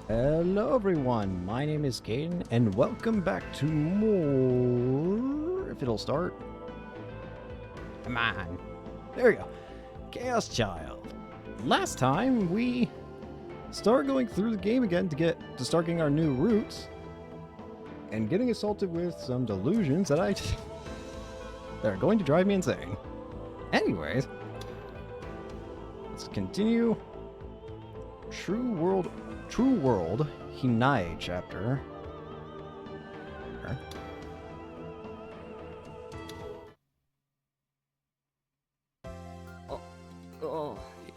Hello everyone, my name is Caden, and welcome back to more... If it'll start. Come on. There we go. Chaos Child. Last time, we started going through the game again to start getting our new routes, and getting assaulted with some delusions that that are going to drive me insane. Anyways, let's continue. True World Hinae chapter. Okay.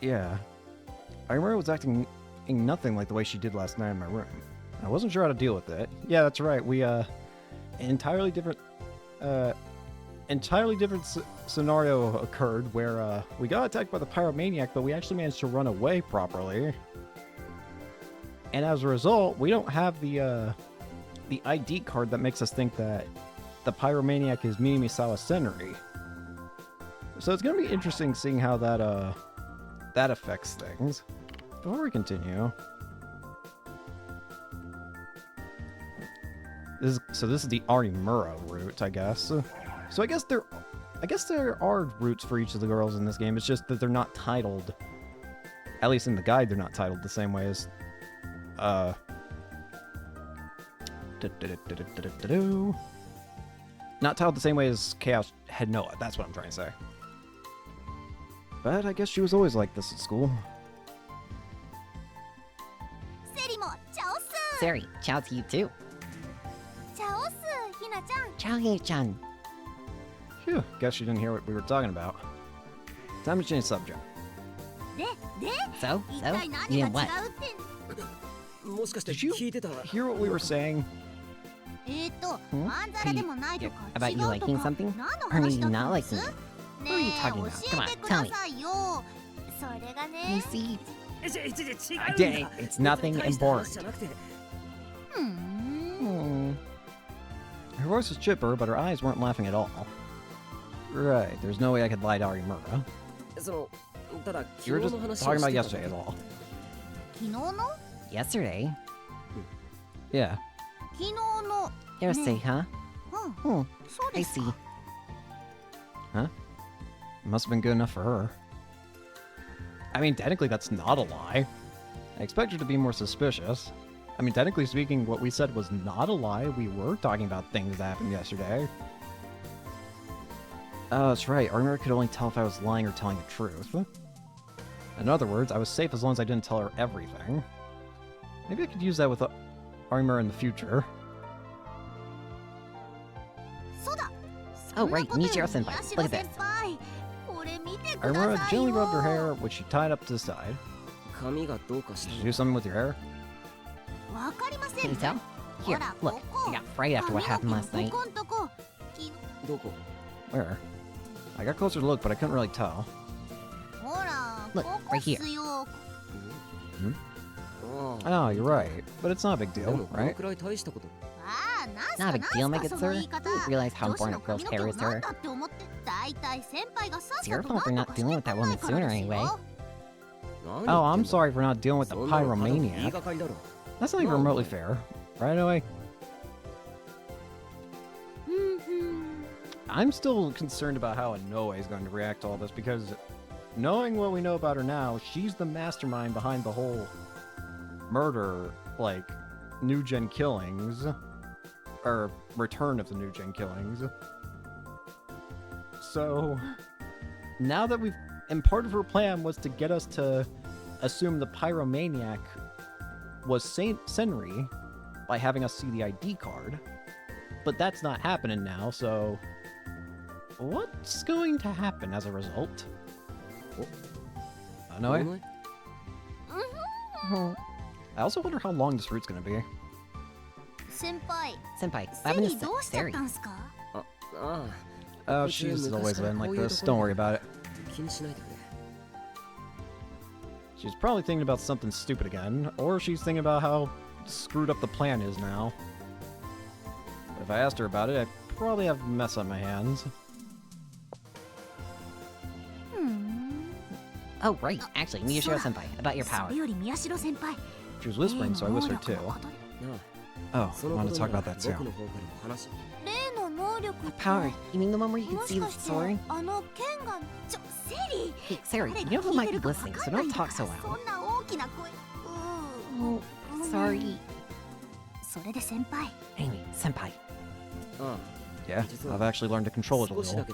Yeah. I remember it was acting nothing like the way she did last night in my room. I wasn't sure how to deal with it. Yeah, that's right. We entirely different scenario occurred where we got attacked by the pyromaniac, but we actually managed to run away properly. And as a result, we don't have the ID card that makes us think that the pyromaniac is Minamisawa Senri. So it's gonna be interesting seeing how that affects things. Before we continue, this is the Arimura route, I guess. So I guess there are routes for each of the girls in this game. It's just that they're not titled. At least in the guide, they're not titled the same way as. Not titled the same way as Chaos Hinae. That's what I'm trying to say. But I guess she was always like this at school. Seri, ciao to you too. Ciao, Hina-chan. Phew, guess she didn't hear what we were talking about. Time to change subject. So, you did what? Did you hear what we were saying? About you liking something? Or maybe not liking it? What are you talking about? Come on, tell me. You see? Dang, it's nothing important. Her voice was chipper, but her eyes weren't laughing at all. Right, there's no way I could lie to Arimura. You were just talking about yesterday at all. Yesterday? Yeah. Yesterday, huh? I see. Huh? Must have been good enough for her. I mean, technically that's not a lie. I expect her to be more suspicious. I mean, technically speaking, what we said was not a lie. We were talking about things that happened yesterday. Oh, that's right. Arimura could only tell if I was lying or telling the truth. In other words, I was safe as long as I didn't tell her everything. Maybe I could use that with Arimura in the future. Oh, right, Nichiro-senpai. Look at this. Arimura gently rubbed her hair, which she tied up to the side. Did you do something with your hair? Can you tell? Here, look. I got fright after what happened last night. Where? I got closer to look, but I couldn't really tell. Look, right here. Hmm? Oh, you're right. But it's not a big deal, right? Not a big deal, my good sir. You didn't realize how important a girl's hair is to her. It's your fault for not dealing with that woman sooner anyway. Oh, I'm sorry for not dealing with the pyromaniac. That's not even remotely fair. Right away? I'm still concerned about how Hinae is going to react to all this, because knowing what we know about her now, she's the mastermind behind the whole murder, like, new-gen killings. Or return of the new-gen killings. So, now that we've... And part of her plan was to get us to assume the pyromaniac was Senri by having us see the ID card. But that's not happening now, so... What's going to happen as a result? Hinae? I also wonder how long this route's gonna be. Senpai, what happened to Seri? Oh, she's always been like this. Don't worry about it. She's probably thinking about something stupid again, or she's thinking about how screwed up the plan is now. But if I asked her about it, I'd probably have a mess on my hands. Oh, right. Actually, Miyashiro-senpai, about your power. She was whispering, so I whispered too. Oh, I want to talk about that too. The power. You mean the one where you can see the sword? Hey, Sarah, you know who might be listening, so don't talk so loud. Oh, sorry. Anyway, senpai. Yeah, I've actually learned to control it a little.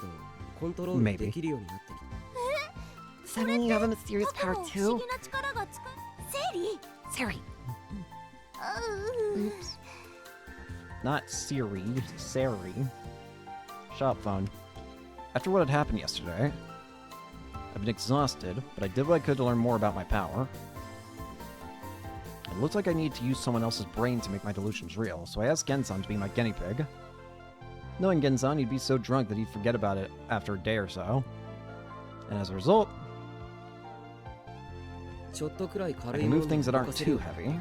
Maybe. Does that mean you have a mysterious power too? Sari. Oops. Not Siri, Sari. Shop phone. After what had happened yesterday, I've been exhausted, but I did what I could to learn more about my power. It looks like I need to use someone else's brain to make my delusions real, so I asked Gensan to be my guinea pig. Knowing Gensan, he'd be so drunk that he'd forget about it after a day or so. And as a result, I can move things that aren't too heavy.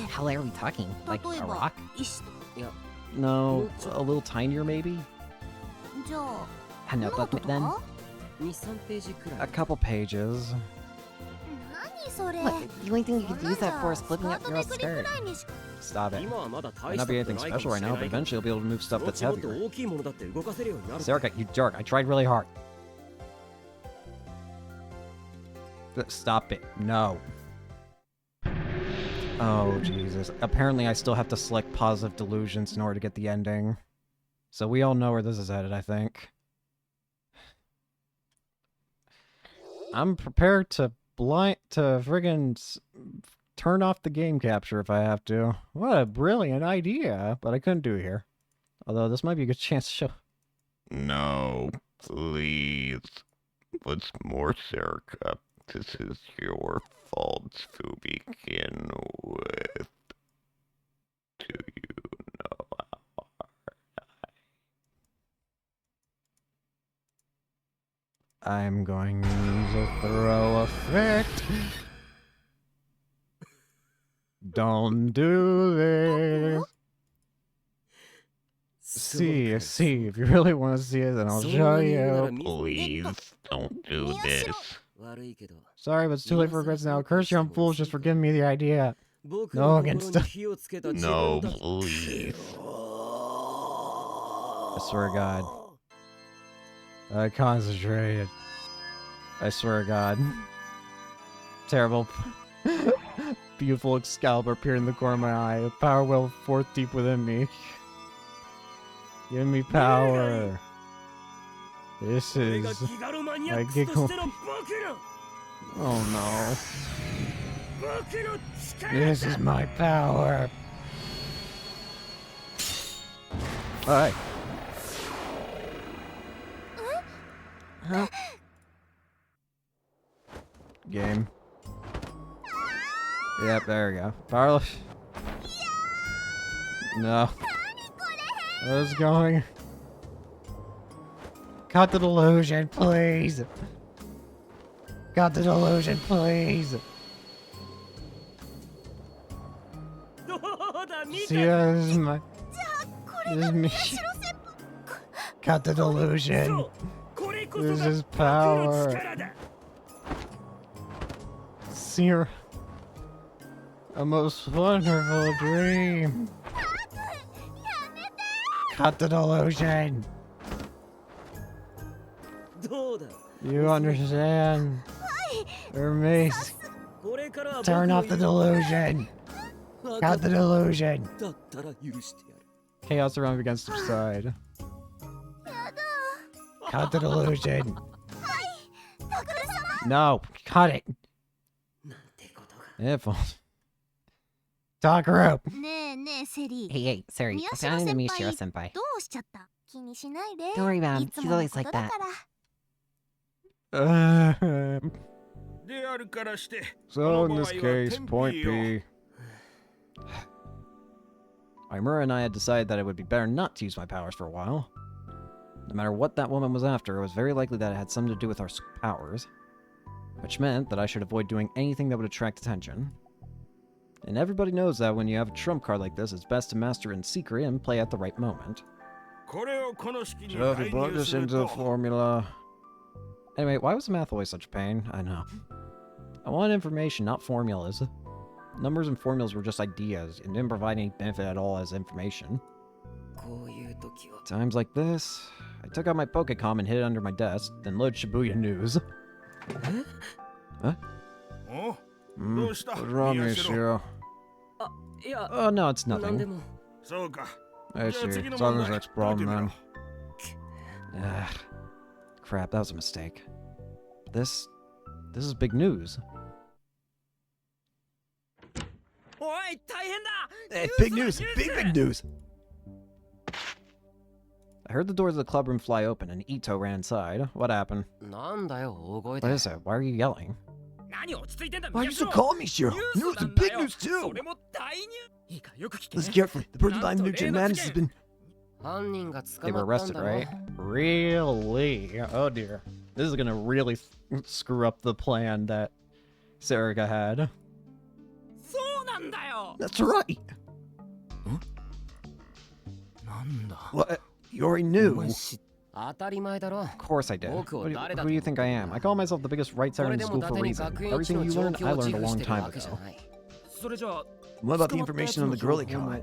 How light are we talking? Like a rock? No, a little tinier maybe? A notebook then? A couple pages. Look, the only thing you could use that for is flipping up your skirt. Stop it. Might not be anything special right now, but eventually you'll be able to move stuff that's heavier. Sarah, you jerk. I tried really hard. Stop it. No. Oh, Jesus. Apparently I still have to select positive delusions in order to get the ending. So we all know where this is headed, I think. I'm prepared to friggin' turn off the game capture if I have to. What a brilliant idea, but I couldn't do it here. Although this might be a good chance to show. No, please. What's more, Serica, this is your fault to begin with. Do you know how I'm going to throw a fit. Don't do this. See, if you really want to see it, then I'll show you. Please don't do this. Sorry, but it's too late for regrets now. Curse you, I'm foolish just for giving me the idea. No, against No, please. I swear to God. I concentrated. I swear to God. Terrible. Beautiful Excalibur appeared in the corner of my eye. A power well forth deep within me. Give me power. This is my giggle. Oh no. This is my power. Alright. Huh? Game. Yep, there we go. Powerless. No. What's going? Cut the delusion, please. Cut the delusion, please. See, this is my. This is me. Cut the delusion. This is power. See her. A most wonderful dream. Cut the delusion. You understand? Or mace. Turn off the delusion. Cut the delusion. Chaos around against your side. Cut the delusion. No, cut it. Talk group. Hey, sorry. I found an Mishiro senpai. Don't worry about him. He's always like that. So in this case, point B. Imura and I had decided that it would be better not to use my powers for a while. No matter what that woman was after, it was very likely that it had something to do with our powers. Which meant that I should avoid doing anything that would attract attention. And everybody knows that when you have a trump card like this, it's best to master it in secret and play at the right moment. So if you plug this into the formula... Anyway, why was the math always such a pain? I know. I wanted information, not formulas. Numbers and formulas were just ideas and didn't provide any benefit at all as information. Times like this, I took out my Pokecom and hid it under my desk, then loaded Shibuya News. Huh? What's wrong, Miyashiro? Oh, no, it's nothing. I see. Saga's next problem, then. Crap, that was a mistake. This is big news. Hey, big news! Big news! I heard the doors of the clubroom fly open and Ito ran inside. What happened? What is it? Why are you yelling? Why are you so calm, Mishiro? News is big news too! Listen carefully. The person behind Nuclear Madness has been... They were arrested, right? Really? Oh dear. This is gonna really screw up the plan that Sarika had. That's right! What? You already knew? Of course I did. Who do you think I am? I call myself the biggest right sider in school for a reason. Everything you learned, I learned a long time ago. What about the information on the girl they caught?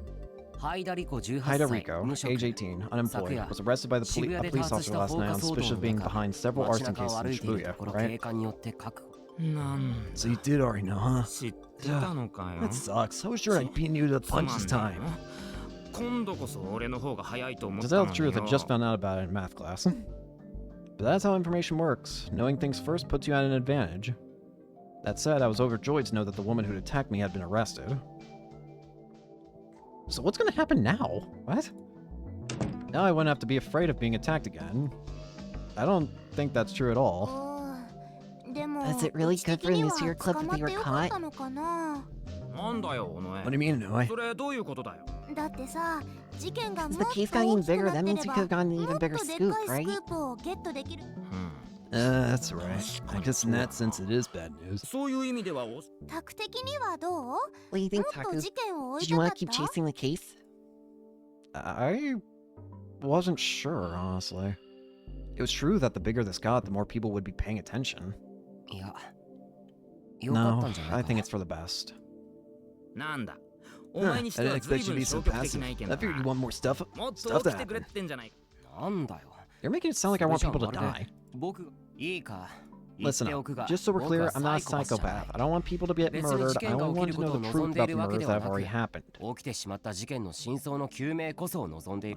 Haida Riko, age 18, unemployed, was arrested by the police officer last night on suspicion of being behind several arson cases in Shibuya, right? So you did already know, huh? That sucks. I was sure I'd beat you to the punch this time. To tell the truth, I just found out about it in math class. But that's how information works. Knowing things first puts you at an advantage. That said, I was overjoyed to know that the woman who'd attacked me had been arrested. So what's gonna happen now? What? Now I wouldn't have to be afraid of being attacked again. I don't think that's true at all. Is it really good for a newspaper club if they were caught? What do you mean, Hinae? Since the case got even bigger, that means we could have gotten an even bigger scoop, right? That's right. I guess in that sense it is bad news. What do you think, Taku? Did you want to keep chasing the case? I wasn't sure, honestly. It was true that the bigger this got, the more people would be paying attention. No, I think it's for the best. I didn't expect you to be so passive. I figured you want more stuff to happen. You're making it sound like I want people to die. Listen up, just so we're clear, I'm not a psychopath. I don't want people to get murdered, I only want to know the truth about the murders that have already happened.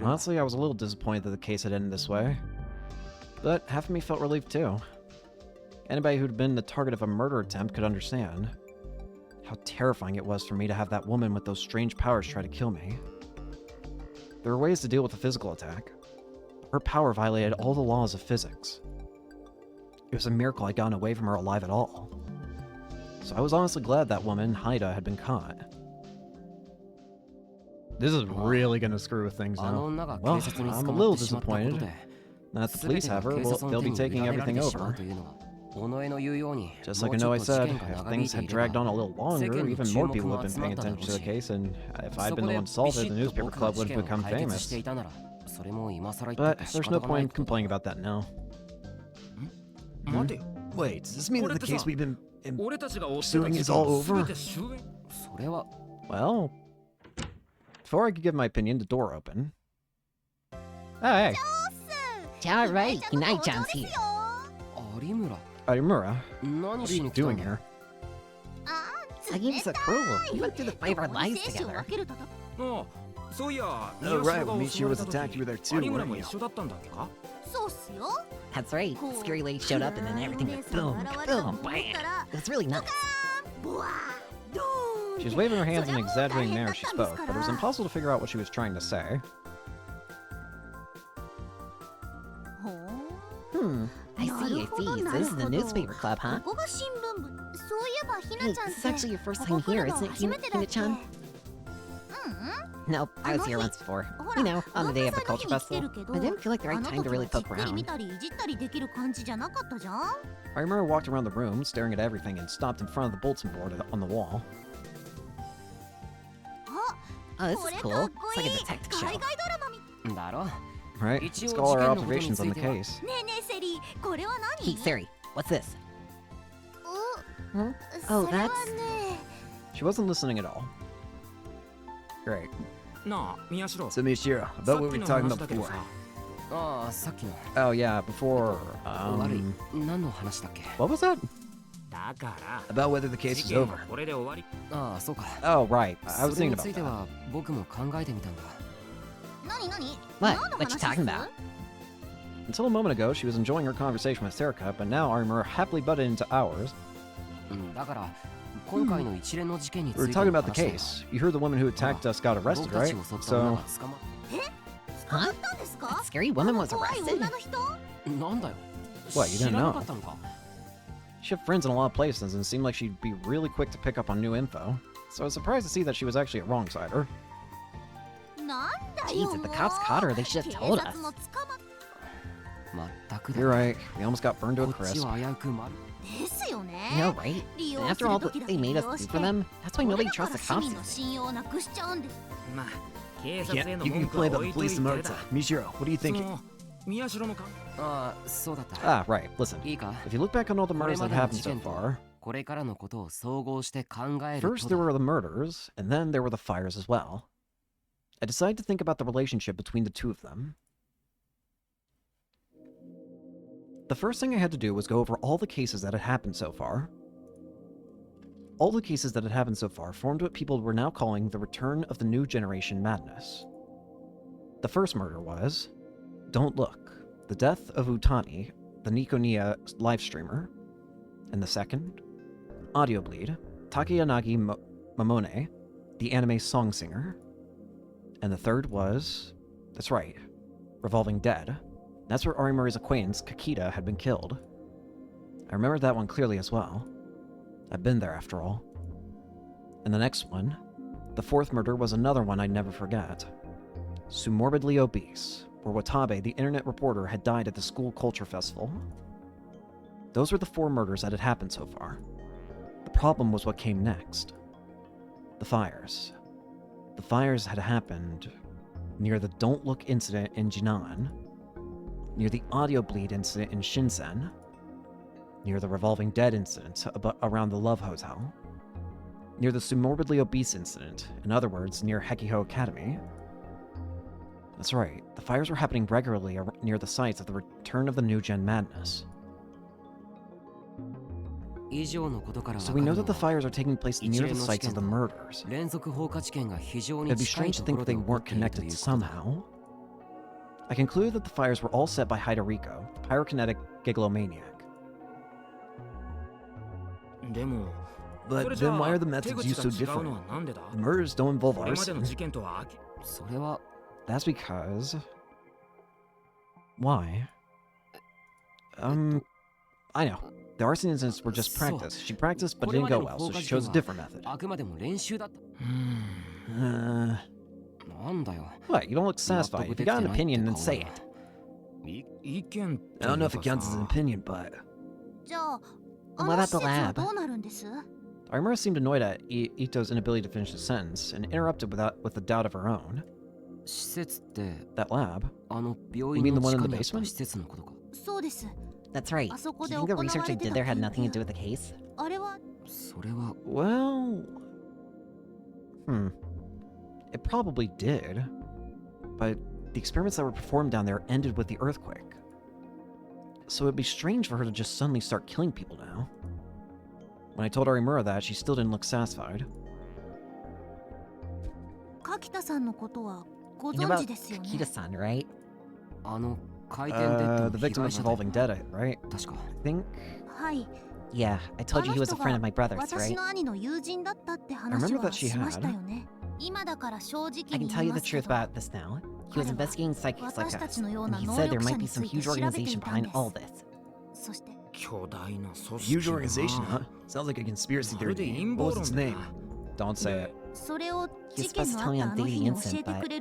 Honestly, I was a little disappointed that the case had ended this way. But half of me felt relieved too. Anybody who'd been the target of a murder attempt could understand how terrifying it was for me to have that woman with those strange powers try to kill me. There were ways to deal with a physical attack. Her power violated all the laws of physics. It was a miracle I'd gotten away from her alive at all. So I was honestly glad that woman, Haida, had been caught. This is really gonna screw with things now. Well, I'm a little disappointed. Now that the police have her, well, they'll be taking everything over. Just like Hinae said, if things had dragged on a little longer, even more people would have been paying attention to the case, and if I'd been the one to solve it, the newspaper club would have become famous. But there's no point in complaining about that now. Wait, does this mean that the case we've been pursuing is all over? Well, before I could give my opinion, the door opened. Hey! Alright, Hinae-chan's here. Arimura, what are you doing here? I gave us a clue. We went through the fight of our lives together. Oh right, when Michiru was attacked, you were there too, weren't you? That's right. The scary lady showed up and then everything went boom, boom, bam. It was really nuts. She was waving her hands in an exaggerating manner as she spoke, but it was impossible to figure out what she was trying to say. I see. So this is the newspaper club, huh? Hey, this is actually your first time here, isn't it, Hina-chan? Nope, I was here once before. You know, on the day of the culture festival. I didn't feel like the right time to really poke around. Arimura walked around the room, staring at everything, and stopped in front of the bulletin board on the wall. Oh, this is cool. It's like a detective show. Right? Let's call our observations on the case. Hey, Seri, what's this? Oh, that's... She wasn't listening at all. Great. なあ、宮代。 So Mishiro, about what we were talking about before. ああ、さっきの。 Oh yeah, before, 悪い。何の話だっけ what was that? だから。 About whether the case was 事件 over. はこれで終わり。ああ、そうか。 Oh right, I was それ thinking に about ついて that. は僕も考えてみたんだ。 What? What you talking about? Until a moment ago, she was enjoying her conversation with Serika, but now Arimura happily butted into ours. だから、今回の一連の事件につ We い were て talking の about the 話だよ。 case. You heard the woman who attacked us got 僕 arrested, たち right? を襲った女 So, が捕ま Huh? That scary woman was arrested? なんだよ。 What, you didn't 知らな know? かったのか she had friends in a lot of places and it seemed like she'd be really quick to pick up on new info. So I was surprised to see that she was actually a wrong-sider. Jeez, if the cops caught her, they should have told us. まったくだ。 You're right. We almost got burned to こ a っち crisp. は危うくまる。 I know, right? And after all that they made us do for them, that's why nobody trusts the cops. まあ、警 You 察へ can't, の you 文 can 句は play by 置 the いとい police て tomorrow だ。 time. Mishiro, what are you そ thinking? の、宮代のかああ、そうだった。 Ah, right. Listen. いいか If you look back on all the これ murders ま that での happened 事 so 件と far, これからのことを総合して考える first と there だ were the murders, and then there were the fires as well. I decided to think about the relationship between the two of them. The first thing I had to do was go over all the cases that had happened so far. All the cases that had happened so far formed what people were now calling the return of the new generation madness. The first murder was Don't Look, the death of Utani, the Nikonia live streamer. And the second, Audio Bleed, Takeyanagi Mamone, the anime song singer. And the third was, that's right, Revolving Dead. That's where Arimura's acquaintance, Kakita, had been killed. I remember that one clearly as well. I've been there after all. And the next one, the fourth murder, was another one I'd never forget. Sumorbidly Obese, where Watabe, the internet reporter, had died at the school culture festival. Those were the four murders that had happened so far. The problem was what came next. The fires. The fires had happened near the Don't Look incident in Jinan, near the Audio Bleed incident in Shinsen, near the Revolving Dead incident around the Love Hotel, near the Sumorbidly Obese incident, in other words, near Hekiho Academy. That's right, the fires were happening regularly near the sites of the return of the New Gen Madness. So we know that the fires are taking place near the sites of the murders. It'd be strange to think that they weren't connected somehow. I concluded that the fires were all set by Hidoriko, the pyrokinetic gigalomaniac. But then why are the methods used so different? The murders don't involve arson. That's because... Why? I know. The arson incidents were just practice. She practiced, but it didn't go well, so she chose a different method. What? You don't look satisfied. If you got an opinion, then say it. I don't know if it counts as an opinion, but... What about the lab? Arimura seemed annoyed at Ito's inability to finish his sentence, and interrupted with a doubt of her own. That lab? You mean the one in the basement? That's right. Do you think the research they did there had nothing to do with the case? Well... It probably did. But the experiments that were performed down there ended with the earthquake. So it'd be strange for her to just suddenly start killing people now. When I told Arimura that, she still didn't look satisfied. You know about Kakita-san, right? The victim of Revolving Dead, right? I think... Yeah, I told you he was a friend of my brother's, right? I remember that she had. I can tell you the truth about this now. He was investigating psychics like us, and he said there might be some huge organization behind all this. Huge organization, huh? Sounds like a conspiracy theory to me. What was its name? Don't say it. He was supposed to tell me on the day of the incident, but...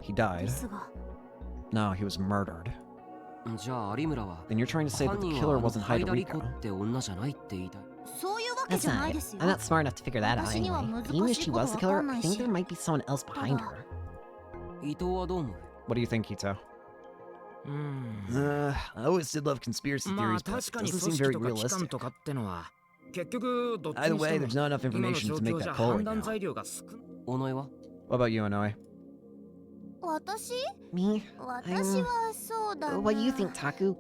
He died. No, he was murdered. Then you're trying to say that the killer wasn't Hidoriko. That's not it. I'm not smart enough to figure that out anyway. But even if she was the killer, I think there might be someone else behind her. What do you think, Ito? I always did love conspiracy theories, but it doesn't seem very realistic. Either way, there's not enough information to make that call right now. 尾上は What about you, Hinae? 私 Me? 私はそうだな What do you think, Taku?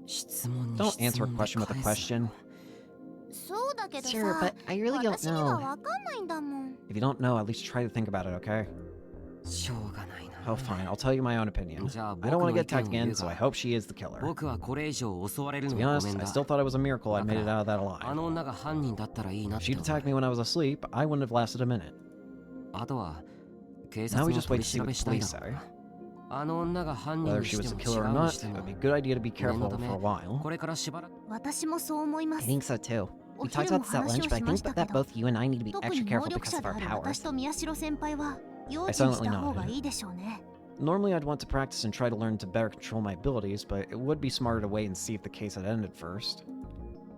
質問に Don't 質 answer a 問で question with a 返す question. そうだけどさ Sure, but I really don't 私には know. わかんないんだもん If you don't know, at least try to think about it, okay? しょうがないな Oh, fine. I'll tell you my own opinion. じゃあ I don't 僕 want の to 意 get tagged 見を言 again, う so I か hope she is the killer. 僕はこれ以上襲われる To の be がご honest, めん I だ still thought it was a miracle I'd made it out of that あ alive. の女が犯人だったらいいなっ If て she'd attacked me when I was asleep, I wouldn't have lasted a minute. あとは警 Now 察 we の just 取 wait り to see 調 what べ the したい police だろう say. なあの女が犯人 Whether に she し was て the も killer 違 or うに not, して it も would be a good idea to be 念 careful のた for め a while. これからしばらく私もそう思いま I す think so too. お We 昼 talked も about this at 話 lunch, を but I しま think したけ that ど both you and I need to be 特 extra に能 careful 力 because 者 of で our ある powers. 私と宮代先輩は用 I 心し silently た方が nodded. いいでしょうね Normally, I'd want to practice and try to learn to better control my abilities, but it would be smarter to wait and see if the case had ended first.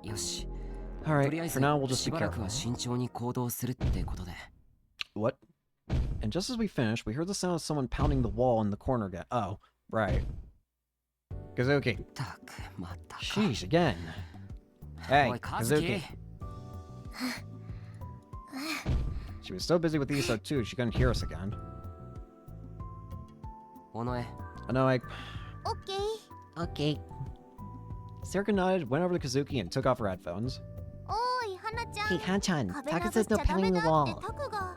よし Alright, とりあえ for ず now, we'll just し be ばらく careful. は慎重に行動するってことで What? And just as we finished, we heard the sound of someone pounding the wall in the corner again. Oh, right. Kazuki. たくまたか Sheesh, again. Hey, おいカズキ Kazuki. She was so busy with Iso too, she couldn't hear us again. 尾上 I know, I... オッケー Okay. Sarika nodded, went over to Kazuki, and took off her headphones. おーい花ちゃん Hey, Han-chan, 壁 Taku 殴っ says ち no ゃダメ pounding だ the って wall. タクが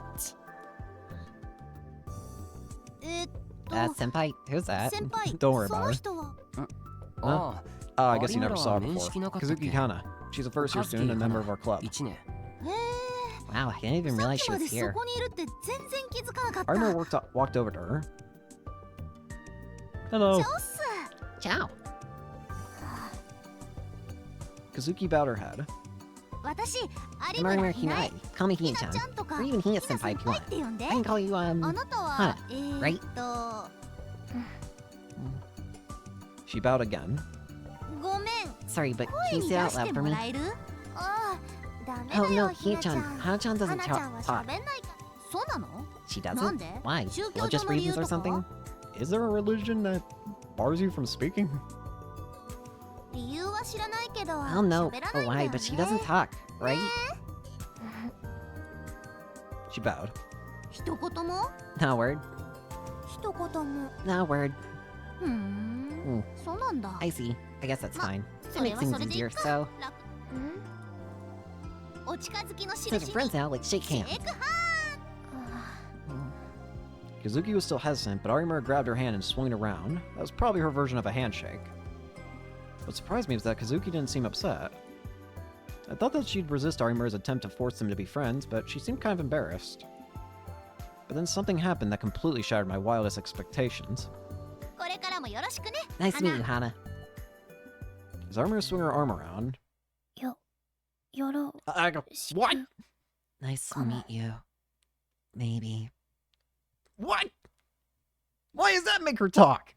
Senpai, who's that? 先輩 Don't worry そ about の it. 人は あ Oh, I guess you Arimura never saw her は面識 before. なかったっけ Kazuki Hana. She's a first year student and a member of our あ club. 1年へ Wow, I didn't え even さっ realize き she ま was でそ here. こにいるって全然気づかなかった Armor walked over to her. Hello. チョス Ciao. Kazuki bowed her head. 私有 I'm 村 Armor ひな Hinae. え Call me ひな Hina-chan. ちゃんとか Or ひ even な Hina 先 Senpai if you 輩っ want. て呼んで I can call you, あなたはright? She bowed again. ごめん Sorry, but 声 can you に say 出 it out し loud て for も me? らえるああダメだ Oh よ no, ひなちゃ Hina-chan. ん Hana-chan doesn't 花ちゃんは talk. 喋んないからそうなの She なん doesn't? で Why? 宗教 Religious 上の理由 reasons or と something? か Is there a religion that bars you from speaking? 理由は知らないけど I don't know 喋らない why, んだ but she よ doesn't ね talk, right? She bowed. 一言も Not a word. 一言も Not a word. ふーんそうなんだ I see. I guess that's Ma- fine. そ That れ makes は things それでいい easier, か so... 楽お近づきの Since 印 we're に friends now, let's shake シェ hands. イクハン Kazuki was still hesitant, but Arimura grabbed her hand and swung it around. That was probably her version of a handshake. What surprised me was that Kazuki didn't seem upset. I thought that she'd resist Arimura's attempt to force them to be friends, but she seemed kind of embarrassed. But then something happened that completely shattered my wildest expectations. これからもよろしくね Nice to meet you, Hana. As Arimura swung her arm around... よろ I go, what? Nice to meet you. Maybe. What? Why does that make her talk?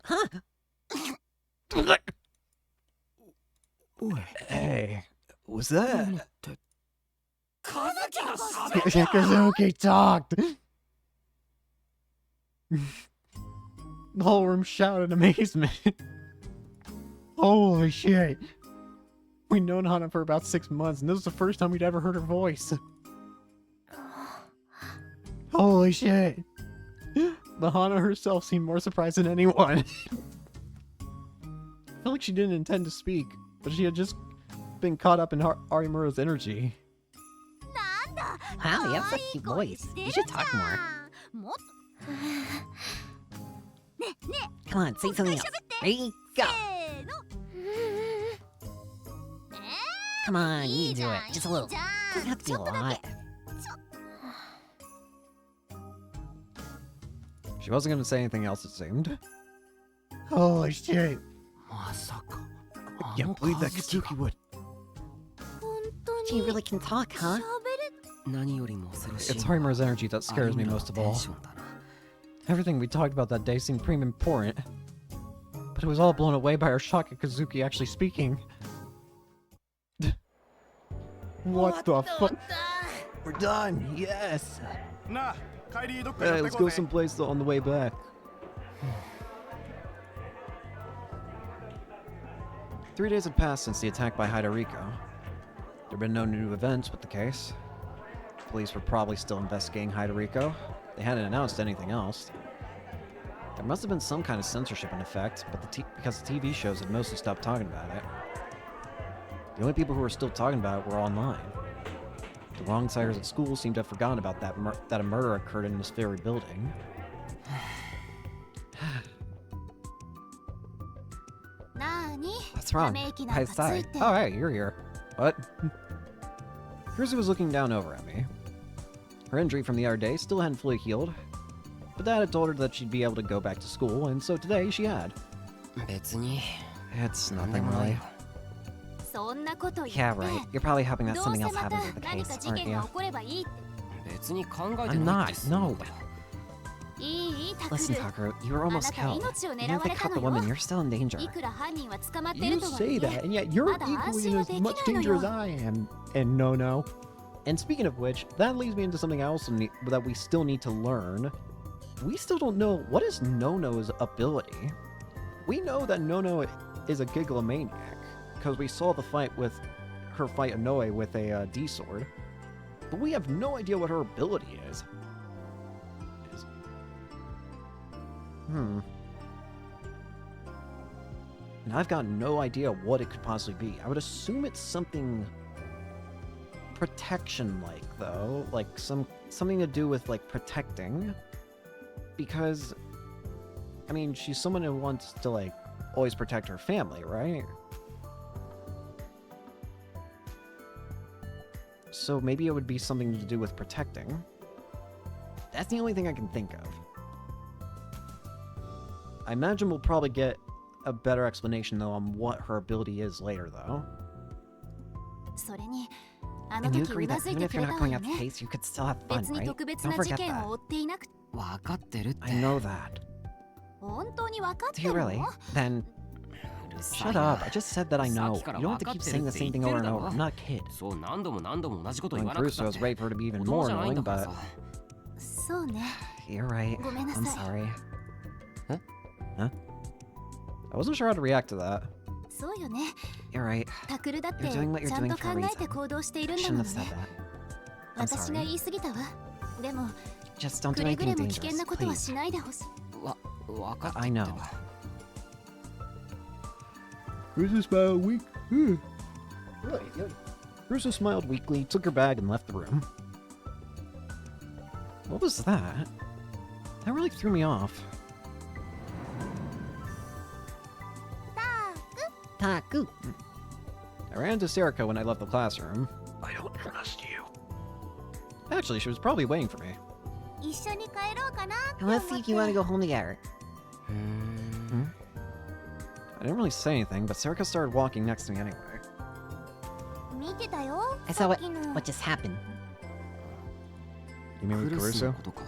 Huh? Hey, what's that? カズキが Kazuki talked! The whole room shouted in amazement. Holy shit. We'd known Hana for about 6 months, and this was the first time we'd ever heard her voice. Holy shit. The Hana herself seemed more surprised than anyone. I felt like she didn't intend to speak, but she had just been caught up in Arimura's energy. なんだ Wow, you have 可 such 愛い cute 声 voice. して You る should じ talk more. ゃんもっとねね Come on, say something else. Ready? Go! せーの Come on, い you い can じ do ゃ it. ん Just a little. いいじゃ Doesn't ん have to ち be ょ a っとだ lot. け She wasn't going to say anything else, it seemed. Holy shit. まさか I can't believe that Kazuki would. 本当 She に really can talk, huh? 喋れ何よりも恐ろしい It's Arimura's energy that scares me 有村の most of テン all. ションだな Everything we talked about that day seemed pretty important. But it was all blown away by our shock at Kazuki actually speaking. What the fuck? We're done! Yes! Hey, let's go someplace on the way back. 3 days had passed since the attack by Hidoriko. There had been no new events with the case. Police were probably still investigating Hidoriko. They hadn't announced anything else. There must have been some kind of censorship in effect, but because the TV shows had mostly stopped talking about it. The only people who were still talking about it were online. The wrongsiders at school seemed to have forgotten about that a murder occurred in this very building. What's wrong? I sighed. Oh, hey, you're here. What? Kurusu was looking down over at me. Her injury from the other day still hadn't fully healed, but Dad had told her that she'd be able to go back to school, and so today she had. 別に It's nothing really. Yeah, right. You're probably hoping that something else happens with the case, aren't you? 別に考えて I'm ないっ not. てす No. Listen, Tucker, you were almost killed. Even if they caught the woman, you're still in danger. You say that, and yet you're equally in as much danger as I am. And no. And speaking of which, that leads me into something else that we still need to learn. We still don't know what is Nono's ability. We know that Nono is a Gigalomaniac, because we saw the fight with her fight Hinae with a D-sword. But we have no idea what her ability is. And I've got no idea what it could possibly be. I would assume it's something protection-like, though. Like, something to do with, like, protecting. Because, I mean, she's someone who wants to, like, always protect her family, right? So maybe it would be something to do with protecting. That's the only thing I can think of. I imagine we'll probably get a better explanation, though, on what her ability is later, though. And you agree that even if you're not going out the case, you could still have fun, right? Don't forget that. 分かってるって I know that. Do you really? Then, shut up. I just said that I know. You don't have to keep saying the same thing over and over. I'm not a kid. そう何度も何度も同じこと言 When わなくた Caruso っ was て ready for her to be even 子供 more じゃないん annoying, だから but さ you're right. ごめんなさい。 I'm sorry. Huh? I wasn't sure how to react to that. そうよね。 You're right. タクルだって You're doing what ち you're ゃん doing と for 考 a えて reason. 行動している I んだも shouldn't ん have ね said。that. I'm 私が sorry. 言い過ぎたわ。でも Just don't く do れぐれ anything も危険 dangerous, なことは please. しないでほしい。分かって I って know. ば Caruso smiled weak. Caruso smiled weakly, took her bag, and left the room. What was that? That really threw me off. Taku. I ran into Sarika when I left the classroom. I don't trust you. Actually, she was probably waiting for me. 一緒に帰ろうかなって Let's see if you want to go home together. うーん I didn't really say anything, but Sarika started walking next to me anyway. 見てたよ。 I さ saw っきの what just happened. You mean with クルスの Caruso? ことか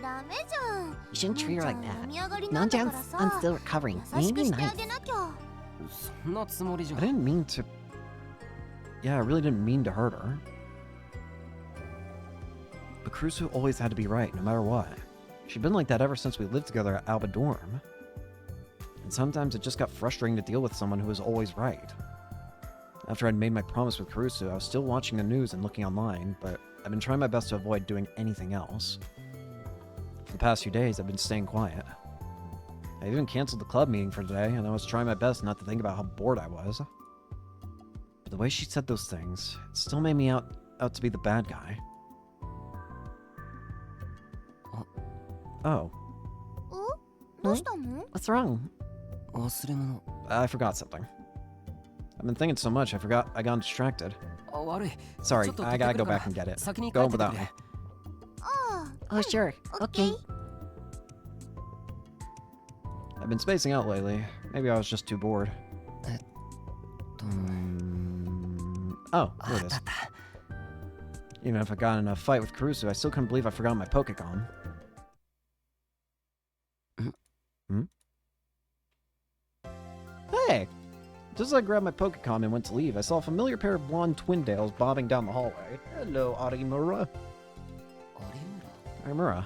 ダメじゃん。 You shouldn't treat her like のんちゃん that. 病み上がりなんだから Nanjan's さ I'm still recovering. 優し Maybe くしてあ nice. げなきゃ。そんなつもりじゃ I didn't mean to... Yeah, I really didn't mean to hurt her. But Caruso always had to be right, no matter what. She'd been like that ever since we lived together at Alba Dorm. And sometimes it just got frustrating to deal with someone who was always right. After I'd made my promise with Caruso, I was still watching the news and looking online, but I've been trying my best to avoid doing anything else. For the past few days, I've been staying quiet. I even canceled the club meeting for today, and I was trying my best not to think about how bored I was. But the way she said those things, it still made me out to be the bad guy. Oh, おどうしたの What's wrong? 忘れ物 I forgot something. I've been thinking so much, I got distracted. あ悪い Sorry, ちょっと I 取 gotta ってく go るから back and get it. 先に帰 Go ってて without く me. れ ああ Oh, sure. Okay. I've been spacing out lately. Maybe I was just too bored. と Oh, here it is. Even if I got in a fight with Caruso, I still couldn't believe I forgot my Pokecon. Hey! Just as I grabbed my Pokecon and went to leave, I saw a familiar pair of blonde Twindales bobbing down the hallway. Hello, Arimura. 有村 Arimura.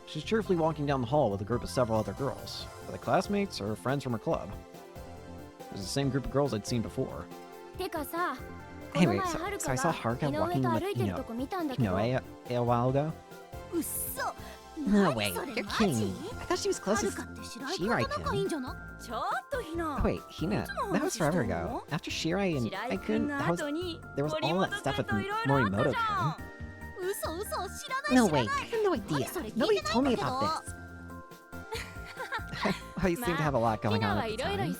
She's cheerfully walking down the hall with a group of several other girls. Are they classmates or friends from her club? It was the same group of girls I'd seen before. てかさ、 Anyway, so I saw Haruka walking with, Hinae a while ago. うっそ。 No way, you're kidding me. I thought she was close to って白井 Shirai 君と仲いい Kun. んじゃない？ちょっとひな。 Wait, Hina, that was forever ago. After Shirai and I couldn't, there was all that stuff with Morimoto Kun. 嘘嘘、知らない。 No way, I have no idea. Nobody told me about this. Oh, you seem to have a lot going on at the time.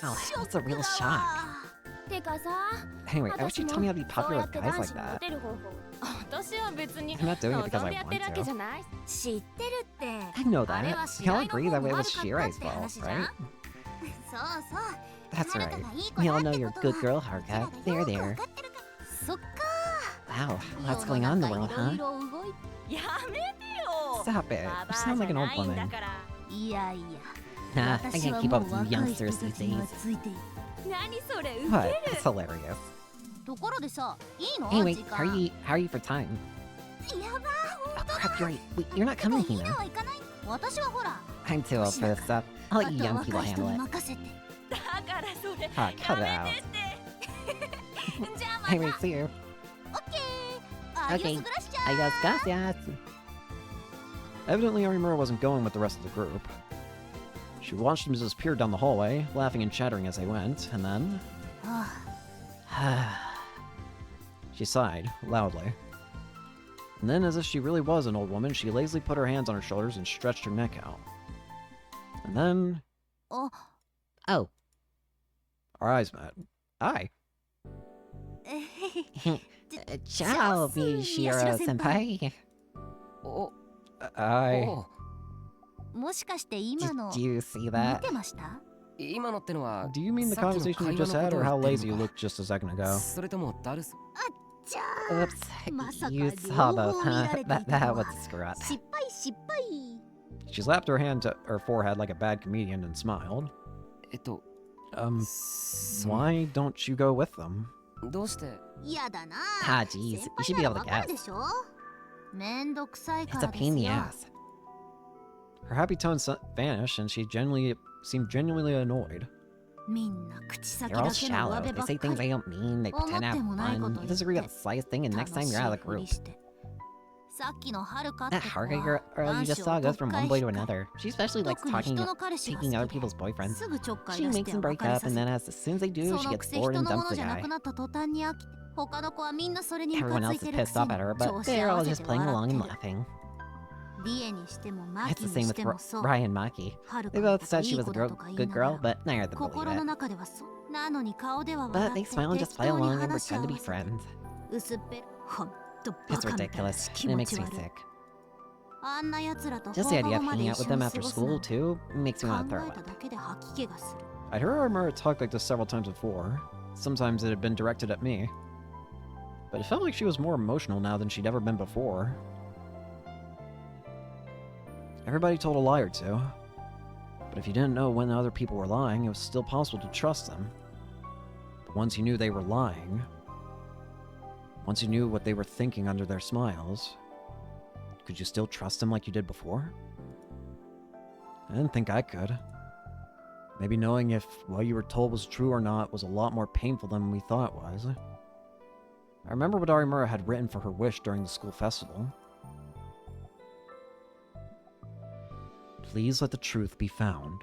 Oh, that's a real shock. てかさ、 Anyway, I wish you'd tell me how to be popular with guys like that. 私は別に I'm not doing it because I 望んでやってるわけ want じゃ to. ない。知ってるって。 I know あれ that. は We all 白井 agree の that 方 it が was 悪かった Shirai's って fault, 話じゃん。 right? そうそう。 That's あなた right. がいい子 We だ all って know you're a こと good は girl, Haruka. There, みんな there. がよくわかってるから。そっか。 Wow, lots going on in the world, 世 huh? の中いろいろ動いて。やめてよ。 Stop it. You ババア sound じ like ゃ an old ないんだ woman. から。いやいや。 Nah, I 私 can't は keep も up う with 若い youngsters 人た these ちには days. ついている。何それ、ウケ What? る。 That's hilarious. ところでさ、いいの？ Anyway, 時間。 how are you for time? やば Oh crap, you're right. Wait, you're not coming, ヒナ Hina. は行かない。私はほら。 I'm too old for this stuff. I'll あ let と you は young people 若い人 handle に it. 任せて。だからそれ。 Ah, cut it や out. めてって。じゃあまた。 Anyway, see you. オッケー。アディオスグラッシャー。 Adios, gracias. Evidently, Arimura wasn't going with the rest of the group. She watched him disappear down the hallway, laughing and chattering as they went, and then... あ She sighed, loudly. And then, as if she really was an old woman, she lazily put her hands on her shoulders and stretched her neck out. And then... あ。 Oh. Our eyes met. Aye. えへへ。 Ciao, Mishiro senpai. お I... お もしかして今の Do you see 見 that? てました？今のってのは Do you mean the さっきの conversation you 会話 just の had, こと or を how 言って lazy る you のか looked just a second ago? それともダルスじゃあ Oops. まさか You 両 saw 方 both, 見ら huh? れてい That た was と a は screw up. 失敗失敗。 She slapped her hand to her forehead like a bad comedian and smiled. そ Why don't you go with them? どうして嫌だな。 Ah, jeez. You 先 should 輩 be な able ら to わかる guess. でしょ。めんどくさいか It's ら a で pain in す the よ。 ass. Her happy tone vanished, and she seemed genuinely annoyed. みんな口先 They're all だけの shallow. 上辺 They ばっ say か things り。 they don't mean. They 思 pretend っ to て have もないこ fun. と You 言っ disagree on て the slightest thing, and next 楽 time し you're out い of the ふり group. してさっきのはるかって That 子 Haruka は girl you 男 just 子 saw を goes 取 from っ one 返 boy し to た。 another. She especially likes 特に talking 人の彼氏が好き taking other で people's boyfriends. すぐちょっかい She 出し makes て them 別 break れ up, さ and せ then て as soon as they do, そ she の gets くせ bored 人 and のも dumps の the じゃな guy. くなった途端に飽きて他の子はみんなそれにム Everyone カつ else い is てるく pissed せ off に at her, but 調子 they're 合 all わせ just て playing 笑 along って and る。 laughing. リエにしてもマ It's キ the に same し with てもそう。 Ryan and Maki. はる They かの both こと said い she い was 子 a だとか言い good なが girl, ら but neither of them believe 心の it. 中ではそんなのに顔では But 笑って they smile and 適 just play 当に along and 話し pretend 合 to be わせて friends. 薄っぺらほんとバ It's カみたいだ ridiculous, し気 and 持 it ち makes me 悪い。 sick. あんな奴らと Just 放 the 課 idea 後 of まで hanging 一 out with 緒 them に after 過ごす school なんて too makes me 考 want to throw えた up. だけで吐き気がする。 I'd heard Arimura talk like this several times before. Sometimes it had been directed at me. But it felt like she was more emotional now than she'd ever been before. Everybody told a lie or two. But if you didn't know when other people were lying, it was still possible to trust them. But once you knew they were lying, once you knew what they were thinking under their smiles, could you still trust them like you did before? I didn't think I could. Maybe knowing if what you were told was true or not was a lot more painful than we thought it was. I remember what Arimura had written for her wish during the school festival. Please let the truth be found.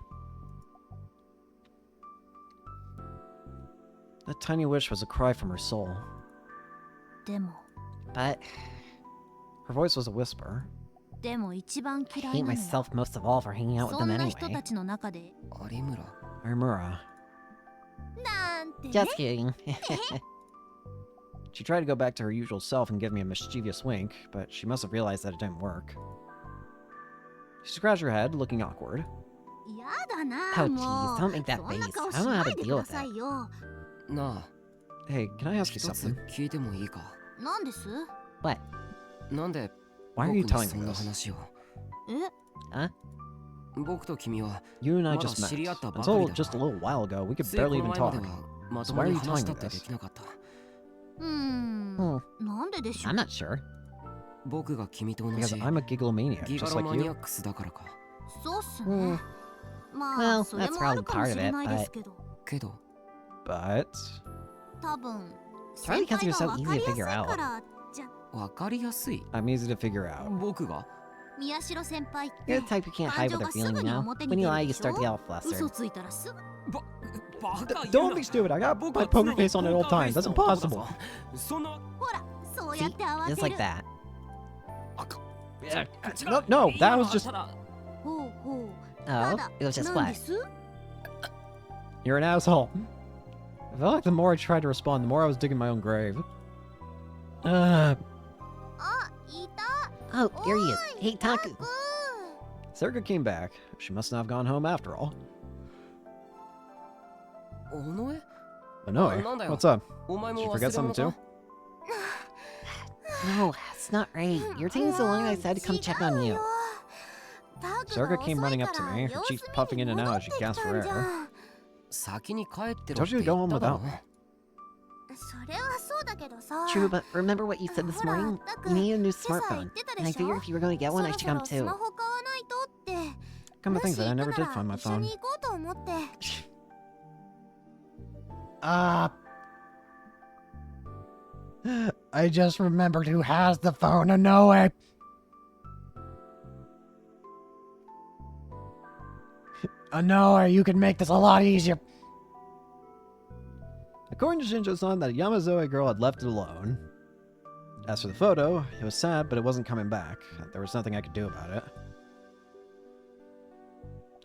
That tiny wish was a cry from her soul. でも But Her voice was a whisper. でも一番 I 嫌 hate いなの myself most of all for hanging out with そ them んな人 anyway. たちの中で有村 Arimura. なんてね Just kidding. She tried to go back to her usual self and give me a mischievous wink, but she must have realized that it didn't work. She scratched her head, looking awkward. やだな Oh, も jeez, う don't make that そんな face. 顔 I し don't know な how to いでく deal だ with さ it. いよ。な Hey, can I あ ask you 一つ something? 聞いてもいいかなんです What? なんで Why are 僕 you に telling そん me な this? 話を え Huh? 僕と君は You and I まだ just 知 met. り合ったばか Until りだ just a little while ago, we could ついこ barely の even 前まで talk. はま So と why も are に you 話し telling た me ってで this? きなかったなんででしょ I'm not sure. 僕が君と同 Because じ I'm a gigglomaniac, ギガ just ロ like マニア you. ックスだからかそうっすねまあ Well, それ that's もある probably かも part し of れ it, ないです but けど けど But 多分 probably because 先 you're 輩 so が easy 分 to かりやすい figure out. からじゃ わかりやすい I'm easy to figure out. 僕が 宮代先輩って You're the type who can't 感 hide 情 what they're がす feeling, ぐ you に know? 表 When に you 出 lie, る you でし start to get ょ all flustered. 嘘ついたらすぐバカ言うな Don't be stupid. I got 僕 my は常 poker に face on at all ポーカー times. フェ That's イスの男だぞ impossible. そんなほらそうや See? って慌 Just て like る that. 赤 Yeah. 違う No, that 今の was は just. ただほうほう Oh, ただ it was just なん what? です You're an asshole. I felt like the more I tried to respond, the more I was digging my own grave. あいた Oh, there he is. Hey, タ Taku. ク Serga came back. She must not have gone home after all. 尾上 Anoe, Nanda yo. what's up? お前 Did も you 忘 forget れ something 物 too? か No, it's not right. You're taking so long, I decided to come check on you. Serga came running up to me, her cheeks puffing in and out as she gasped for air. 先に帰ってろ Told って you to 言 go っ home ただろ without me. それはそうだけどさ True, but remember what you said this morning? You need a new 今朝言 smartphone. ってた And I でしょ figured if you were going to get そ one, I ろ should そ come ろス too. マホ買わないとって Come to も think し of it, I 行 never く did な find ら my 一緒 phone. に行こうと思って I just remembered who has the phone. Anoe. Anoe, you can make this a lot easier. According to Shinjo-san, that Yamazoe girl had left it alone. As for the photo, it was sad, but it wasn't coming back. There was nothing I could do about it.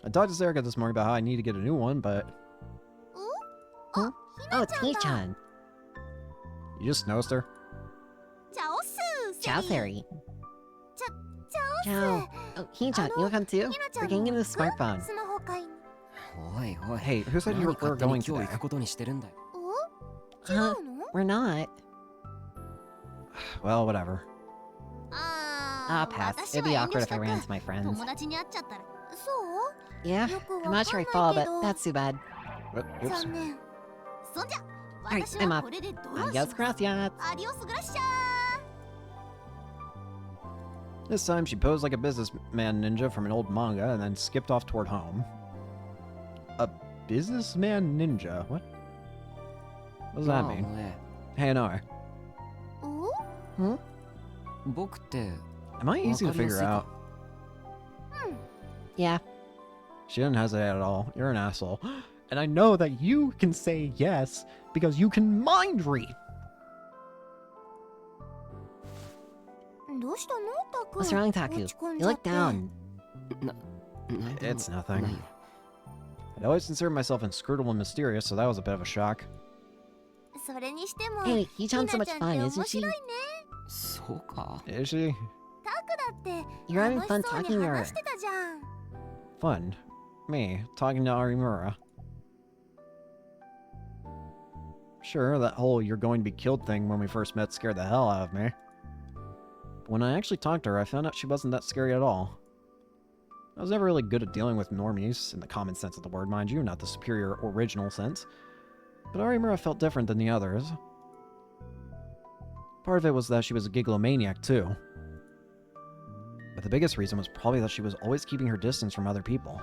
I talked to Serika this morning about how I need to get a new one, but お Huh? Oh, it's Hee-chan. you just noticed her. チャオス Ciao, セリ Sari. チャ Ciao. Oh, Hee-chan, you'll come too? ひなちゃ We're ん getting の a new smartphone. スマホ買いにおいおい Hey, who said you 何 were 勝手に going 今日 today? 行くことにしてるんだよお違 Huh? うの We're not. Well, whatever. あ I'll pass. 私 It'd be は遠 awkward 慮 if した I く ran into my friends. 友達に会っちゃったらそう Yeah? よく I'm わ not か sure ん I な follow, いけ but ど that's too bad. Oops. 残念そんじゃ Alright, 私 I'm は up. これでドローンし Adios, ます gracias. アディオスグラッシャー This time, she posed like a businessman ninja from an old manga and then skipped off toward home. A businessman ninja? What? What does that なあ mean? お前 Hey, Anoe. お僕って Am I easy to figure out? Yeah. She didn't hesitate at all. You're an asshole. And I know that you can say yes because you can mind read. どうしたのタク What's wrong, Taku? 落ち込ん You じゃっ look て down. なんでも It's nothing. ないよ I'd always considered myself inscrutable and mysterious, so that was a bit of a shock. それにしても Hey, Hee-chan's ひな so ちゃ much んって fun, 面 isn't 白い she? ね そうか Is she? タクだって You're having 楽 fun しそう talking に to her. 話してたじゃん Fun. Me, talking to Arimura. Sure, that whole you're going to be killed thing when we first met scared the hell out of me. But when I actually talked to her, I found out she wasn't that scary at all. I was never really good at dealing with normies, in the common sense of the word, mind you, not the superior original sense. But Arimura felt different than the others. Part of it was that she was a gigalomaniac, too. But the biggest reason was probably that she was always keeping her distance from other people.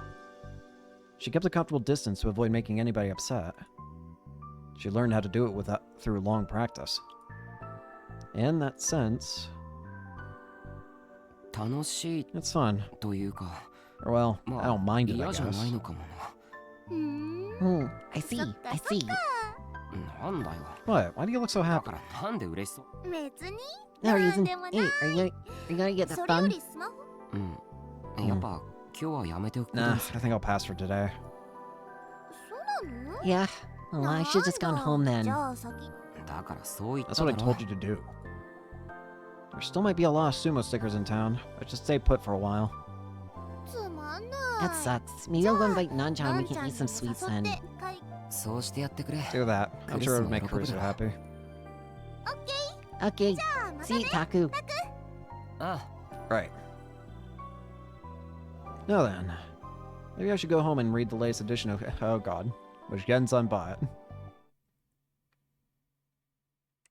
She kept a comfortable distance to avoid making anybody upset. She learned how to do it through long practice. In that sense, 楽しい it's fun. というか Or well, ま I あ don't mind it, I 嫌じゃない guess. のかもなふーん Hmm, I そ see, っか I そっ see. か なんだよ What? Why do you look so だ happy? からなんで嬉しそう 別に No なん reason. でもない Hey, are you gonna get そ the れよ fun? りスマホうんやっぱ今日はやめておくこと Nah, にす I think I'll pass for today. そうなの Yeah. Well, I should just gone home じ then. ゃあ先るだからそう言っ That's た what だ I ろ told you to do. There still might be a lot of sumo stickers in town, but just stay put for a while. つまんない That sucks. Maybe I'll go invite Nanjan な and ん we ちゃ can ん eat に some も sweets 誘っ then. てかいそうしてやってくれ Do that. I'm sure it would make Chris Caruso will happy. Okay. じゃあまた See ね you, Taku. あ Right. Now then, maybe I should go home and read the latest edition of Oh God, which Gensan bought.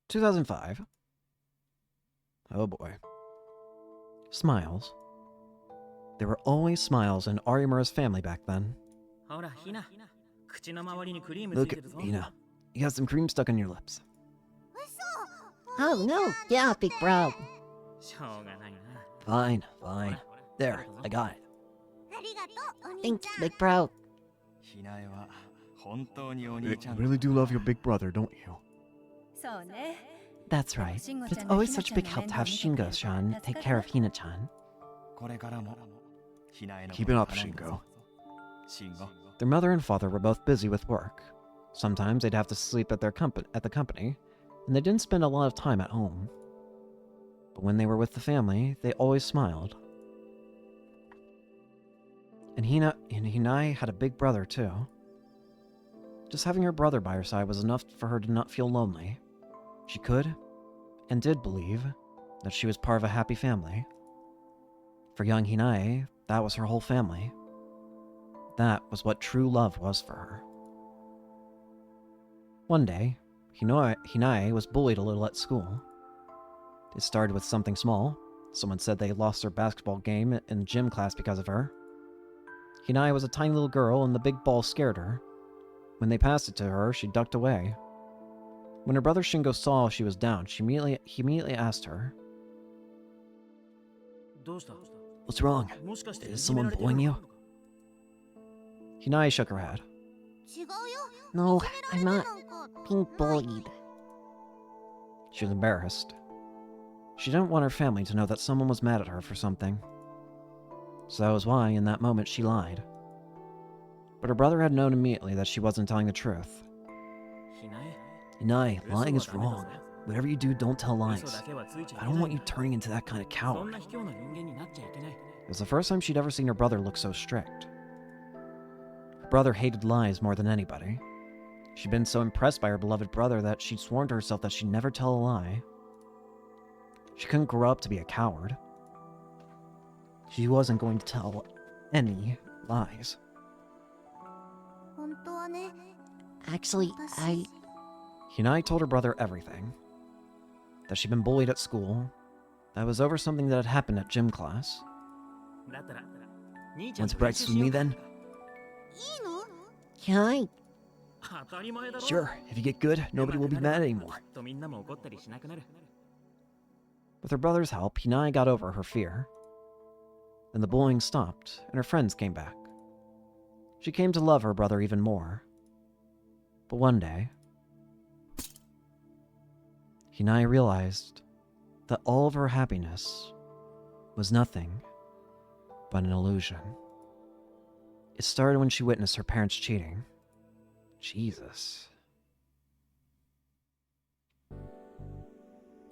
2005. Oh boy. Smiles. There were always smiles in Arimura's family back then. Look at Hina. You got some cream stuck on your lips. Oh no, yeah, big bro. Fine, fine. There, I got it. ありがとう、お兄 Thanks, ちゃん。 big bro. ひなえは本当にお You 兄ちゃん really do love your big brother, don't you? そうね。 That's right. But it's always such a big help to have Shingo-chan take care of Hina-chan. これからもひなえの Keep it up, Shingo. 慎吾 Their mother and father were both busy with work. Sometimes they'd have to sleep at the company, and they didn't spend a lot of time at home. But when they were with the family, they always smiled. And Hinae had a big brother too. Just having her brother by her side was enough for her to not feel lonely. She could, and did believe, that she was part of a happy family. For young Hinae, that was her whole family. That was what true love was for her. One day, Hinae was bullied a little at school. It started with something small. Someone said they lost their basketball game in gym class because of her. Hinae was a tiny little girl and the big ball scared her. When they passed it to her, she ducked away. When her brother Shingo saw she was down, he immediately asked her, "What's wrong? Is someone bullying you?" Hinae shook her head. 違うよ。 No, い I'm じめられ not てなんか being bullied. She was embarrassed. She didn't want her family to know that someone was mad at her for something. So that was why, in that moment, she lied. But her brother had known immediately that she wasn't telling the truth. Hinae, lying is wrong. Whatever you do, don't tell lies. I don't want you turning into that kind of coward. It was the first time she'd ever seen her brother look so strict. Her brother hated lies more than anybody. She'd been so impressed by her beloved brother that she'd sworn to herself that she'd never tell a lie. She couldn't grow up to be a coward. She wasn't going to tell any lies. 本当はね、 Actually, I... Hinae told her brother everything. That she'd been bullied at school. That it was over something that had happened at gym class. Want to practice with me then? いいの？ Can I... Sure, if you get good, nobody will be mad anymore. With her brother's help, Hinae got over her fear. Then the bullying stopped, and her friends came back. She came to love her brother even more. But one day, Hinae realized that all of her happiness was nothing but an illusion. It started when she witnessed her parents cheating. Jesus.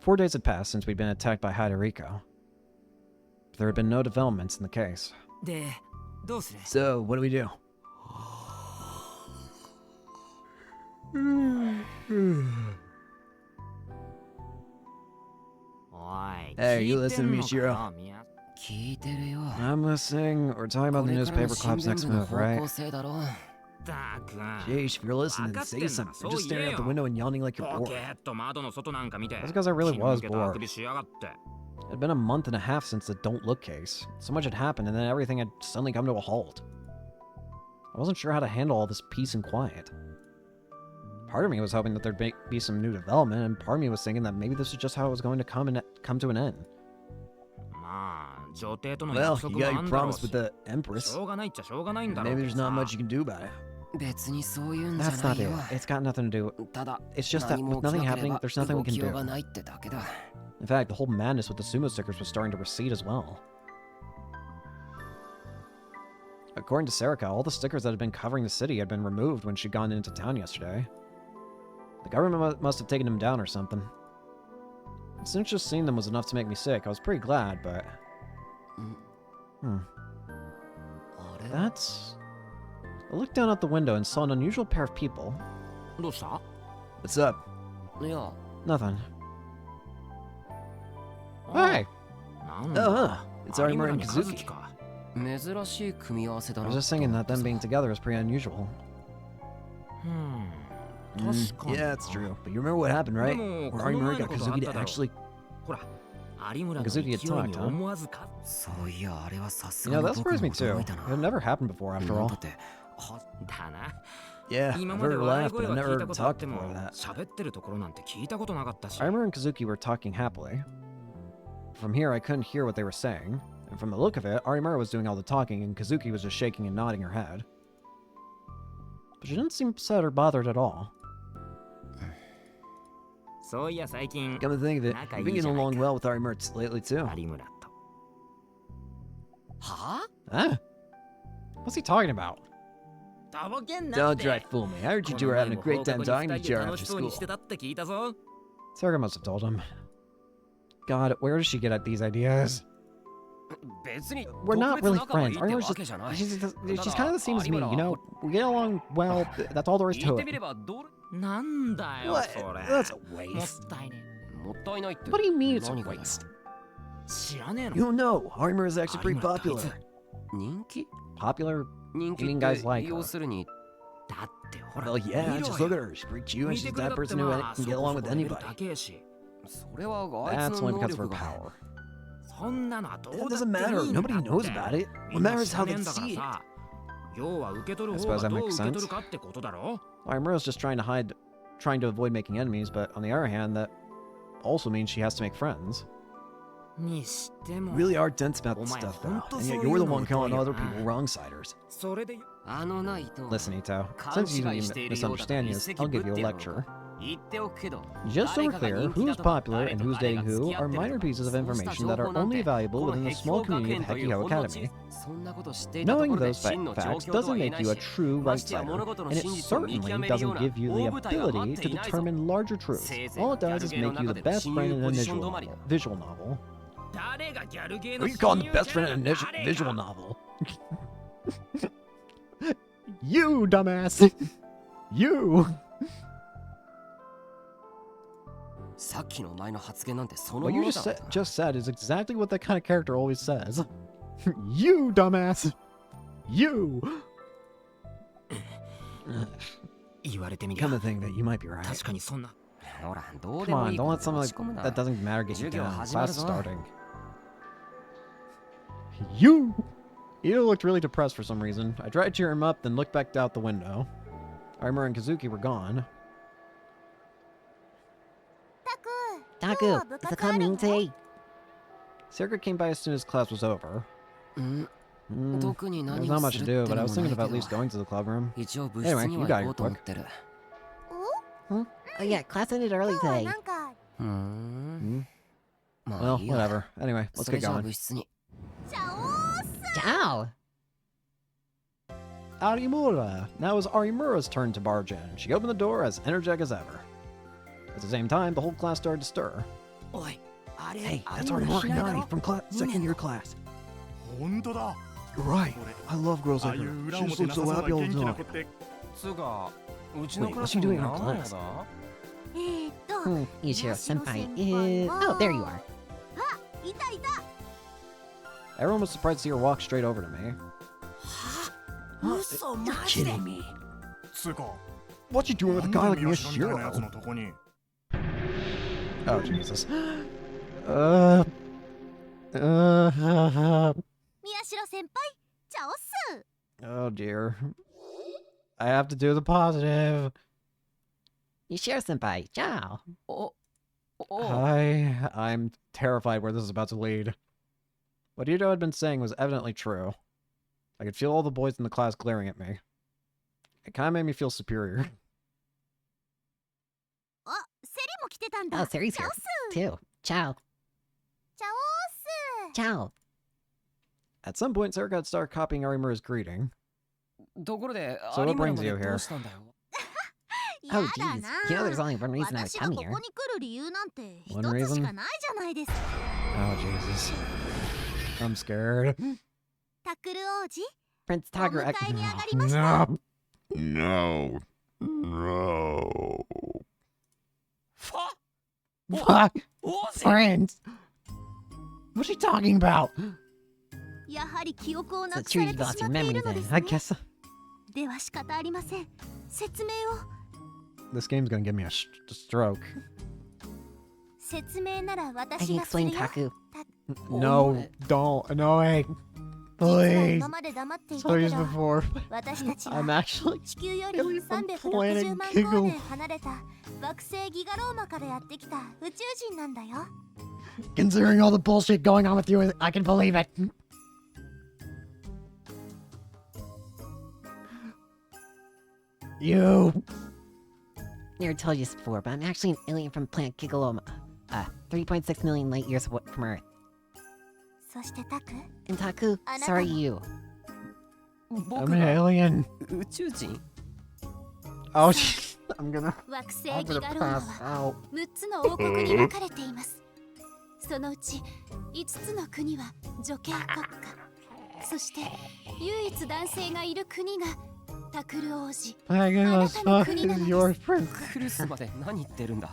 4 days had passed since we'd been attacked by Hidoriko. But there had been no developments in the case. で、どうする？ So, what do we do? Hey, you listen to me, Shiro. 聞いてるよ。 I'm listening. We're talking about the newspaper club's next move, right? だろ。 Jeez, if you're listening, say something. You're just staring out the window and yawning like you're bored. That's because I really was bored. It had been a month and a half since the Don't Look case. So much had happened, and then everything had suddenly come to a halt. I wasn't sure how to handle all this peace and quiet. Part of me was hoping that there'd be some new development, and part of me was thinking that maybe this is just how it was going to come to an end. Well, you got your promise with the Empress. Maybe there's not much you can do about it. 別にそういうんじゃ That's な not い it. よ。 It's got nothing to do. ただ、 It's just that 何も with nothing 起きなけれ happening, ば there's nothing we 動 can きようが do. ないってだけだ。 In fact, the whole madness with the sumo stickers was starting to recede as well. According to Serica, all the stickers that had been covering the city had been removed when she'd gone into town yesterday. The government must have taken them down or something. Since just seeing them was enough to make me sick, I was pretty glad, but... あれ？ That's... I looked down out the window and saw an unusual pair of people. どうした？ What's up? いや、 Nothing. あ Hi! なん Oh, だ？ huh. It's Arima and 有村に Kazuki. か。珍しい組み合わせだ I な。 was just thinking that them being together was pretty unusual. 確かに。 Yeah, it's true. But you remember what happened, right? でも、 Where この Arima 前 got のことあっ Kazuki た to だろ。 actually... ほら、有村の Kazuki 勢 had い talked, に huh? 思わずか。そういや、あれはさす You が know, の that 僕 surprised も me too. 驚いたな。 It had never happened before, after なん all. だって、だな。 Yeah, I've 今まで heard her 笑い laugh, 声 but は I've 聞い never たことあっ talked ても before that. 喋ってるところなんて聞いたことなかったし。 Arimura and Kazuki were talking happily. From here, I couldn't hear what they were saying, and from the look of it, Arimura was doing all the talking, and Kazuki was just shaking and nodding her head. But she didn't seem upset or bothered at all. そういや最近 Come to think of it, you've been getting along well with Arimura lately too. 有村と。は Huh? What's he talking about? とぼけんな Don't って。 try to fool me. I heard you two were having a great time talking to each other 楽 after しそうに school. してたって聞いたぞ。 Sarah must have told him. God, where does she get at these ideas? 別に We're not 特別 really 仲がい friends. いって Arima's わけじゃない。 she's kind of the same as me, you know? We get along well, that's all there is 言っ to てみ it. ればどれなんだよ What? それ。 That's a も waste. ったいねえ。もったいないって。 What do you mean it's a 何がだよ waste? 知らねえの。 You know, Arimura is actually pretty 有村ってあい popular. つ人気 Popular? 人気 You っ mean guys て like her? 要するに。だってほら。 Well, yeah, 見ろ just よ look at her. She's pretty cute and 見て she's くれ that だって person who まあ can get along with そこそこレベル anybody. 高えし。それはあい That's つの only 能 because of 力 her が。 power. そんなのはどう It だって doesn't matter. いいんだって Nobody knows about it. み What んな matters 知 is ら how ねえ they んだから see it. さ。要は受け取る I 方 suppose が that どう makes 受け取 sense. るかってことだろ。 Arimura's just trying to avoid making enemies, but on the other hand, that also means she has to make friends. にしても。 You really are dense about this Oh my, stuff, though. honto And yet so you're the you one know calling it, other ah. people wrong-siders. それであのな、伊藤。 Listen, Ito, 勘 since you 違いしているようだから misunderstand 一 me, 石 I'll ぶ give って you a やろう lecture. 言っておくけど、 Just so 誰 we're かが clear, 人気 who's だとか popular 誰 and と who's 誰 dating が who 付き合 are ってる minor とか pieces of そうした information 情 that 報 are なん only て valuable この within the 壁 small 教学 community 園 of という Hekiho ほんの Academy. そんなこと知っていたとこ Knowing ろで those 真の状 facts 況とは doesn't 言え make ない you a し true ましてや right-sider, 物事の and it 真実を見 certainly 極めるよう doesn't な give you 大 the 舞台は待 ability って to いないぞ determine larger truths. せいぜい All it ギャ does ル is ゲーの make you 中 the で best 親 friend 友 in a ポジション止まり visual novel. 誰がギャルゲー Who の are you calling the 親友 best じゃ friend in a 誰 visual が novel? You, dumbass! You! さっきのお前の発言なんてその What も you の just だろうな just said is exactly what that kind of character always says. You, dumbass! You! 言われてみりゃ Come to think that you might be right. 確かにそんな。ほら、どうで Come も on, いい don't こ let と something 持 like ち込むな that doesn't matter get you 授業 down. 始まる Class is ぞ starting. You! Ito looked really depressed for some reason. I tried to cheer him up, then looked back out the window. Arimura and Kazuki were gone. たく、今日 Taku, は部 is the 活ある coming の？ today? Sarah came by as soon as class was over. うん Hmm, 特に there's 何 not を much す to るっ do, て but I の was もな thinking いけ about at ど least going to the clubroom. 一応部室 Anyway, に you は got 行こ your うと思 book. ってる Oh yeah, class ended early 今日は today. なんかふーん Hmm? まあ Well, いいや whatever. Anyway, そ let's れ get じゃあ going. 部室に シャオース Ciao! Arimura! Now it was Arimura's turn to barge in. She opened the door as energetic as ever. At the same time, the whole class started to stir. おい、あれ、 Hey, あ that's れ Arimura しないだろ Hinae from second year class. 本当だ。 You're right. I love girls ああ like い her. う裏 She 表 just な looks さ so そうな happy all 元 the 気な time. 子って。つうか、うち Wait, のクラ what's ス she に doing in 何 her 名 class? だ？Hmm, Yushiro senpai is... Oh, there you are. いたいた Everyone was surprised to see her walk straight over to me. 嘘、マジで Kidding me. つうか、 What you doing with a guy なん like で宮代みたいなやつ Mishiro? のとこに。 Oh, Jesus. Uh... 宮代先輩チャオス Oh, dear. I have to do the positive. Yushiro senpai, ciao. おお I'm terrified where this is about to lead. What Ito had been saying was evidently true. I could feel all the boys in the class glaring at me. It kind of made me feel superior. あ、セリも来てたんだ Oh, Sari's チャ here オス too. Ciao. チャオス Ciao. At some point, Sarah got started copying Arimura's greeting. ところで So what 有村 brings ま you で here? どうしたんだよ や Oh だ geez. な You know there's only one reason I would 私が come こ here. こに来る理由なんて一 One つ reason? しかないじゃないですか Oh, Jesus. I'm scared. タクル王子 Prince お Tiger... 迎えに上がりました No. No. ファ Fuck. 王子 Friends. What's she talking about? やはり記憶を So な it's く true さ you れて lost しま your ってい memory るので then. す I ね guess では仕方ありません説明を this game's gonna give me a stroke. 説明なら I 私 can がする explain よ Taku. No, don't. No way. Please. まで黙っていた So け used ど before. 私たち I'm は actually 地球より really from 360 planet 万 Giggle. 光年離れた惑星ギガローマからやってきた宇宙人なんだよ。 Considering all the bullshit going on with you, I can believe it. You. Never told you this before, but I'm actually an alien from planet Gigaloma. 3.6 million light years away from Earth. そしてタク、 And Taku, so are you. I'm an alien. 宇宙人 Oh, I'm gonna. 惑星 I'm ギ gonna ガローマ pass は out. 6つの王国に分かれています。そのうち5つの国は女系国家、そして唯一男性がいる国がタクル王子。 I guess is your prince. クルスまで何言ってるんだ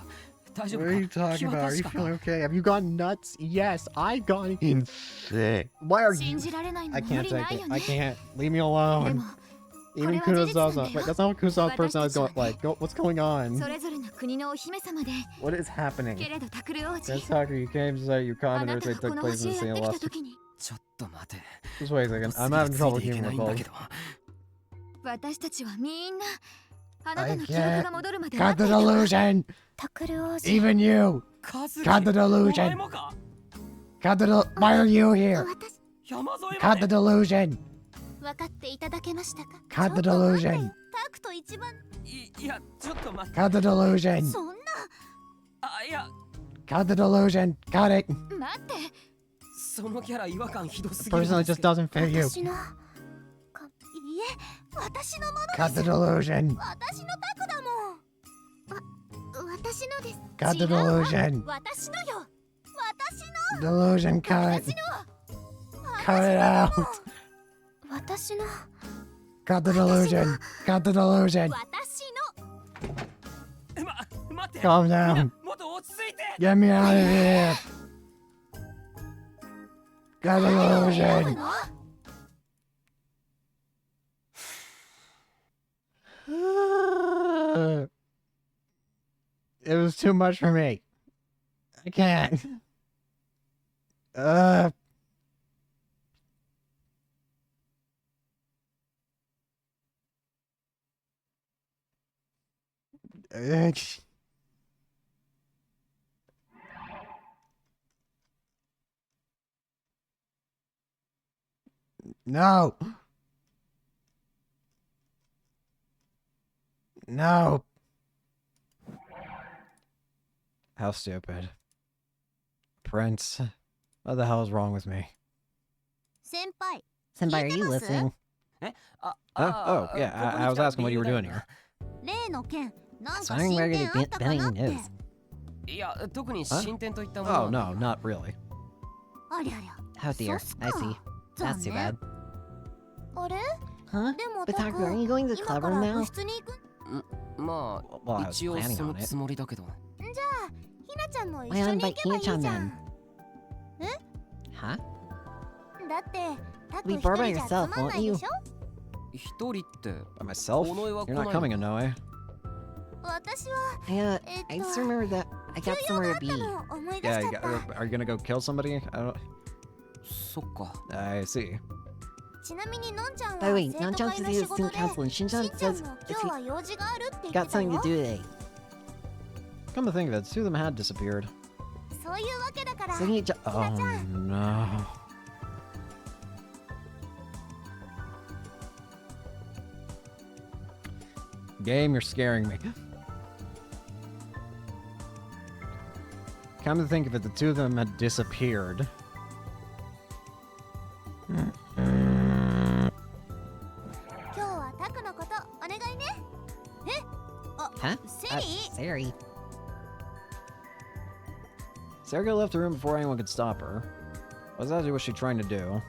大丈夫 What are you か talking 気は about? Are 確 you か feeling か okay? Have you gone nuts? Yes, I've gone insane. Why are 信 you? じられないの I も無 can't 理 take ない it. よ I ね。 can't. Leave me で alone. も Even これは事実なんだ Kurosawa. よ。 Wait, that's not what Kurosawa's personality 私たちは like. What's going そ on? れぞれの国のお姫様で、 What is happening? けれどタクル王子、 That's Tucker. You came to say your あ comment な or た they がこ took の place 星へ in the やっ same てきた lost. 時に、ちょっと待て Just wait a second. す I'm ぐに having つい trouble ていけ keeping ない with んだ both. けど私たちはみんなあなたの記憶が戻るまで Cut 待って the いたわ。 delusion. タクル王子、 Even you. カズ Cut the お前 delusion. もか Cut the. Why are you here? 私山添ま Cut で the delusion. 分かっていただけましたか。 Cut the ちょっと待ってよ delusion. タクと一番いやちょっと待って Cut the delusion. そんなあいや Cut the delusion. Cut it. 待って。そのキャラ違和感ひどす The ぎる person that just doesn't fit you. 私のいいえ、私のもの Cut で the す。 delusion. 私のタクだもん。私のです。 Cut the 違うわ delusion. 私のよ。私 Delusion. の。 Cut 私 it. の。 Cut it out. 私の。 Cut the delusion. Cut the delusion. 私の。待って Calm みんな down. もっと落ち着いて Get me out of here. Cut the 選ぶ delusion. の It was too much for me. I can't. Uh. Uh, No. No. How stupid. Prince. What the hell is wrong with me? 先輩。 Senpai, are you 聞いてます listening? あ Oh, yeah, I was asking what you were doing here. 例の件、なんか Sorry, 進 we're 展 gonna あったかな bending って。 news. いや特に進展といったもの Oh, は no, not really. ありゃりゃ。 Oh dear, そっ I か see. That's too 残 bad. 念。あれ Huh? でも But タ Taku, ク、 aren't you going to the 今 club か room ら now? 部室に行くま Well, あ I was 一応 planning そ on の it. つもりだけどじゃあ、ひなちゃんも一 Why 緒 not に行 invite けばいいじゃ Hina-chan ん。 then? Huh? だって、タク Be 一 bored 人 by じゃつ yourself, まんな won't い you? でしょ。一人って By myself? Hinae wa You're not konai coming, Hinae. 私は、I just remembered that I 休 got 養が somewhere あ to った be. のを思い出 Yeah, し you ちゃっ got, た。 are you gonna go kill somebody? I don't. そっか I see. ちなみにのんちゃんは By the way, 生徒 Nan-chan 会 says の he 仕 has 事 student で、 council, and しん Shin-chan ちゃん says も if 今日 he は用事があるって言って got た something よ to。do today. Come to think of it, the two of them had disappeared. そういうわけだから。 So he ju- Oh no. Game, you're scaring me. Come to think of it, the two of them had disappeared. 今日はタクのことお願いね。え、あ、 Huh? セ Uh, リ Sari. Sergei left the room before anyone could stop her. What exactly was she trying to do?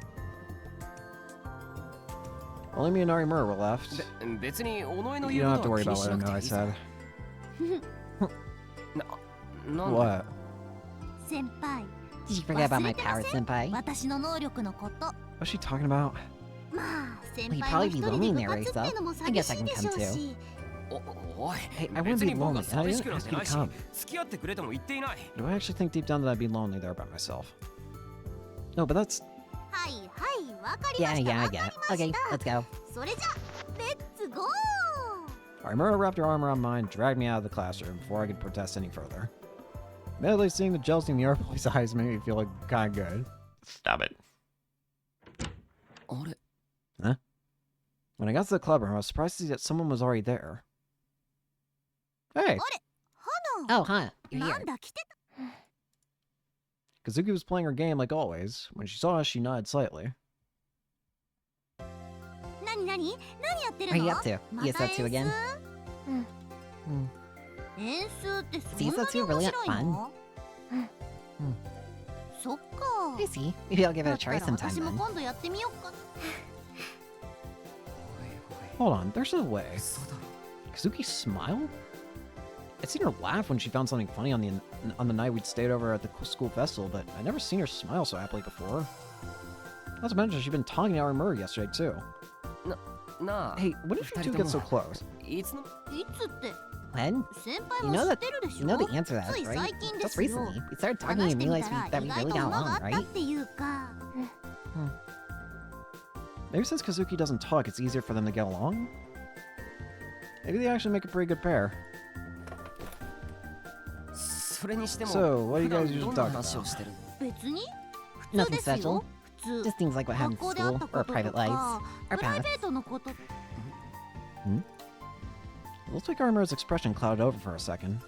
Only me and Arimura were left. べ別に尾上の You 言 don't う have こ to とは worry 気に about し what な I く know て I いいさ said. なん What? 先輩、 Did you forget about my 忘れて power, ません senpai? 私の能力のこと。 What's she talking about? まあ、先 Well, 輩 you'd も probably 一 be 人で lonely 部 in 活 that ってのも race, though. 寂 I し guess I い can でし come ょう too. し。おい Hey, I 別 wouldn't に be 僕が lonely. 寂しくなんて I ないし could come. 付き合ってくれとも言っていない Do I actually think deep down that I'd be lonely there by myself? No, but that's... はいはい、Yeah, I get it. Okay, let's go. それじゃレッツゴー。 Arimura wrapped her arm around mine and dragged me out of the classroom before I could protest any further. Admittedly, seeing the jealousy in the other boy's eyes made me feel like kind of good. Stop it. あれ Huh? When I got to the clubroom, I was surprised to see that someone was already there. Hey! Oh, huh. You're な here. んだ来てた。 Kazuki was playing her game like always. When she saw us, she nodded slightly. 何何やってる What are の？ you up to? You set to again? 演奏ってそん See, な so に too 面 really 白い fun. の？そっか。 I see. Maybe I'll give it だ a った try ら sometime 私も then. 今度やってみようかな。 Hold on, there's no way. 嘘だろ Kazuki smile? I'd seen her laugh when she found something funny on the night we'd stayed over at the school festival, but I'd never seen her smile so happily before. Not to mention, she'd been talking to Arimura yesterday, too. なあ Hey, when did you two get so close? いつのいつって When? 先輩 You も know 知っ that てるでし you ょ？ know the answer to that, つい right? 最近で Just すよ。 recently. We started 話 talking し and てみ realized たら that 意 we 外 really と got 馬があ along, ったっ right? ていうか。 Maybe since Kazuki doesn't talk, it's easier for them to get along? Maybe they actually make a pretty good pair. それにしても So, what do you 普段 guys usually どんな talk 話 about? をしてるの別に Nothing 普通ですよ。 special. 普通。 Just things like what 学 happens 校 at であっ school た or こと private と lives. か、 Our プライ paths. ベートのこと。 Looks like Arimura's expression clouded over for a second.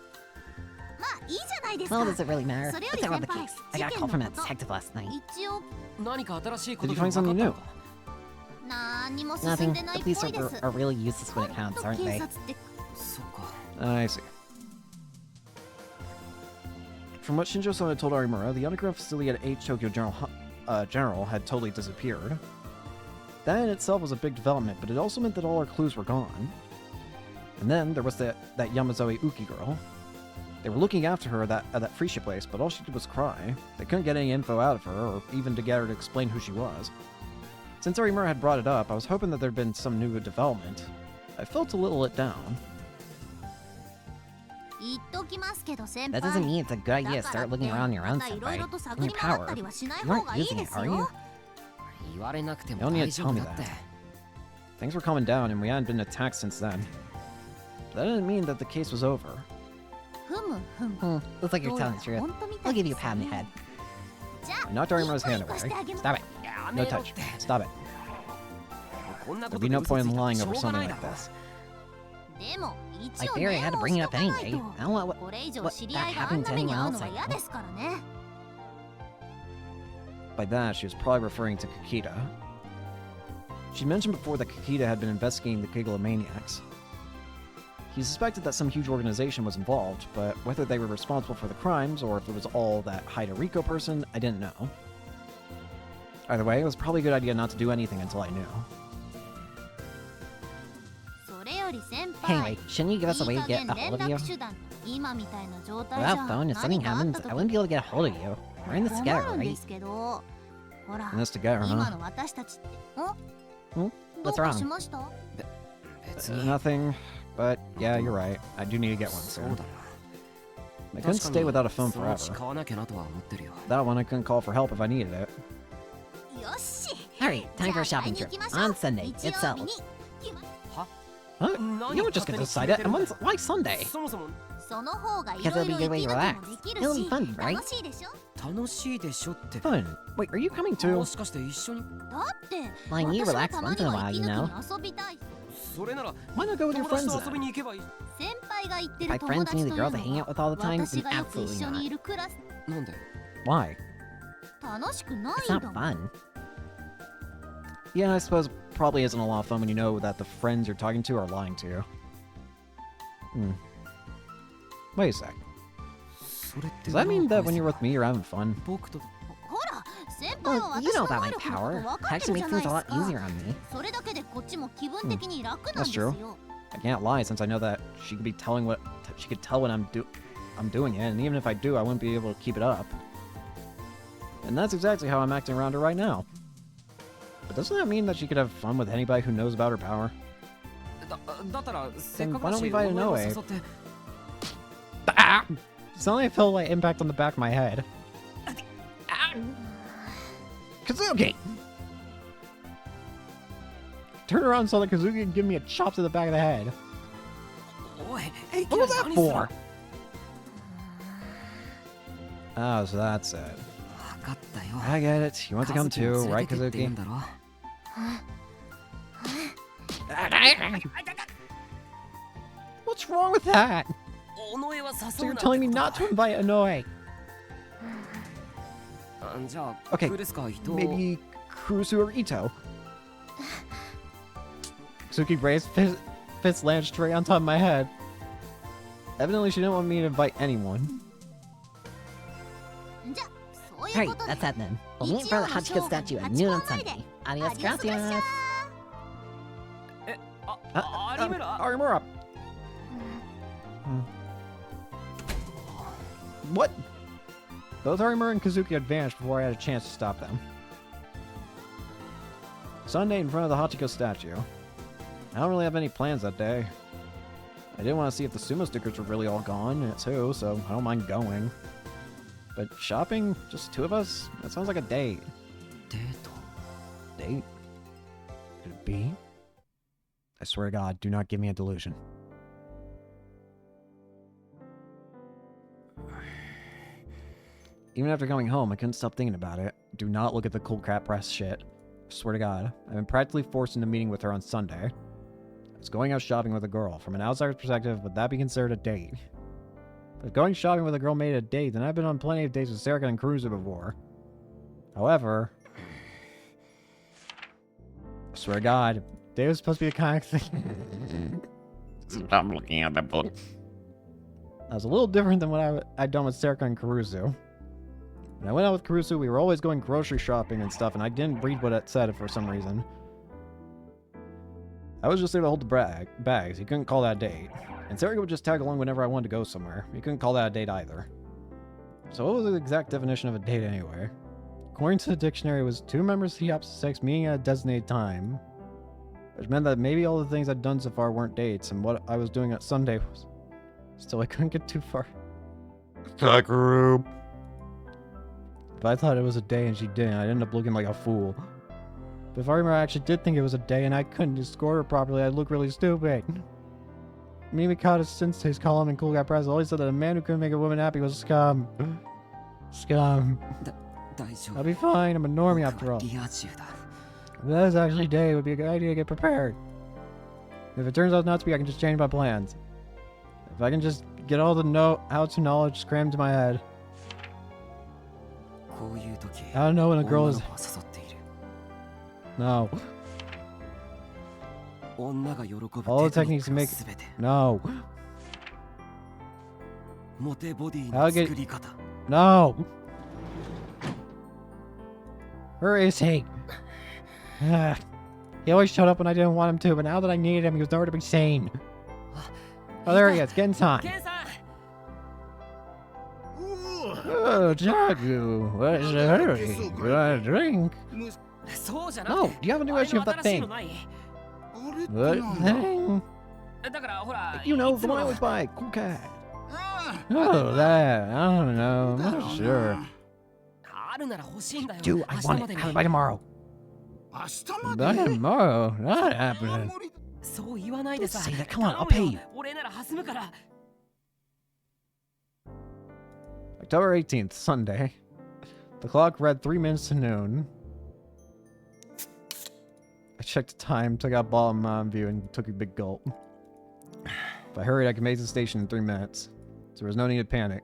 まあいいじゃないですか。 Well, does it really matter? それよ Let's り talk about 先 the 輩、 case. I got a 事 call 件 from の a こと。 detective last night. 一応何か新しいこ Did と you でも find 分か something った new? のか何にも進 Nothing. んでない The っぽ police いです are really useless when it ほん counts, と aren't 警 they? 察って。そっか I see. From what Shinjo-san had told Arimura, the underground facility at H Tokyo General had totally disappeared. That in itself was a big development, but it also meant that all our clues were gone. And then there was that Yamazoe Uki girl. They were looking after her at that Freesia place, but all she did was cry. They couldn't get any info out of her, or even to get her to explain who she was. Since Arimura had brought it up, I was hoping that there'd been some new development. I felt a little let down. 言っときますけど先 That 輩。 doesn't mean it's a good idea to だから start って looking around your own またいろい senpai. ろと In 探 your り回っ power. たりはしない You 方 aren't がいい using で it, す are よ you?。言われなくて You も don't need 大 to 丈 tell 夫 me だって that. Things were calming down, and we hadn't been attacked since then. That didn't mean that the case was over. ふむふむ。 Looks like ど you're うや telling ら the truth. 本当みた I'll い give で you a す pat on ね the head. じゃ I あ knocked Arima's いい hand 子に away. してあげます Stop it. や No めろっ touch. て Stop it. こんなこ There'd と be で no 嘘つ point い in ても lying しょ over うがな something いだ like ろ this. でも一 I 応 figured I 念 had to を bring し it と up かない anyway. と I don't want これ以上 what 知り合い that があん happened な to 目に anyone 遭うの else は I 嫌 know. ですからね。 By that, she was probably referring to Kakita. She'd mentioned before that Kakita had been investigating the Gigalomaniacs. He suspected that some huge organization was involved, but whether they were responsible for the crimes or if it was all that Haida Rico person, I didn't know. Either way, it was probably a good idea not to do anything until I knew. それより先輩 Anyway, shouldn't you give us a い way い to 加 get 減 a 連 hold of you? 絡手段今みたいな状態じゃ Without phone, if something 何かあっ happens, た I 時 wouldn't be able to get a hold of you. We're in this 困 together, るんで right? すけどほら In this together, 今 huh? の私たちってんどう What's か wrong? しました 別に Nothing, but yeah, you're right. I do need to get one そう soon. だ I な couldn't stay without a phone そのうち forever. 買わなきゃなとは思ってるよ That one I couldn't call for help if I needed it. よし Alright, time for a じゃあ shopping 買いに行 trip. きましょう On Sunday, 日 it 曜日 sells. に決ま Huh? Nani You don't just get to decide it. And why Sunday? そもそもその方がい Because ろ it'll い be ろ a good way 息 to 抜 relax. きもできる It'll be し fun, right? 楽しいでしょ楽しいでしょって Fun. Wait, are you coming too? もしかして一緒にだって Flying you 私も relax たま once に in a は while, 息 you 抜 know? きに遊びたいそれなら Why not go with your 友達 friends と遊び then? に行けばいい先輩が言って If る my 友 friends 達 need と the いう girls to hang の out with all the time, 私 then がよく absolutely 一緒にい not. るクラスなんで Why? 楽しくない It's ん not だもん fun. Yeah, I suppose it probably isn't a lot of fun when you know that the friends you're talking to are lying to you. Wait a sec. それって Does that mean that when you're with me, you're having fun? 僕とほら先輩は Well, you 私 know の about 能 my 力の power. こと分 It かって actually るじゃ makes ない things a です lot か easier on me. それだけでこっちも気分的に楽なんです That's true. よ I can't lie since I know that she could be telling what she could tell when I'm doing it, and even if I do, I wouldn't be able to keep it up. And that's exactly how I'm acting around her right now. But doesn't that mean that she could have fun with anybody who knows about her power? だったらせっ Then かく why だ don't we し invite お前も Hinae? 誘って Ah! Suddenly I felt like impact on the back of my head. Kazuki! turned around and saw the Kazuki and give me a chop to the back of the head. おい、 What was that for? Oh, so that's it. 分かったよ。 I get it. You want to come too, right, Kazuki? What's wrong with that? So you're telling me not to invite Hinae? Okay, maybe Kurusu or Ito. Kazuki raised fist landed straight on top of my head. Evidently, she didn't want me to invite anyone. Alright, that's that then. We'll meet for the Hachiko statue at noon on Sunday. Adios, gracias. Arimura! What? Both Arimura and Kazuki had vanished before I had a chance to stop them. Sunday in front of the Hachiko statue. I don't really have any plans that day. I didn't want to see if the sumo stickers were really all gone, too, so I don't mind going. But shopping? Just two of us? That sounds like a date. Date? Could it be? I swear to God, do not give me a delusion. Even after coming home, I couldn't stop thinking about it. Do not look at the cool crap press shit. I swear to God, I've been practically forced into meeting with her on Sunday. I was going out shopping with a girl. From an outsider's perspective, would that be considered a date? If going shopping with a girl made it a date, then I've been on plenty of dates with Serika and Kurusu before. However, I swear to God, date was supposed to be the kind of thing. Stop looking at the book. That was a little different than what I'd done with Serika and Kurusu. When I went out with Kurusu, we were always going grocery shopping and stuff, and I didn't read what it said for some reason. I was just there to hold the bags. He couldn't call that a date. And Serika would just tag along whenever I wanted to go somewhere. He couldn't call that a date either. So what was the exact definition of a date anyway? According to the dictionary, it was two members of the opposite sex meeting at a designated time. Which meant that maybe all the things I'd done so far weren't dates, and what I was doing at Sunday was... Still, I couldn't get too far. Sakura. If I thought it was a day and she didn't, I'd end up looking like a fool. But if I remember I actually did think it was a day and I couldn't escort her properly, I'd look really stupid. Mimikata Sensei's column in Cool Guy Press always said that a man who couldn't make a woman happy was scum. Scum. I'll be fine, I'm a normie after all. If that is actually a day, it would be a good idea to get prepared. If it turns out not to be, I can just change my plans. If I can just get all the how-to knowledge crammed to my head. I don't know when a girl is... No. All the techniques make... No. How get... No. Where is he? He always showed up when I didn't want him to, but now that I needed him, he was nowhere to be seen. Oh, there he is. Gen-san. Oh, Jagu. What's the hurry? You want a drink? No, do you have a new issue of that thing? What thing? You know, the one I always buy. Cool cat. Oh, that. I don't know. I'm not sure. Dude, I want it. Have it by tomorrow. By tomorrow? Not happening. Don't say that. Come on, I'll pay you. October 18th, Sunday. The clock read 3 minutes to noon. I checked the time, took out ball and mom view, and took a big gulp. If I hurried, I could make the station in 3 minutes. So there was no need to panic.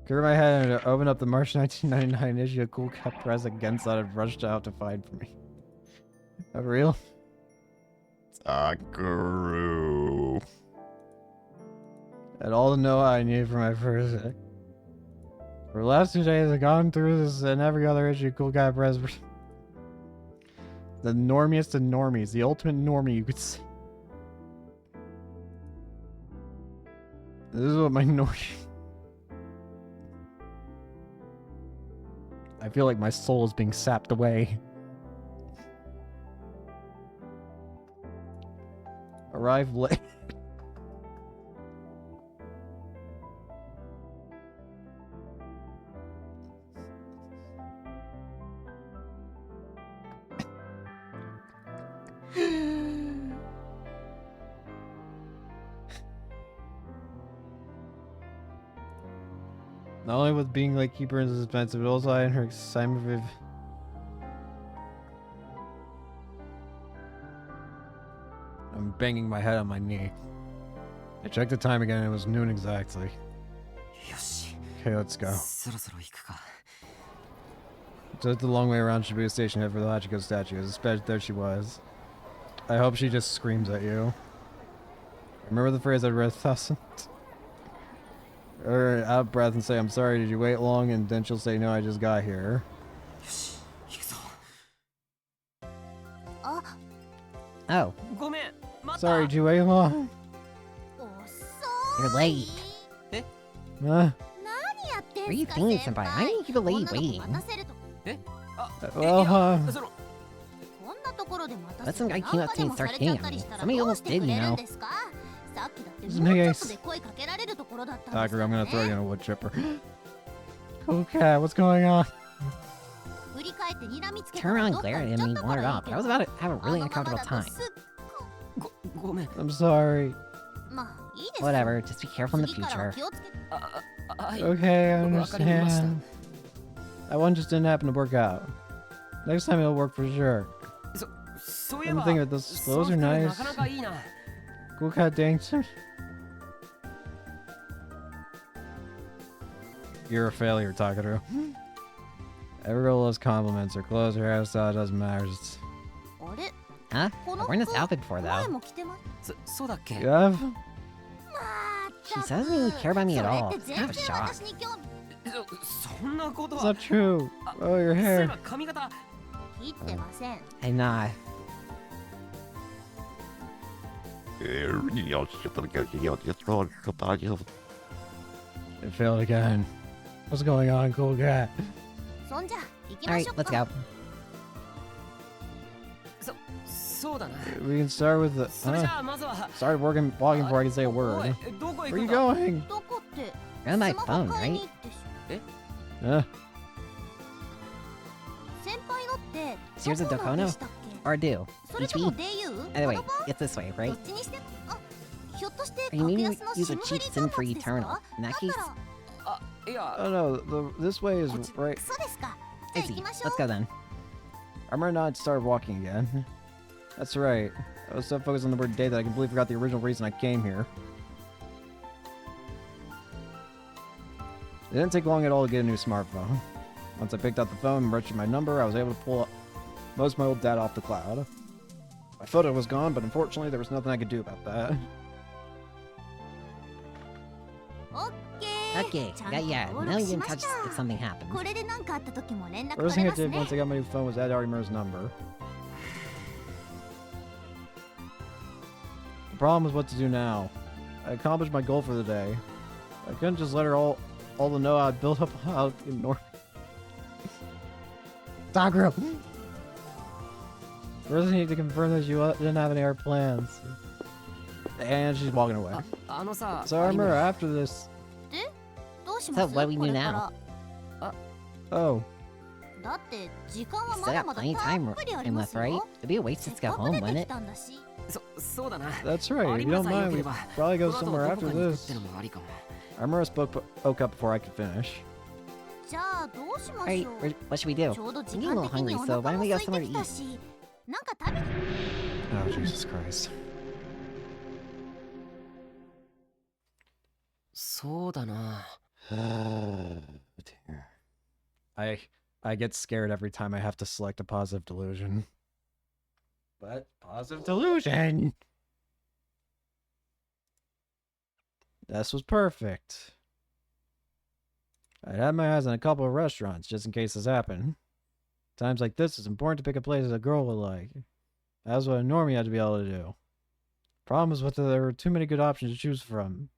Covered my head and opened up the March 1999 issue of Cool Cat Press against that I'd rushed out to find for me. Oh, real? Sakura. And all the know I needed for my first day. For the last 2 days, I've gone through this and every other issue of Cool Cat Press. The normiest of normies. The ultimate normie, you could say. This is what my normie... I feel like my soul is being sapped away. Arrived late. Not only with being like keeper in suspense, but also in her excitement of I'm banging my head on my knee. I checked the time again and it was noon exactly. よし Okay, let's go. そろそろ行くか Took the long way around Shibuya Station head for the Hachiko statue. Especially there she was. I hope she just screams at you. Remember the phrase I read thousand? Or out of breath and say, I'm sorry, did you wait long? And then she'll say, no, I just got here. よし行くぞ Oh, ごめん待った Sorry, did you wait long? 遅 you're い late. Huh? 何やってん What are you すか thinking, 先 senpai? 輩 I didn't keep a こん lady なとこ waiting. 待たせるとあ Well, そのこんなところで待た Let せ some て guy ナ came ン up パ to で me も and さ started れちゃ hitting ったり on し me. たら Somebody どう almost して did, く you れるん know. ですかさっきだって This もう is ちょ nice. っとで声かけられるところだったんです Tucker, よ I'm gonna throw you ね in a wood chipper. Cool cat, what's going on? 振り返って睨みつけた Turn ら around どっか glared 行っ at ちゃ me っ and たから wandered いい off, け but I ど was about to have a あ really のまま uncomfortable だと time. すっごめん I'm sorry. まあいいですよ Whatever, just be careful in the 次からは future. 気をつけてはい Okay, I わかりました understand. That one just didn't happen to work out. Next time it'll work for sure. そういえ I'm ば thinking of those その clothes are 服 nice. なかなかいいな Cool cat dancing. You're a failure, Takaru. Every girl loves compliments. Her clothes, her hairstyle, it doesn't matter. Just... あれ Huh? こ I've の worn 服 this outfit before 前 though. も着てますそうだっけ You have? ま She doesn't even care about me at そ all. れって It's 全 kind of a 然 shock. 私に興味そんなこと It's は not true. Oh, your そういえ hair. ば髪型切ってません I'm not. It failed again. What's going on, cool cat? そんじゃ行きまし Alright, ょう let's か go. そうだな We can start with the... それじゃあまずは Start walking before I can say a お word. いどこ行 Where く are ん you だ going? どこって You're on my スマホ phone, 買いに right? 行ってし 先輩のって Here's a どこなん Dokono? でしたっ Or do? けそれ Each とも me? デイユー By the way, ど it's this way, っ right? ちにしてあひょっとして Are you 格 meaning 安の use シ a ムフ cheap リ SIM 端 for 末です Eternal? か In だ that か case, ら あいや Oh no, this way is right. そうですか I じゃあ行 see. きましょ Let's う go then. Armor not started walking again. That's right. I was so focused on the word day that I completely forgot the original reason I came here. It didn't take long at all to get a new smartphone. Once I picked up the phone and registered my number, I was able to pull up most of my old data off the cloud. My photo was gone, but unfortunately there was nothing I could do about that. オッケー Okay, ちゃん got と ya. 登 Now 録 you し can まし touch た if something happens. これで何かあった時も連絡 First 取 thing れ I ます did ね once I got my new phone was add Arimer's number. The problem was what to do now. I accomplished my goal for the day. I couldn't just let her all the know I'd built up out in North. Dogro! First, I need to confirm that you didn't have any other plans. And she's walking away. あのさ So I remember after this. どうします So what do we こ do れ now? から Oh, だって時間は You ま still だ got まだ plenty た time っぷりあり and ま left, す right? よ It'd be a waste せ to っ go かく home, 出て wouldn't き it? たんだしそうだな that's right. あ If り you ま don't さえよ mind, け we れば probably こ go の後 somewhere どこ after かに行くっ this. てのもありかも Armora spoke up before I could finish. じゃあどうしま Alright, しょう what should we do? ちょうど時 I'm getting a 間 little 的に hungry, お so 腹 why don't も we go 空い somewhere て to きた eat? しなんか食べ Oh, Jesus Christ. そうだな Dear. I get scared every time I have to select a positive delusion. But positive delusion. This was perfect. I had my eyes on a couple of restaurants just in case this happened. Times like this, it's important to pick a place that a girl would like. That's what a normie had to be able to do. Problem was that there were too many good options to choose from.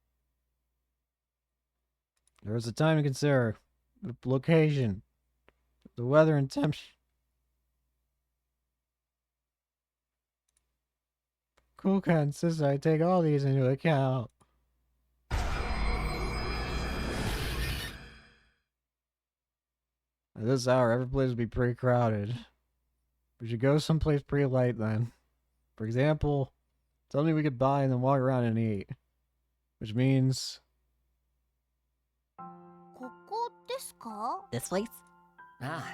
There was the time to consider, the location, the weather and temperature. Kuka insists I take all these into account. At this hour, every place would be pretty crowded. We should go someplace pretty light then. For example, something we could buy and then walk around and eat. Which means... ここですか？ This place? ああ、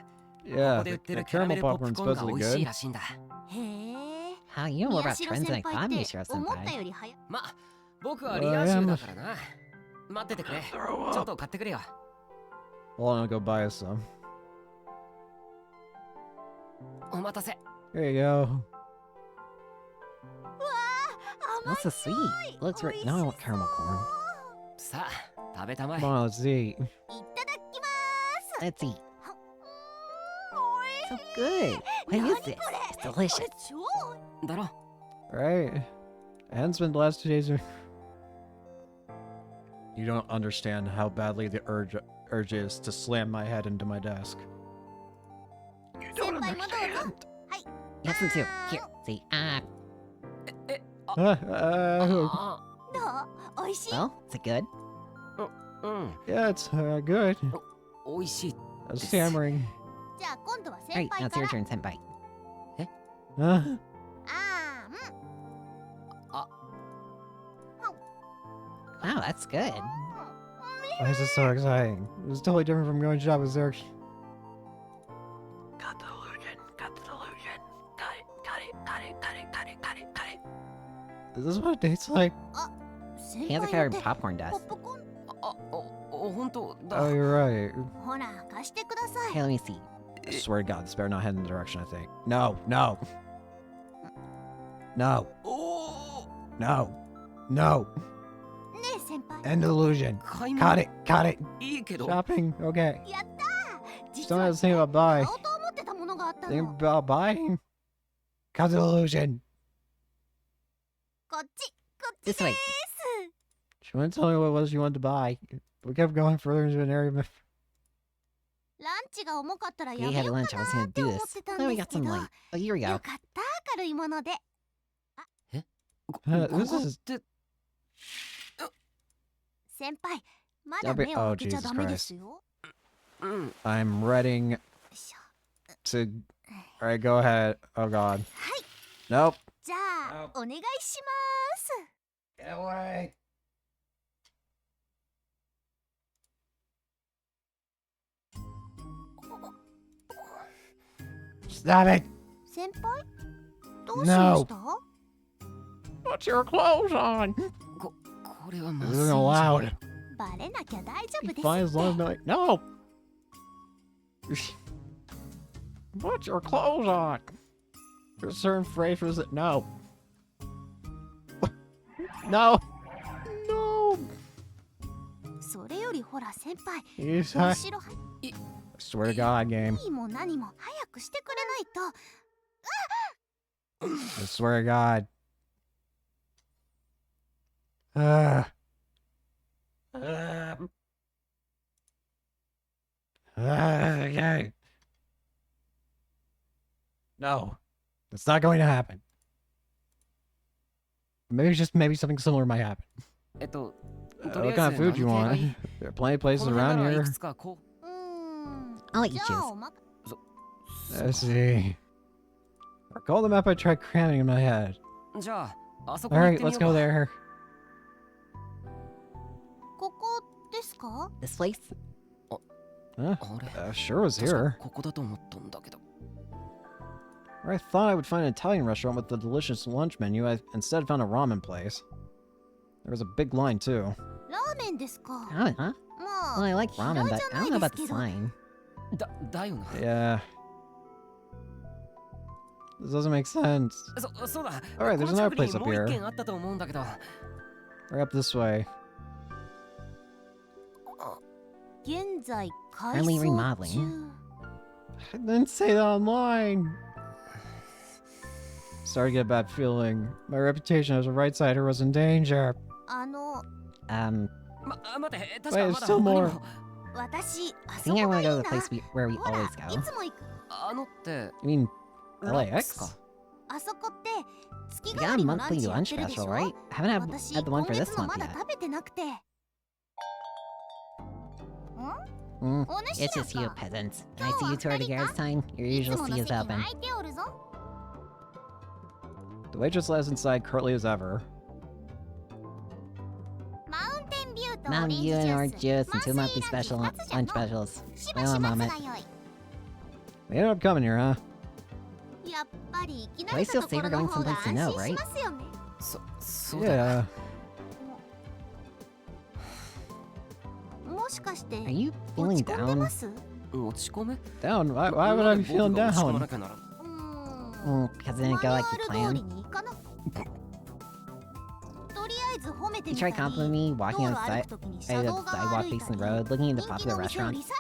Yeah, ここで売って the るキャラメ caramel ルポップ popcorn's コーンが supposedly 美味しい good. らしいんだ。へえ。 How you know 宮 about 代 trends 先 in 輩っ economy, て Shiro 思った Senpai? より早い。ま、僕はリア充だからな。待っててくれ。ちょっと買ってくれよ。 Well, I'll go buy us some. お待たせ。 Here you go. 甘 That's so sweet. Looks right. Now I want caramel corn. さあ、食べたまえ Come。on, let's eat. いただきます。 Let's eat. おい So good. What is this? It's これ delicious. 超だろ。 Right? I hadn't spent the last 2 days. You don't understand how badly the urge is to slam my head into my desk. 先輩もどうぞ。 You have some too. Here. See. Ah. Oh. あどう？おいしい？ Well, is it good? うん、 Yeah, it's good. 美味しい。 I was stammering. じゃあ今度は Alright, 先 now 輩 it's か your ら。 turn, Senpai. Huh? あー、Wow, that's good. Why is this so exciting? It was totally different from going to shop with Zerk. Got the illusion. Got the delusion. Got it. Is this what it tastes like? 先 He has a 輩 color の手 popcorn ポッ does. プコーン。あ、本当だ。 Oh, you're right. ほら貸してください。 Hey, let me see. I swear to God, this better not head in the direction I think. No. No. ねえ先輩。 End illusion. 買い Got it. Got it. いいけど。 Shopping. Okay. やったー。実 Don't は have to think about buy. 買おうと思ってたものがあった Think の。 about buying. Got the illusion. こっち、こっち This で way. ーす。 She wouldn't tell me what it was she wanted to buy. We kept going further into an area. ランチが重かったら We やめ had よう lunch. か I was な gonna って do 思っ this. てたん Then で we す got け some ど。 light. Oh, here we よ go. かった軽いもので。こ This こ is- って先輩、まだ Don't be- 目を oh, 開けちゃ Jesus ダメですよ。うん。 I'm ready よいしょ to. Alright, go ahead. Oh God. はい、 Nope. じゃあお願いします。 Get away. Stop it. 先輩、どうしました？ Put your clothes on. これはま This ずい isn't んじゃ allowed. バレなきゃ大丈夫 Be です fine as long as って。 no. Put your clothes on. There's certain phrases that no. No. No. それよりほら先輩、 You I 後ろ入 swear to God, game. いも何も早くしてくれないと。 I swear to God. Okay. No, that's not going to happen. Maybe something similar might happen. と What kind of food you want? There are plenty of こ places の辺 around ならい here. くつかこうーん。 I'll let you じゃ choose. あおまか Let's see. Recall the map I tried cramming in my head. う。じゃあ、あそこに行っ Alright, てみよ let's う go か。 there. ここですか？ This place? Huh? あれ Sure was 確か here. ここだと思ったんだけど。 Where I thought I would find an Italian restaurant with a delicious lunch menu, I instead found a ramen place. There was a big line too. ラーメンですか？ Ramen, huh? ま Well, あ I like ramen, 嫌い but じゃ I な don't know いです about け the ど。 sign. だよな。 Yeah. This doesn't make sense. そうだ。 Alright, こ there's の another 近くに place up もう一 here. 軒あったと思うんだけど。 We're up this way. 現在改 Currently 装 remodeling. 中。 I didn't say that online. Started to get a bad feeling. My reputation as a right sider was in danger. 待て、確 Wait, か there's まだ still 他に more. も。私、あ I そ think こ I が want いい to go な。 to the place where we ほら、 always い go. つも行く。って、 You mean ラックス LAX? か。あそこって月 We 替わ got a りのラン monthly チやっ lunch てるでし special, ょ？ right? Haven't 私、 had the 今 one for 月 this の month まだ yet. 食べてなくて。 Mm. お主 It's just や you か。 peasants. Go I see you on, toward the Marika. garage time. Your いつ usual もの seat 席 is が open. 空いておるぞ。The waitress lies inside curtly as ever. Mountain View and orange juice and 2 monthly lunch specials. Wait one moment. They ended up coming here, huh? Do I still say we're going someplace to know, right? Yeah. Are you feeling down? 落ち込む Down? Why would I be feeling down? Because it didn't go like you planned. You tried complimenting me walking on the sidewalk facing the road, looking into popular restaurants.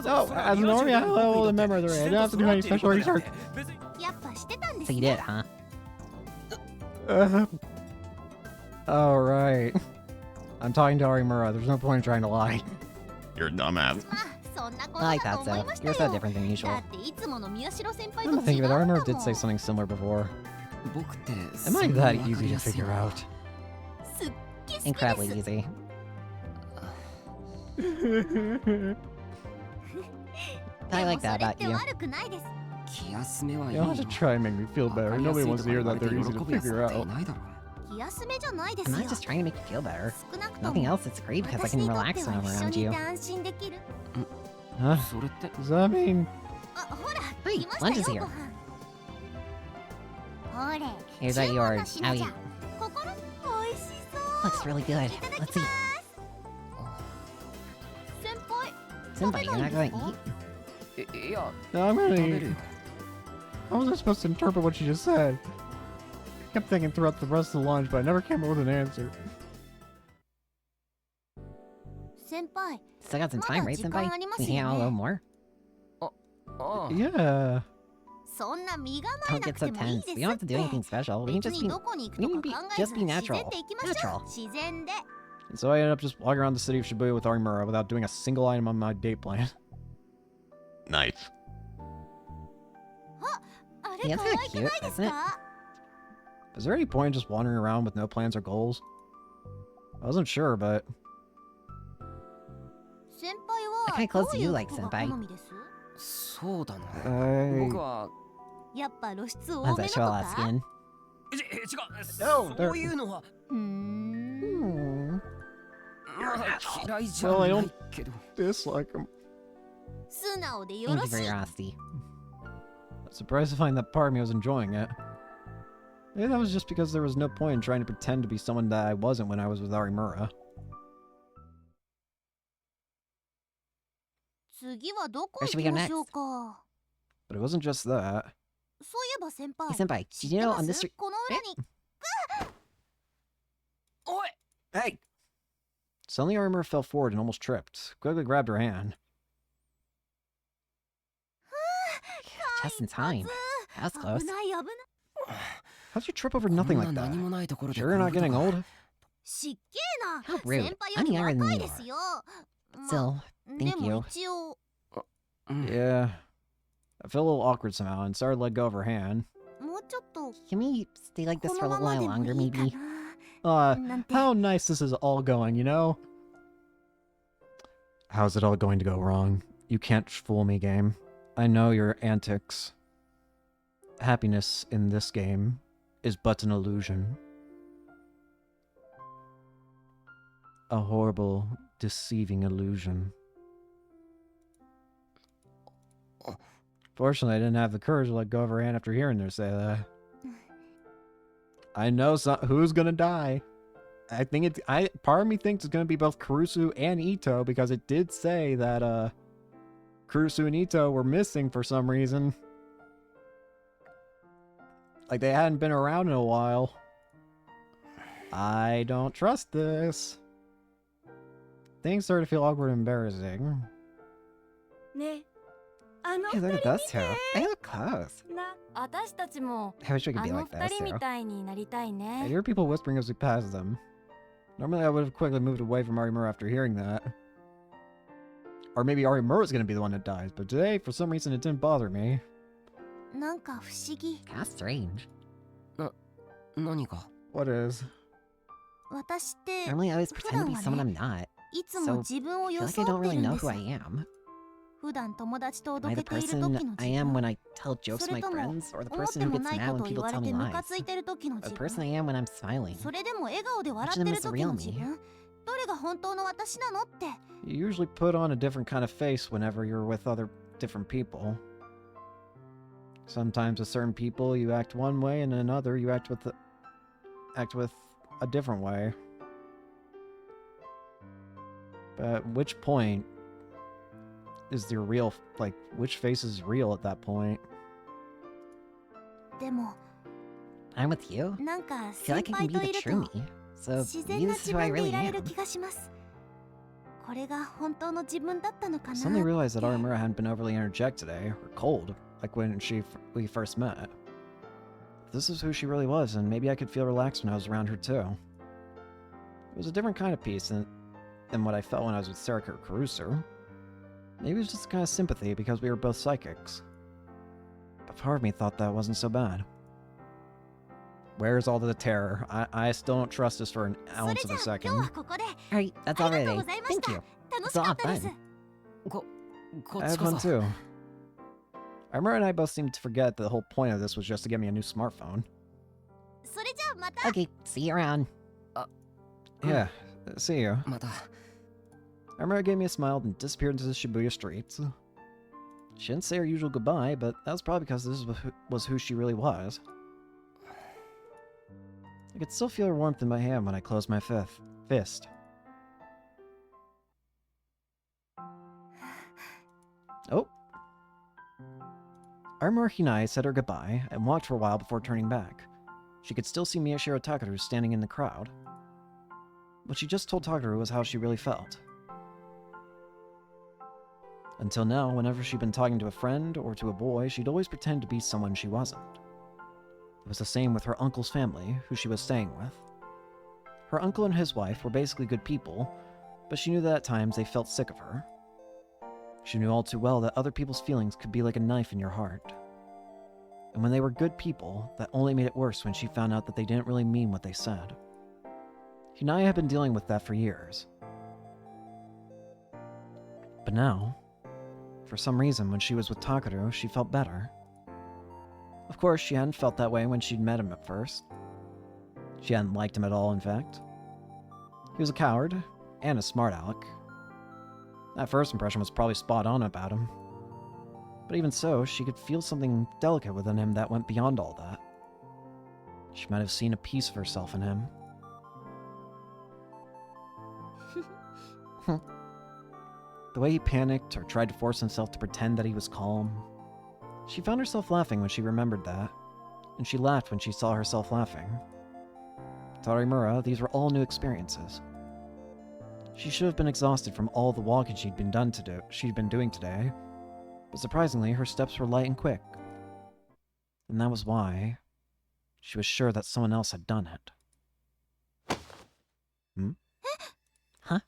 Oh, as an army, I level the memory of the raid. I don't have to do any special research. So you did, huh? Alright. I'm talking to Arimura. There's no point in trying to lie. You're a dumbass. I thought so. You're so different than usual. Come to think of it, Arimura did say something similar before. 僕って Am I that easy to figure out? Incredibly easy. I like that about you. 気休めは You don't have to try and make me feel better. Nobody wants to hear that they're easy to figure out. I'm not just trying to make you feel better. Nothing else, it's great because I can relax when I'm around you. Huh? それって Does that mean... Hey, lunch is here. Here's that yours. Now eat. Looks really good. Let's eat. Senpai, you're not going to eat? いや No, I'm gonna 食べ eat. るよ How was I supposed to interpret what you just said? I kept thinking throughout the rest of the lunch, but I never came up with an answer. Still got some time, right, Senpai? Can we hang out a little more? ああ Yeah. Don't get so tense. We don't have to do anything special. We can just be natural. Natural. And so I ended up just walking around the city of Shibuya with Arimura without doing a single item on my date plan. Nice. Yeah, it's kinda cute, isn't it? Is there any point in just wandering around with no plans or goals? I wasn't sure, but... What kind of clothes do you like, Senpai? そうだな I... 僕は Ones that show a lot of skin. 違う No, そういうのは Hmm. まあ嫌いじゃ Well, I な don't いけど dislike him. Thank you for your honesty. I'm surprised to find that part of me was enjoying it. Maybe that was just because there was no point in trying to pretend to be someone that I wasn't when I was with Arimura. Where should we go next? But it wasn't just that. Hey, Senpai, did you know on this street... おい Hey! Suddenly Arimura fell forward and almost tripped. Quickly grabbed her hand. Just in time. That was close. How'd you trip over nothing こ like んな何 that? もないところで Sure you're not getting old? How rude. I'm younger than you are. Still, thank you. うん Yeah. I felt a little awkward somehow and started to let go of her hand. Can we stay like this for a little while longer, maybe? How nice this is all going, you know? How's it all going to go wrong? You can't fool me, game. I know your antics. Happiness in this game is but an illusion. A horrible, deceiving illusion. Fortunately, I didn't have the courage to let go of her hand after hearing her say that. I know who's gonna die. I think part of me thinks it's gonna be both Kurusu and Ito because it did say that Kurusu and Ito were missing for some reason. Like they hadn't been around in a while. I don't trust this. Things start to feel awkward and embarrassing. Hey, look at those two. They look close. I wish we could be like those two. I hear people whispering as we pass them. Normally I would have quickly moved away from Arimura after hearing that. Or maybe Arimura's gonna be the one that dies, but today, for some reason, it didn't bother me. How strange. 何が What is? Normally I always pretend to be someone I'm not. So, I feel like I don't really know who I am. Am I the person I am when I tell jokes to my friends, or the person who gets mad when people tell me lies? Or the person I am when I'm smiling? Which of them is the real me? You usually put on a different kind of face whenever you're with other different people. Sometimes with certain people you act one way, and another you act with a different way. But at which point is the real, like, which face is real at that point? I'm with you. I feel like I can be the true me. So maybe this is who I really am. Suddenly realized that Aramura hadn't been overly energetic today, or cold, like when we first met. This is who she really was, and maybe I could feel relaxed when I was around her too. It was a different kind of peace than what I felt when I was with Sarika or Caruso. Maybe it was just kind of sympathy because we were both psychics. But part of me thought that wasn't so bad. Where's all the terror? I still don't trust this for an ounce of a second. Alright, that's all ready. Thank you. It's a lot of fun. I had fun too. Armor and I both seemed to forget that the whole point of this was just to get me a new smartphone. Okay, see you around. Yeah, see you. Armor gave me a smile and disappeared into the Shibuya streets. She didn't say her usual goodbye, but that was probably because this was who she really was. I could still feel her warmth in my hand when I closed my fist. Oh. Armor Hinae said her goodbye and walked for a while before turning back. She could still see Miyashiro Takaru standing in the crowd. What she just told Takaru was how she really felt. Until now, whenever she'd been talking to a friend or to a boy, she'd always pretend to be someone she wasn't. It was the same with her uncle's family, who she was staying with. Her uncle and his wife were basically good people, but she knew that at times they felt sick of her. She knew all too well that other people's feelings could be like a knife in your heart. And when they were good people, that only made it worse when she found out that they didn't really mean what they said. Hinae had been dealing with that for years. But now, for some reason, when she was with Takaru, she felt better. Of course, she hadn't felt that way when she'd met him at first. She hadn't liked him at all, in fact. He was a coward, and a smart aleck. That first impression was probably spot on about him. But even so, she could feel something delicate within him that went beyond all that. She might have seen a piece of herself in him. The way he panicked or tried to force himself to pretend that he was calm. She found herself laughing when she remembered that, and she laughed when she saw herself laughing. To Arimura, these were all new experiences. She should have been exhausted from all the walking she'd been doing today, but surprisingly, her steps were light and quick. And that was why she was sure that someone else had done it. Huh?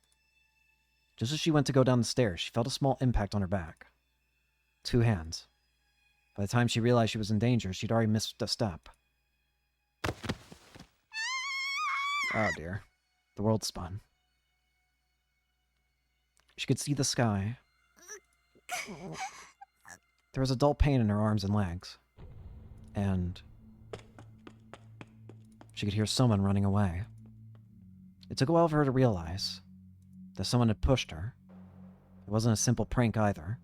Just as she went to go down the stairs, she felt a small impact on her back. 2 hands. By the time she realized she was in danger, she'd already missed a step. Oh dear. The world spun. She could see the sky. There was a dull pain in her arms and legs. And she could hear someone running away. It took a while for her to realize that someone had pushed her. It wasn't a simple prank either.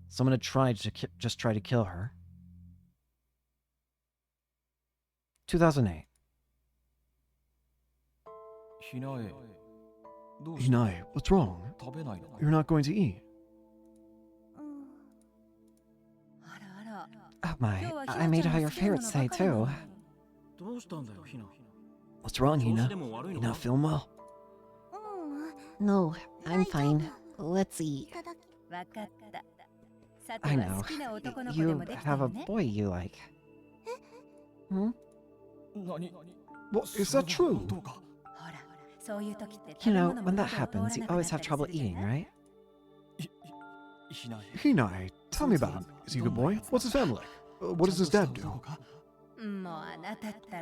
Someone had tried to just try to kill her. 2008. Hinae, what's wrong? You're not going to eat. Oh my, I made her your favorite today too. What's wrong, Hina? You not feeling well? No, I'm fine. Let's eat. I know. You have a boy you like. Hmm? What, is that true? You know, when that happens, you always have trouble eating, right? Hinae, tell me about him. Is he a good boy? What's his family like? What does his dad do?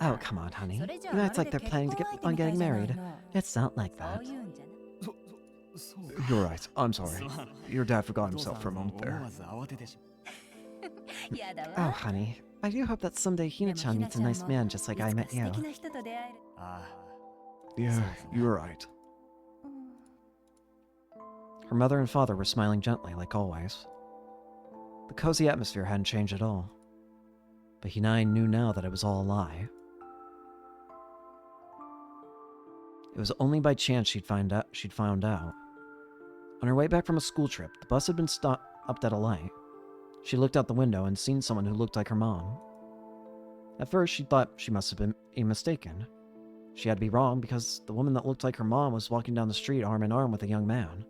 Oh, come on, honey. You act like they're planning to get on getting married. It's not like that. You're right. I'm sorry. Your dad forgot himself for a moment there. Oh, honey. I do hope that someday Hina-chan meets a nice man just like I met you. Yeah, you're right. Her mother and father were smiling gently, like always. The cozy atmosphere hadn't changed at all. But Hinae knew now that it was all a lie. It was only by chance she'd found out. On her way back from a school trip, the bus had been stopped at a light. She looked out the window and seen someone who looked like her mom. At first, she thought she must have been mistaken. She had to be wrong because the woman that looked like her mom was walking down the street arm in arm with a young man.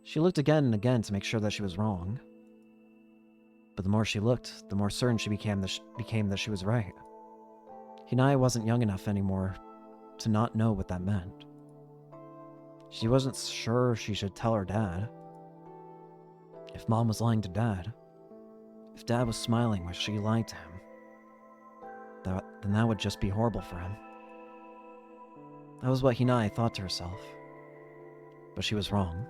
She looked again and again to make sure that she was wrong. But the more she looked, the more certain she became that she was right. Hinae wasn't young enough anymore to not know what that meant. She wasn't sure she should tell her dad. If mom was lying to dad, if dad was smiling while she lied to him, then that would just be horrible for him. That was what Hinae thought to herself. But she was wrong.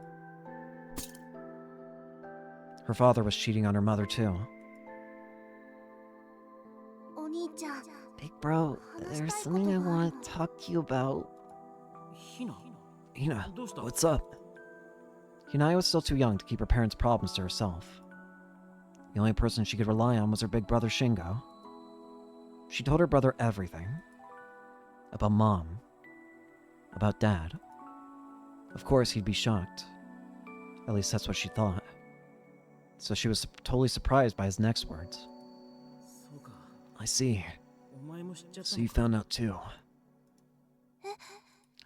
Her father was cheating on her mother too. Big bro, there's something I want to talk to you about. Hina, what's up? Hinae was still too young to keep her parents' problems to herself. The only person she could rely on was her big brother Shingo. She told her brother everything. About mom. About dad. Of course, he'd be shocked. At least that's what she thought. So she was totally surprised by his next words. I see. So you found out too.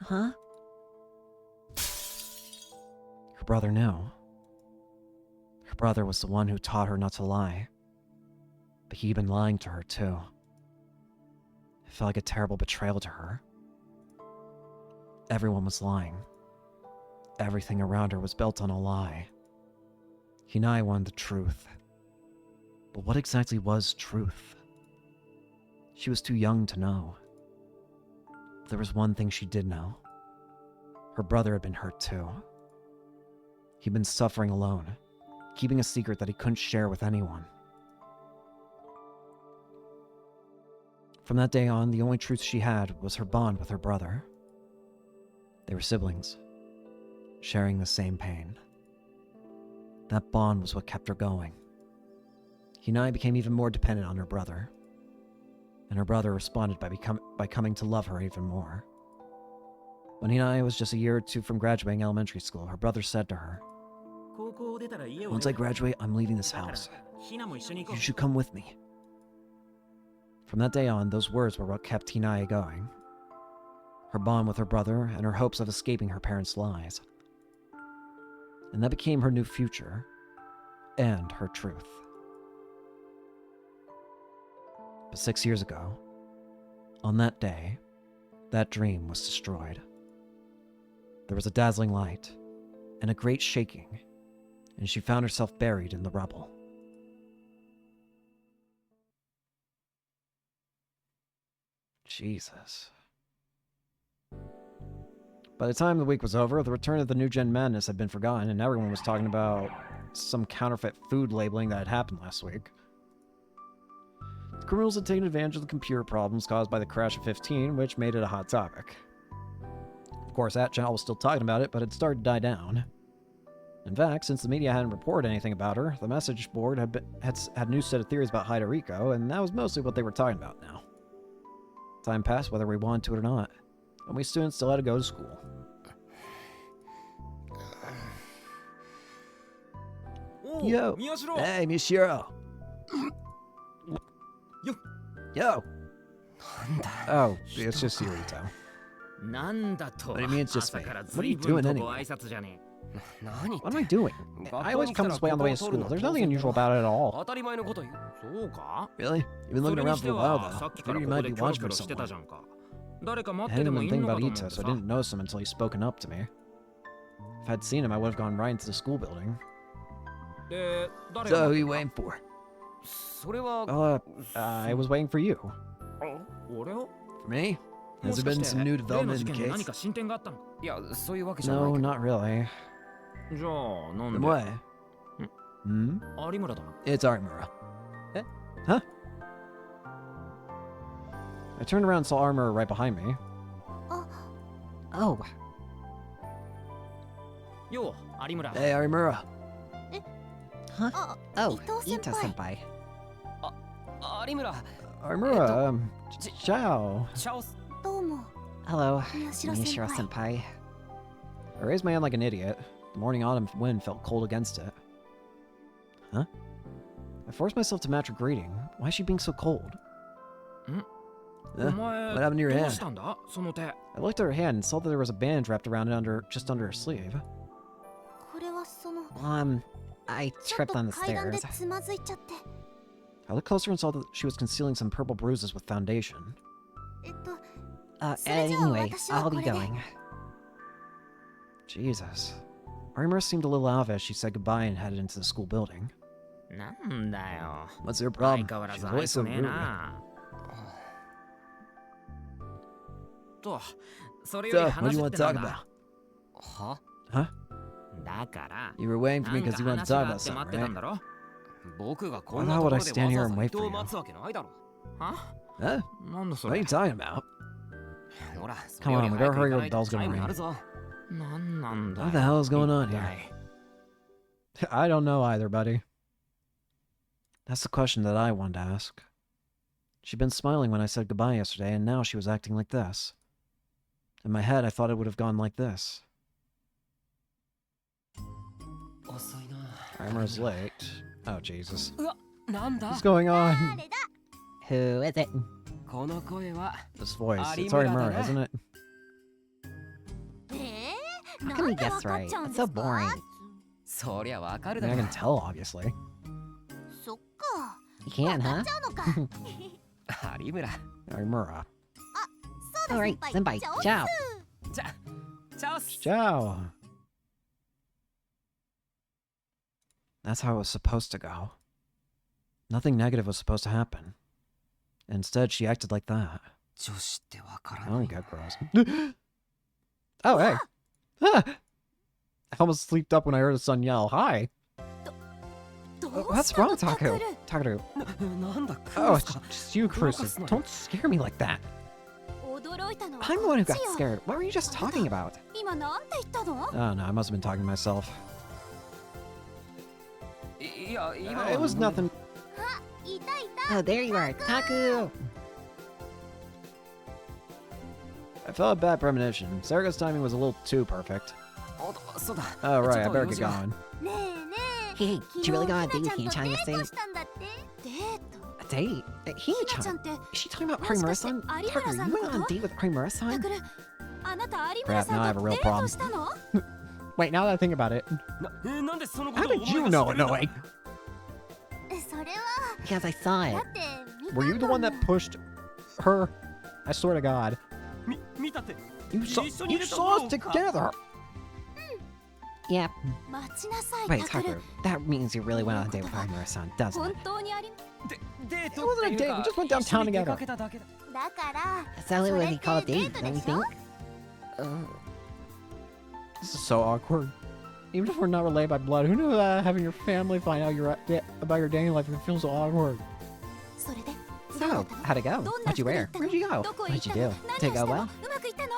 Huh? Her brother knew. Her brother was the one who taught her not to lie. But he'd been lying to her too. It felt like a terrible betrayal to her. Everyone was lying. Everything around her was built on a lie. Hinae wanted the truth. But what exactly was truth? She was too young to know. There was one thing she did know. Her brother had been hurt too. He'd been suffering alone, keeping a secret that he couldn't share with anyone. From that day on, the only truth she had was her bond with her brother. They were siblings, sharing the same pain. That bond was what kept her going. Hinae became even more dependent on her brother, and her brother responded by coming to love her even more. When Hinae was just a year or two from graduating elementary school, her brother said to her, "Once I graduate, I'm leaving this house. You should come with me." From that day on, those words were what kept Hinae going. Her bond with her brother and her hopes of escaping her parents' lies. And that became her new future and her truth. But 6 years ago, on that day, that dream was destroyed. There was a dazzling light and a great shaking, and she found herself buried in the rubble. Jesus. By the time the week was over, the return of the new gen madness had been forgotten, and everyone was talking about some counterfeit food labeling that had happened last week. The criminals had taken advantage of the computer problems caused by the crash of 15, which made it a hot topic. Of course, that channel was still talking about it, but it started to die down. In fact, since the media hadn't reported anything about her, the message board had a new set of theories about Hidoriko, and that was mostly what they were talking about now. Time passed whether we wanted to or not, and we students still had to go to school. Yo! Hey, Mishiro! Yo! Oh, it's just Yurito. What do you mean it's just me? What are you doing anyway? What am I doing? I always come this way on the way to school. There's nothing unusual about it at all. Really? You've been looking around for a while, though. Maybe you might be watching for someone. I hadn't even been thinking about Ito, so I didn't notice him until he'd spoken up to me. If I'd seen him, I would have gone right into the school building. So, who are you waiting for? I was waiting for you. For me? Has there been some new development in the 例の事件で何 case? か進展があったの？いや、そういうわけじゃない No, けど。 not really. じゃあ、なん Then で what? Hmm? 有村だな。 It's Armura. Eh? Huh? I turned around and saw Armura right behind me. Oh, よう、有村。 Hey, Armura. huh? あ、 Oh, 伊藤先輩。 Ito-senpai. 有村。 Armura, Ch- ciao. チャオス。どうも、 Hello, 宮代 Mishiro 先輩。 senpai. I raised my hand like an idiot. The morning autumn wind felt cold against it. Huh? I forced myself to match her greeting. Why is she being so cold? お Eh, 前、 what happened to your どう hand? したんだその手。 I looked at her hand and saw that there was a bandage wrapped around it just under her sleeve. これはその、 I ちょっ tripped と on the 階段で stairs. つまずいちゃって。 I looked closer and saw that she was concealing some purple bruises with foundation. それじゃあ Anyway, 私は I'll こ be れで。 going. Jesus. Armura seemed a little off as she said goodbye and headed into the school building. なんだよ。 What's your 相 problem? 変わら She's ず always 愛 so 想ねえ rude. な。と、それより So, what do 話 you っ want て to な talk ん about? だ。は Huh? だから、 You were waiting for な me ん because か you wanted 話 to が talk あ about って待 something, ってた right? んだろ？僕がこ Why んな not と would こ I ろで stand わ here ざわ and ざ wait 伊 for 藤 you? を待つわけないだろ。は Huh? なんだそ What are れ you。talking about? ほら、 Come on, we gotta hurry or the bell's タ gonna イムや ring. るぞ。なんなんだよ。 What the hell is going on 一 here? 体 I don't know either, buddy. That's the question that I wanted to ask. She'd been smiling when I said goodbye yesterday, and now she was acting like this. In my head, I thought it would have gone like this. 遅いな。 Armor's late. Oh, Jesus. うわ、なんだ What's going on? 誰だ？ Who is it? この声は。 This voice. It's Arimura Arimura, だな。 isn't it? How な can ん we で guess わかっ right? ちゃうん It's で so すか？ boring. そりゃわか I る mean, だ I ろ can。tell, obviously. そっか。 You can, わか huh? っちゃうのか。有村。 Arimura. そうだ Alright, 先輩。 senpai, 上手 ciao. じゃ、チャオス。 Ciao. That's how it was supposed to go. Nothing negative was supposed to happen. Instead, she acted like that. 女子ってわから I な don't い。 get girls. Oh, hey. Ah! I almost sleeped up when I heard a son yell, hi. どう What's したの wrong, タク Taku? ル？ Takeru. なんだ、ク Oh, ロ it's スか。 just you, Crucis. Don't scare me like that. 驚いたのは I'm the one who こ got っちよ。 scared. What were you just talking about? 今なんて言ったの？ Oh, no, I must have been talking to myself. いや、今 It was nothing. いたいた。 Oh, there you are, Taku. I felt a bad premonition. Sarga's timing was a little too perfect. あ、そうだ。 Oh, right, ちょ I っと better 用 get 事が。 going. ねえねえ。 Hey, 昨 did 日 you really go on a ひ date な with ちゃんと Hina-chan デー yesterday? トしたんだって。デート？ A date? ひなちゃん Hina-chan? って。 Is she talking about もしかして Harimura-san? 有村 Taku, さ you んの went こ on a と？ date with タ Harimura-san? クル、あなた有村 Crap, now I さ have ん a と real デート problem. したの？ Wait, now that I think about it, なんでそのこ how とを did 思い you 出して know く it? れ No た way. それは Because I saw だ it. って見た Were you the one んだ that もん。 pushed her? I swear to God. 見たって。 You saw, 一緒にい you ると saw こ us ろか。 together. Yeah. 待ちなさい Wait, タクル。 Taku, that means you really went on a date with Harimura-san, doesn't 本 it? 当にデー It ト wasn't っ a ていう date. か We just went 一緒 downtown に出 together. かけただけだ。だから。 That's not それ what っ he て called a デ date, ート don't で you しょ？ think? This is so awkward. Even if we're not related by blood, who knew that having your family find out about your dating life would feel so awkward? それで。 So, how'd it go? どんな What'd you 服で wear? 行ったの？ Where'd you go? どこへ行 What'd った you の？ do? 何 Did を it した go の？ well? うまくいったの？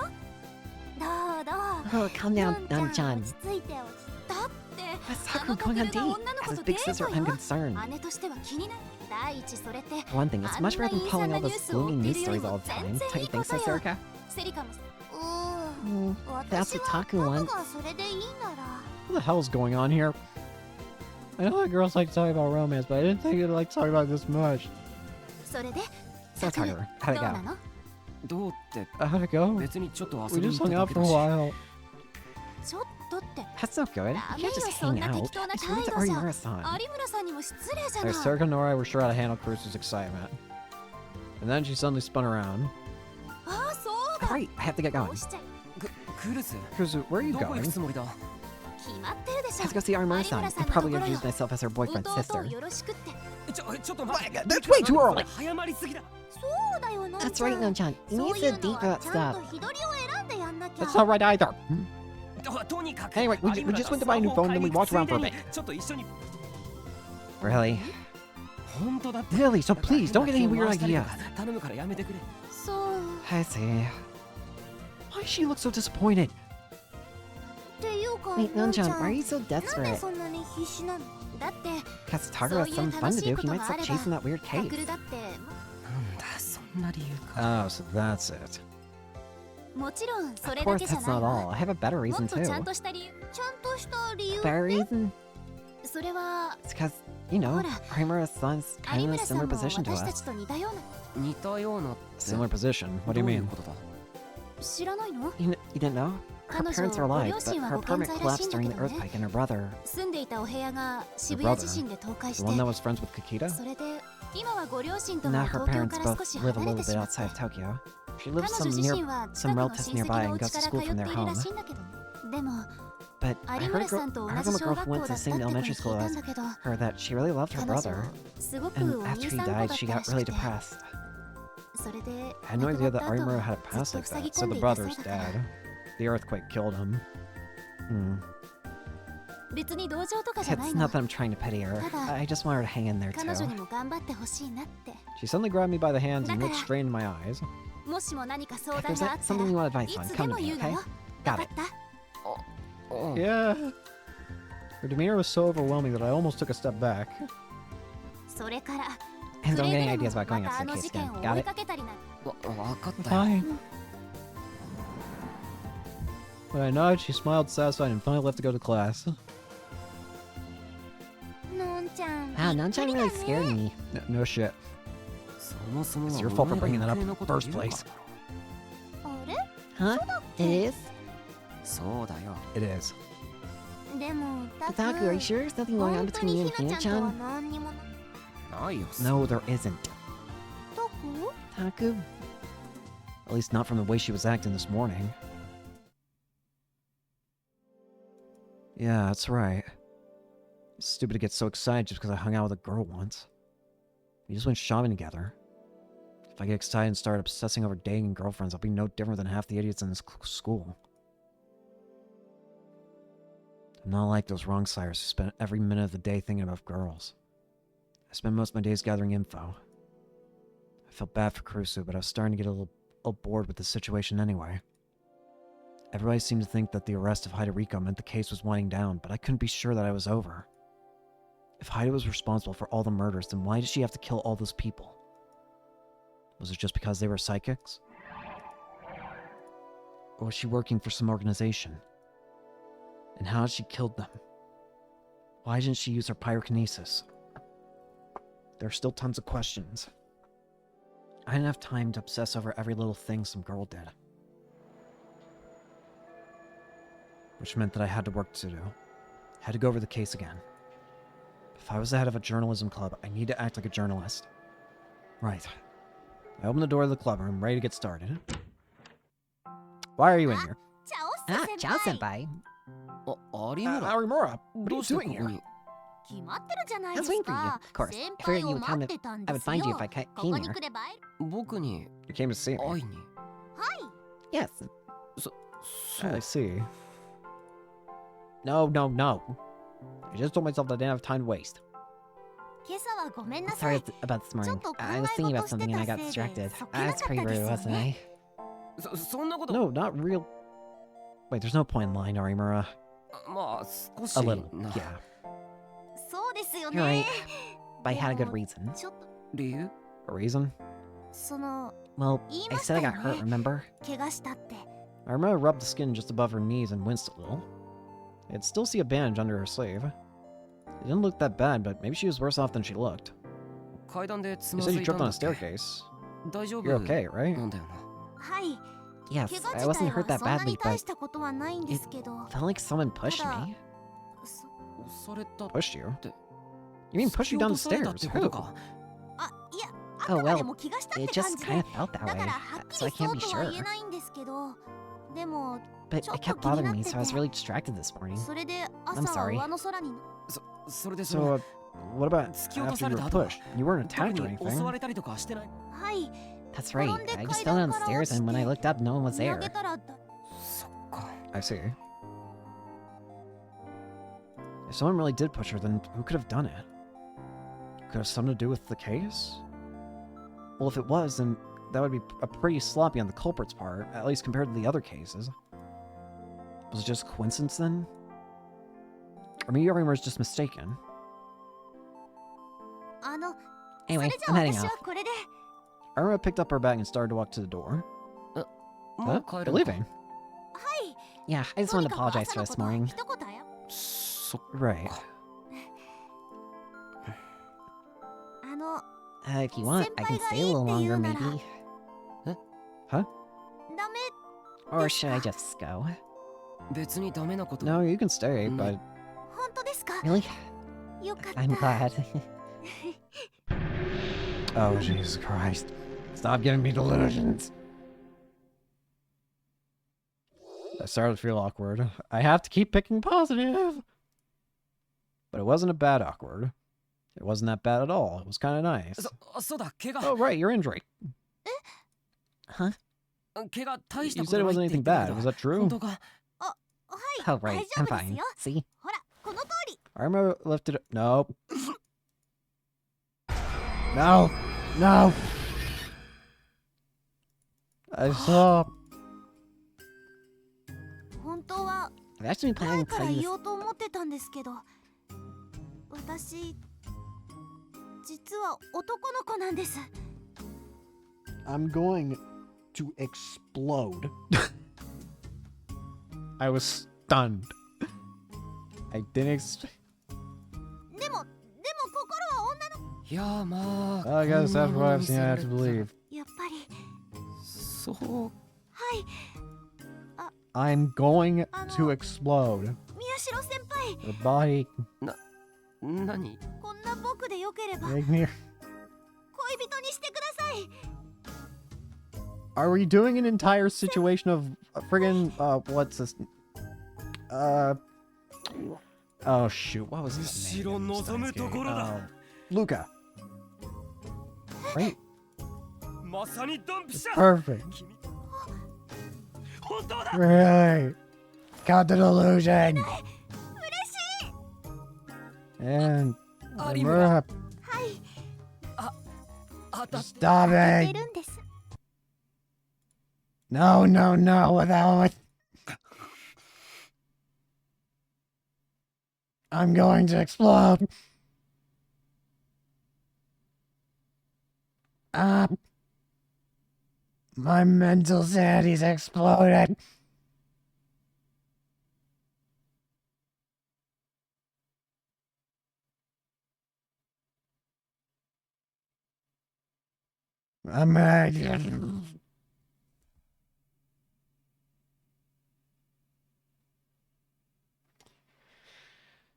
どうどう。 Oh, calm down, のん Nami-chan. ちゃん落ち着いて落ちThat's だってあ Taku の going on タクルが date. 女の子 As と a デ big ー sister, ト I'm よ。 concerned. 姉としては気になる。第一それって For one thing, it's much better than pulling all those gloomy news stories all the time. Don't you think so, Soraka? セリカも。 That's 私 what は Taku タ wants. クがそれでいいなら。 What the hell's going on here? I know that girls like talking about romance, but I didn't think you'd like talking about this much. それで So, タクル Taku, how'd ど it うな go? の？どうって、 How'd it go? 別にちょっと We 遊びに just 行っ hung ただ out け for a だし。 while. ちょっとって That's no good. You ダメ can't よ just そん hang な out. 適当な It's 態 rude to 度じゃ。 Arimura-san. 有村さんにも失礼じゃ Like ない Soraka and Nori were sure how to handle Cruiser's excitement. And then she suddenly spun around. ああそうだ Alright, I have to get ど going. うしちゃいクルス、 Cruiser, where are you どこ行く going? つもりだ？決まってるでしょ I have to go see Arimura-san. I probably gonna use myself as her boyfriend's 弟を sister. よろしくって That's way too early. そうだよのんちゃん That's right, Nonchan. You そう need いう to の deep は that ちゃんと stuff. 日取りを選んでやんなきゃ That's not right either. Anyway, we just went to buy a new phone, then we walked around for a bit. Really? Really? So please, don't get any weird ideas. そう I see. Why does she look so disappointed? っていうか Wait, のんちゃ Nonchan, ん why are you so なんで desperate? そんなに必死なのだって Because Takara has something fun to do, he might stop chasing that weird タ case. クルだって Oh, so that's it. もちろんそ Of れだ course, けじゃ that's ない not わ all. I have a better も reason っとちゃん too. とした理由ちゃんとした理由 Better reason? それは It's because, you know, Ora. Primara's son's 有 kind of in a 村さん similar も position to 私た us. ちと似たような Similar position? What do you mean? 知らないの You didn't know? Her 彼女 parents are alive, ご両 but 親は her ご健 apartment 在らしい collapsed んだ during け the どね earthquake, and her brother, 住んでいたお部屋が渋 brother. 谷地震で倒壊し the て one that was friends with Kakita, それで今はご両親とも now her 東京 parents から both 少し live a 離れ little てし bit まって outside of Tokyo. She 彼 lives 女 some 自身 near は some 近くの relatives 親戚 nearby のお and 家 goes か to ら school 通 from って their いるら home. しいんだけどでも But I 有 heard 村 a さんと girl, 同 I じ heard 小 a girl 学 who 校 went だ to っ the たっ same て elementary 聞い school たん as だけど her that she really loved her 彼女 brother, すごく and お after 兄 he さん子 died, だっ she たら got し really くて depressed. それで I had no 亡く idea な that った後 Arimura had a ずっ past と like 塞ぎ that, 込 so ん the でいたそう brother's だから dead. The earthquake killed him. Hmm. 別に同情とかじゃない It's の not that I'm trying to pity her. Tada. I just want her to hang in there 彼女 too. にも頑張ってほしいなって She suddenly grabbed me by the hands and looked Dakara. straight into my eyes. もしも何か相 If 談 there's があった something you ら want advice い on, つで come も to me, 言うの okay? よ Got わかっ it. た Yeah. Her demeanor was so overwhelming that I almost took a step back. それから And く don't れ get ぐ any れ ideas も about going また after あ the の case 事件 again. を Got 追い it? かけたりなんて Fine. When I nodded, she smiled satisfied and finally left to go to class. のんちゃん Wow, びっく Nonchan りだ really ね scared me. No shit. It's your fault for bringing that up in the first place. あれ Huh? It is? It is. でもタク Taku, are you sure there's nothing going on 本当 between に you ひ and なちゃんとは Hina-chan? 何にもな No, there isn't. タク Taku? At least not from the way she was acting this morning. Yeah, that's right. It's stupid to get so excited just because I hung out with a girl once. We just went shopping together. If I get excited and start obsessing over dating and girlfriends, I'll be no different than half the idiots in this school. I'm not like those wrong sires who spend every minute of the day thinking about girls. I spend most of my days gathering info. I felt bad for Kurusu, but I was starting to get a little bored with the situation anyway. Everybody seemed to think that the arrest of Hidoriko meant the case was winding down, but I couldn't be sure that I was over. If Haida was responsible for all the murders, then why did she have to kill all those people? Was it just because they were psychics? Or was she working for some organization? And how had she killed them? Why didn't she use her pyrokinesis? There are still tons of questions. I didn't have time to obsess over every little thing some girl did. Which meant that I had to work to do. I had to go over the case again. If I was the head of a journalism club, I need to act like a journalist. Right. I opened the door of the club room, ready to get started. Why are you in here? チャオ Ah, ス Chao 先輩 senpai. Arimura, what are you doing here? 決まってるじゃない I で was す waiting for you, か of course. 先 I figured 輩 you を would 待 come ってたん I で would す find you よ if I こ came こに here. 来ればい You came to see me. はい Yes. I see. No. I just told myself that I didn't have time to waste. 今朝はごめんなさ Sorry い about this morning. Chotto I was thinking about something and I got 考え事してたせいで distracted. そっけな I か was った pretty ですよ rude, ね wasn't I? No, not real. Wait, there's no point in lying, Arimura. A little, yeah. そうですよ You're right. ね But I had a good でも reason. ちょっと A reason? その Well, 言い I まし said た I よ got hurt, ね remember? 怪我したって Arimura rubbed the skin just above her knees and winced a little. I could still see a bandage under her sleeve. It didn't look that bad, but maybe she was worse off than she looked. You said you tripped on a staircase. You're okay, right? はい Yes, 怪我 I 自体 wasn't hurt は that そんな badly, に大 but したことはないんですけど felt like someone pushed Tada. me. そ Pushed you? You mean pushed you down the stairs? Who? あいや Oh, あくまで well, も気がしたって It 感 just じ kind で of felt that だ way, からはっき so I りそ can't う be とは sure. 言えないんですけどでも But Chotto it kept bothering me, so I was 気になってて。 really distracted this morning. それで I'm 朝 sorry. 上の空に So, What about 突き落と after さ you れ were た後は pushed? You weren't 特 attacked or に襲わ anything. れたりとかはしてない。はい That's right. I just fell downstairs, and when I looked up, no one was 投 there. げたらそっか。 I see. If someone really did push her, then who could have done it? Could have something to do with the case? Well, if it was, then that would be pretty sloppy on the culprit's part, at least compared to the other cases. Was it just coincidence then? Or maybe everyone was just mistaken. あの Anyway, それじゃ I'm heading 私 off. はこれで Irma picked up her bag and started to walk to the door. も Huh? う帰 You're るのか。 leaving? Yeah, I just とに wanted to かく apologize 朝 for の this ことは morning. 一言よそっ Right. あの If you want, I can stay a little longer, maybe. ダメ Or should I just go? 別にダメなこと。 No, you can stay, Mm. but 本当ですか Really? よかった I'm glad. oh Jesus Christ! Stop giving me delusions. I started to feel awkward. I have to keep picking positive. But it wasn't a bad awkward. It wasn't that bad at all. It was kind of nice. そうだ、怪我。 Oh right, your injury. Huh? 怪我大した You こ said と it ない wasn't って言 anything ってた bad. け Was ど。 that true? 本当か。はい Oh, 大 right. 丈 I'm 夫です fine. よ See? ほらこの通り Irma lifted it. No. No. No. I saw. 本当は I've actually been 前 planning to から tell you 言 this. おうと思ってたんですけど私実は男の子なんです I'm going to explode. I was stunned. I didn't expect. でも心は女のいやまあ。 I guess こんな that's も what の I've 見せ seen. I ら have れ to たら believe. やっぱりそう。はい I'm going I to know. explode. 宮代先輩 Your body 何。こんな僕でよければ make me. 恋人にしてください Are we doing an entire situation of friggin' what's this? Oh shoot, what was his name? 後ろ望むところだ。 Luca. Right? まさにドンピシャ。 Perfect. 君本当だ。 Really? Got the delusion. 嬉しい And 有村。 Murrah, はい当たっ stop 出 it. るんです No, no, no. Without. I'm going to explode. My mental sanity's exploded. I'm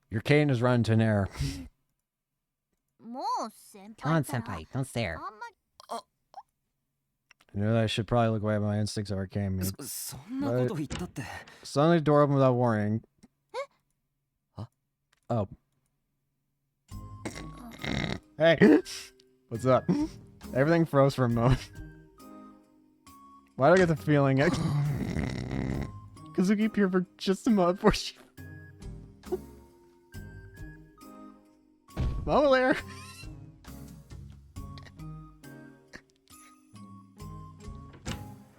Your cane has run to an error. もう先 Come 輩 on, ったら senpai. Don't stare. あんまり I knew that I should probably look away, but my instincts overcame me. そんなこと言ったって。 Suddenly, the door opened without warning. Huh? Oh. Hey! What's up? Everything froze for a moment. Why do I get the feeling? Kazuki appeared for just a moment before she. Mama Lair!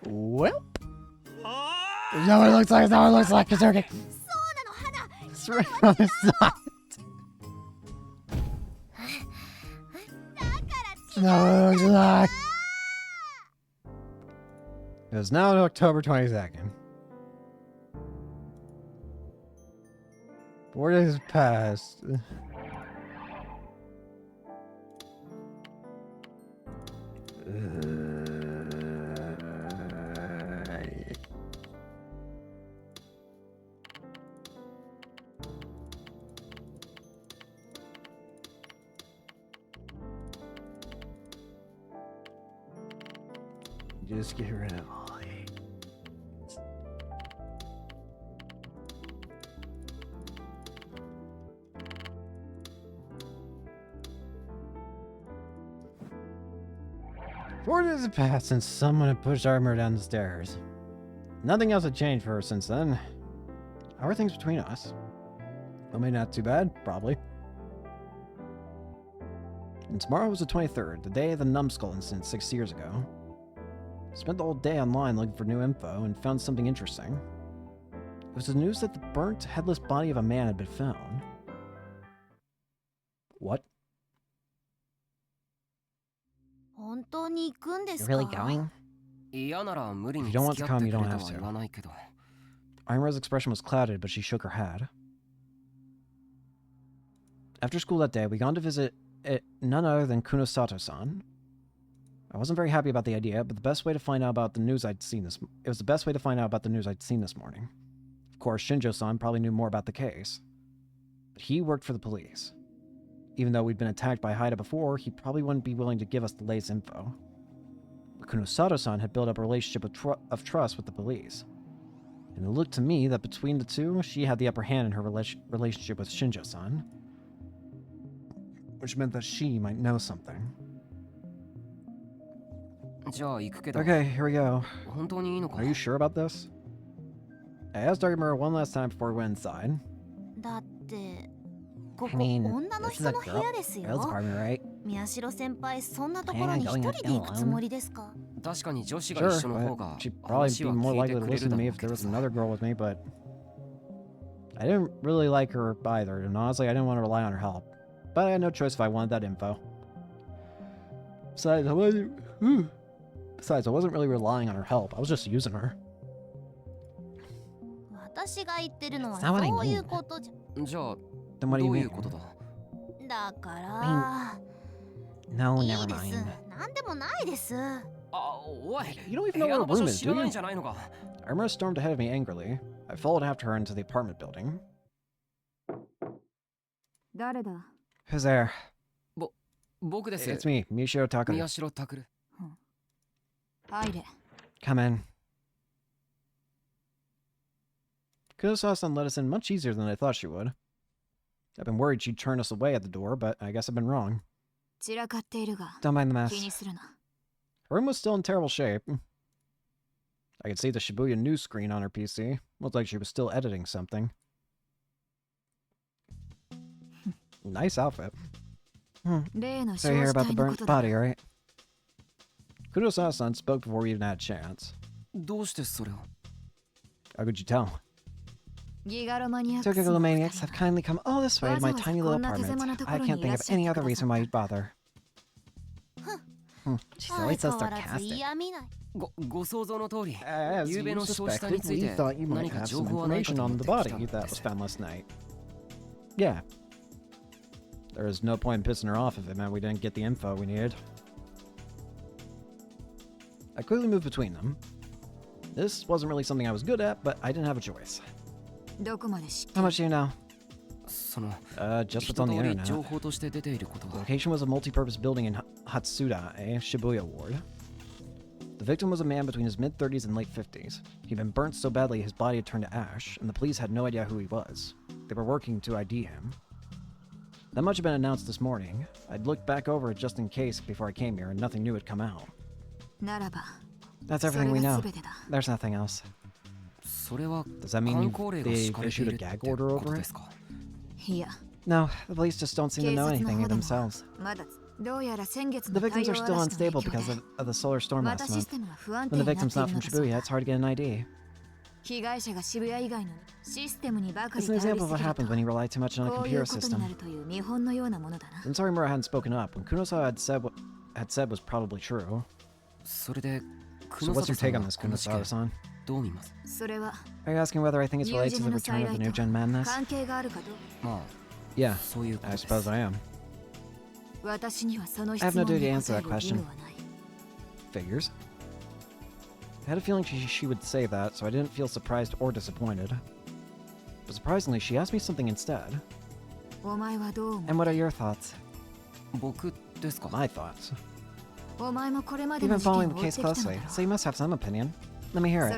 Well. Is that what it looks like? Is that what it looks like, Kazuki? そうなの花 It's right on the side. だから No, it looks like. It is now October 22nd. 4 days have passed. Just get rid of all these. 4 days have passed since someone had pushed Armor down the stairs. Nothing else had changed for her since then. How are things between us? Well, maybe not too bad, probably. And tomorrow was the 23rd, the day of the numbskull incident 6 years ago. Spent the whole day online looking for new info and found something interesting. It was the news that the burnt, headless body of a man had been found. What? You're really going? If you don't want to come, you don't have to. Ainra's expression was clouded, but she shook her head. After school that day, we gone to visit none other than Kunosato-san. I wasn't very happy about the idea, but the best way to find out about the news I'd seen this morning. Of course, Shinjo-san probably knew more about the case, but he worked for the police. Even though we'd been attacked by Hinae before, he probably wouldn't be willing to give us the latest info. But Kunosato-san had built up a relationship of trust with the police. And it looked to me that between the two, she had the upper hand in her relationship with Shinjo-san. Which meant that she might know something. Okay, here we go. Are you sure about this? I asked Darimura one last time before we went inside. I mean, this is a girl's apartment, right? Sure, but she'd probably be more likely to listen to me if there was another girl with me, but... I didn't really like her either, and honestly, I didn't want to rely on her help. But I had no choice if I wanted that info. Besides, I wasn't really relying on her help. I was just using her. That's not what I mean. Then what do you mean? No, never mind. You don't even know where her room is, do you? Irma stormed ahead of me angrily. I followed after her into the apartment building. Who's there? It's me, Mishiro Takuru. Come in. Kunosawa-san let us in much easier than I thought she would. I've been worried she'd turn us away at the door, but I guess I've been wrong. Don't mind the mess. Her room was still in terrible shape. I could see the Shibuya news screen on her PC. Looked like she was still editing something. Nice outfit. So you hear about the burnt body, right? Kunosawa-san spoke before we even had a chance. How could you tell? Tokyo maniacs have kindly come all this way to my tiny little apartment. I can't think of any other reason why you'd bother. She's always so sarcastic. As you suspected, we thought you might have some information on the body that was found last night. Yeah. There was no point in pissing her off if it meant we didn't get the info we needed. I quickly moved between them. This wasn't really something I was good at, but I didn't have a choice. How much do you know? Just what's on the internet. The location was a multi-purpose building in Hatsuda, a Shibuya ward. The victim was a man between his mid-30s and late 50s. He'd been burnt so badly his body had turned to ash, and the police had no idea who he was. They were working to ID him. That much had been announced this morning. I'd looked back over it just in case before I came here, and nothing new had come out. That's everything we know. There's nothing else. Does that mean they issued a gag order over it? No, the police just don't seem to know anything themselves. The victims are still unstable because of the solar storm last month. When the victim's not from Shibuya, it's hard to get an ID. It's an example of what happens when you rely too much on a computer system. Since Arimura hadn't spoken up, when Kunosawa had said was probably true. So what's your take on this, Kunosawa-san? Are you asking whether I think it's related to the return of the new gen madness? Yeah, I suppose I am. I have no duty to answer that question. Figures. I had a feeling she would say that, so I didn't feel surprised or disappointed. But surprisingly, she asked me something instead. And what are your thoughts? My thoughts. You've been following the case closely, so you must have some opinion. Let me hear it. I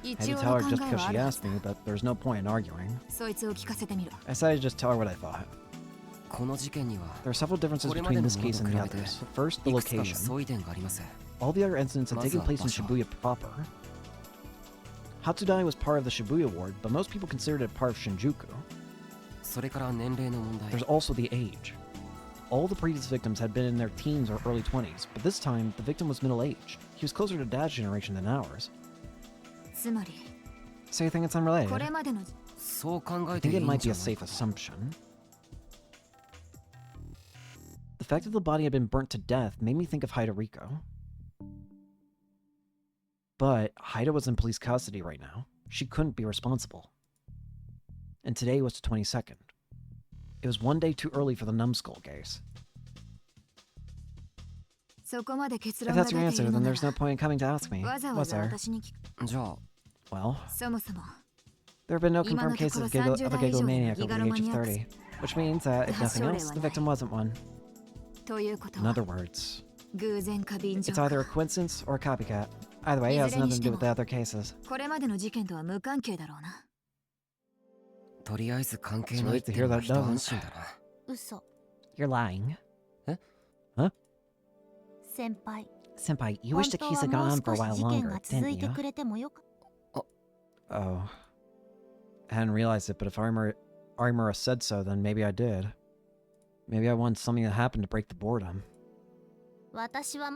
had to tell her just because she asked me, but there's no point in arguing. I decided to just tell her what I thought. There are several differences between this case and the others. First, the location. All the other incidents had taken place in Shibuya proper. Hatsudai was part of the Shibuya ward, but most people considered it part of Shinjuku. There's also the age. All the previous victims had been in their teens or early 20s, but this time, the victim was middle-aged. He was closer to Dad's generation than ours. So you think it's unrelated? I think it might be a safe assumption. The fact that the body had been burnt to death made me think of Haida Riko. But Haida was in police custody right now. She couldn't be responsible. And today was the 22nd. It was one day too early for the numbskull case. If that's your answer, then there's no point in coming to ask me, was there? Well, there have been no confirmed cases of a gigalomaniac over the age of 30, which means that, if nothing else, the victim wasn't one. In other words, it's either a coincidence or a copycat. Either way, it has nothing to do with the other cases. It's relief to hear that it doesn't. You're lying. Huh? Senpai, you wish the case had gone on for a while longer, didn't you? Oh. I hadn't realized it, but if Arimura said so, then maybe I did. Maybe I want something to happen to break the boredom. I still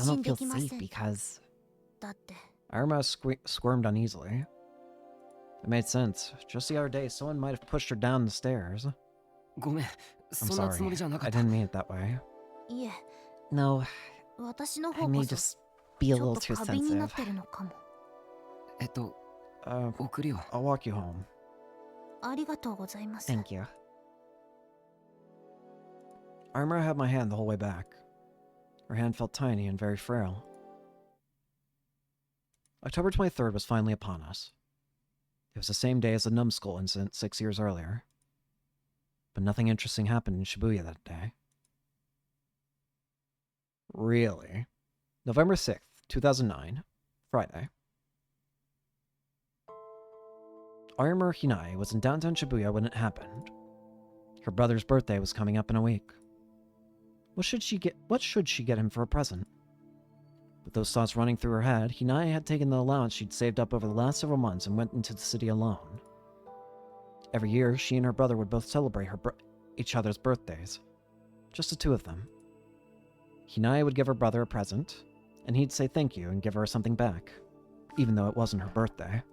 don't feel safe because... Arimura squirmed uneasily. It made sense. Just the other day, someone might have pushed her down the stairs. I'm sorry. I didn't mean it that way. No, I may just be a little too sensitive. I'll walk you home. Thank you. Arimura had my hand the whole way back. Her hand felt tiny and very frail. October 23rd was finally upon us. It was the same day as the numbskull incident 6 years earlier. But nothing interesting happened in Shibuya that day. Really? November 6th, 2009, Friday. Arimura Hinae was in downtown Shibuya when it happened. Her brother's birthday was coming up in a week. What should she get him for a present? With those thoughts running through her head, Hinae had taken the allowance she'd saved up over the last several months and went into the city alone. Every year, she and her brother would both celebrate each other's birthdays. Just the two of them. Hinae would give her brother a present, and he'd say thank you and give her something back, even though it wasn't her birthday.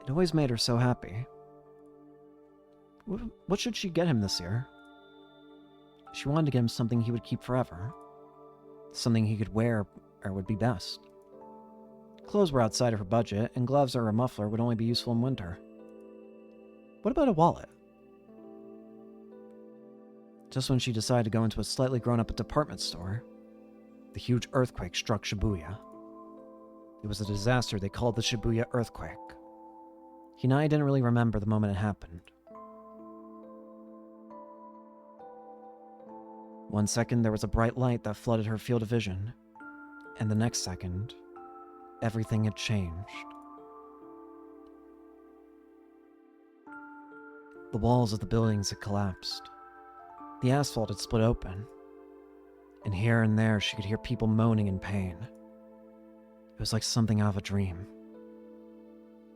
It always made her so happy. What should she get him this year? She wanted to get him something he would keep forever. Something he could wear or would be best. Clothes were outside of her budget, and gloves or a muffler would only be useful in winter. What about a wallet? Just when she decided to go into a slightly grown-up department store, the huge earthquake struck Shibuya. It was a disaster they called the Shibuya earthquake. Hinae didn't really remember the moment it happened. 1 second, there was a bright light that flooded her field of vision, and the next second, everything had changed. The walls of the buildings had collapsed. The asphalt had split open, and here and there she could hear people moaning in pain. It was like something out of a dream,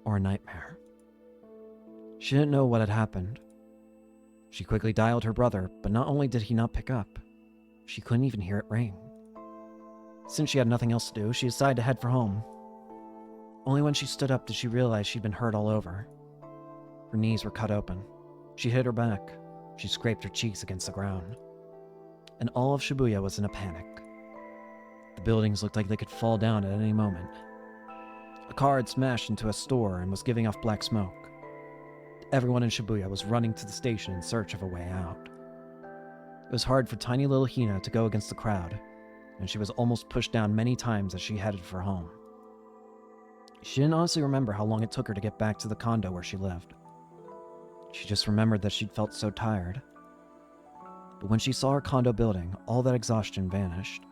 or a nightmare. She didn't know what had happened. She quickly dialed her brother, but not only did he not pick up, she couldn't even hear it ring. Since she had nothing else to do, she decided to head for home. Only when she stood up did she realize she'd been hurt all over. Her knees were cut open. She hit her back. She scraped her cheeks against the ground. And all of Shibuya was in a panic. The buildings looked like they could fall down at any moment. A car had smashed into a store and was giving off black smoke. Everyone in Shibuya was running to the station in search of a way out. It was hard for tiny little Hina to go against the crowd, and she was almost pushed down many times as she headed for home. She didn't honestly remember how long it took her to get back to the condo where she lived. She just remembered that she'd felt so tired. But when she saw her condo building, all that exhaustion vanished.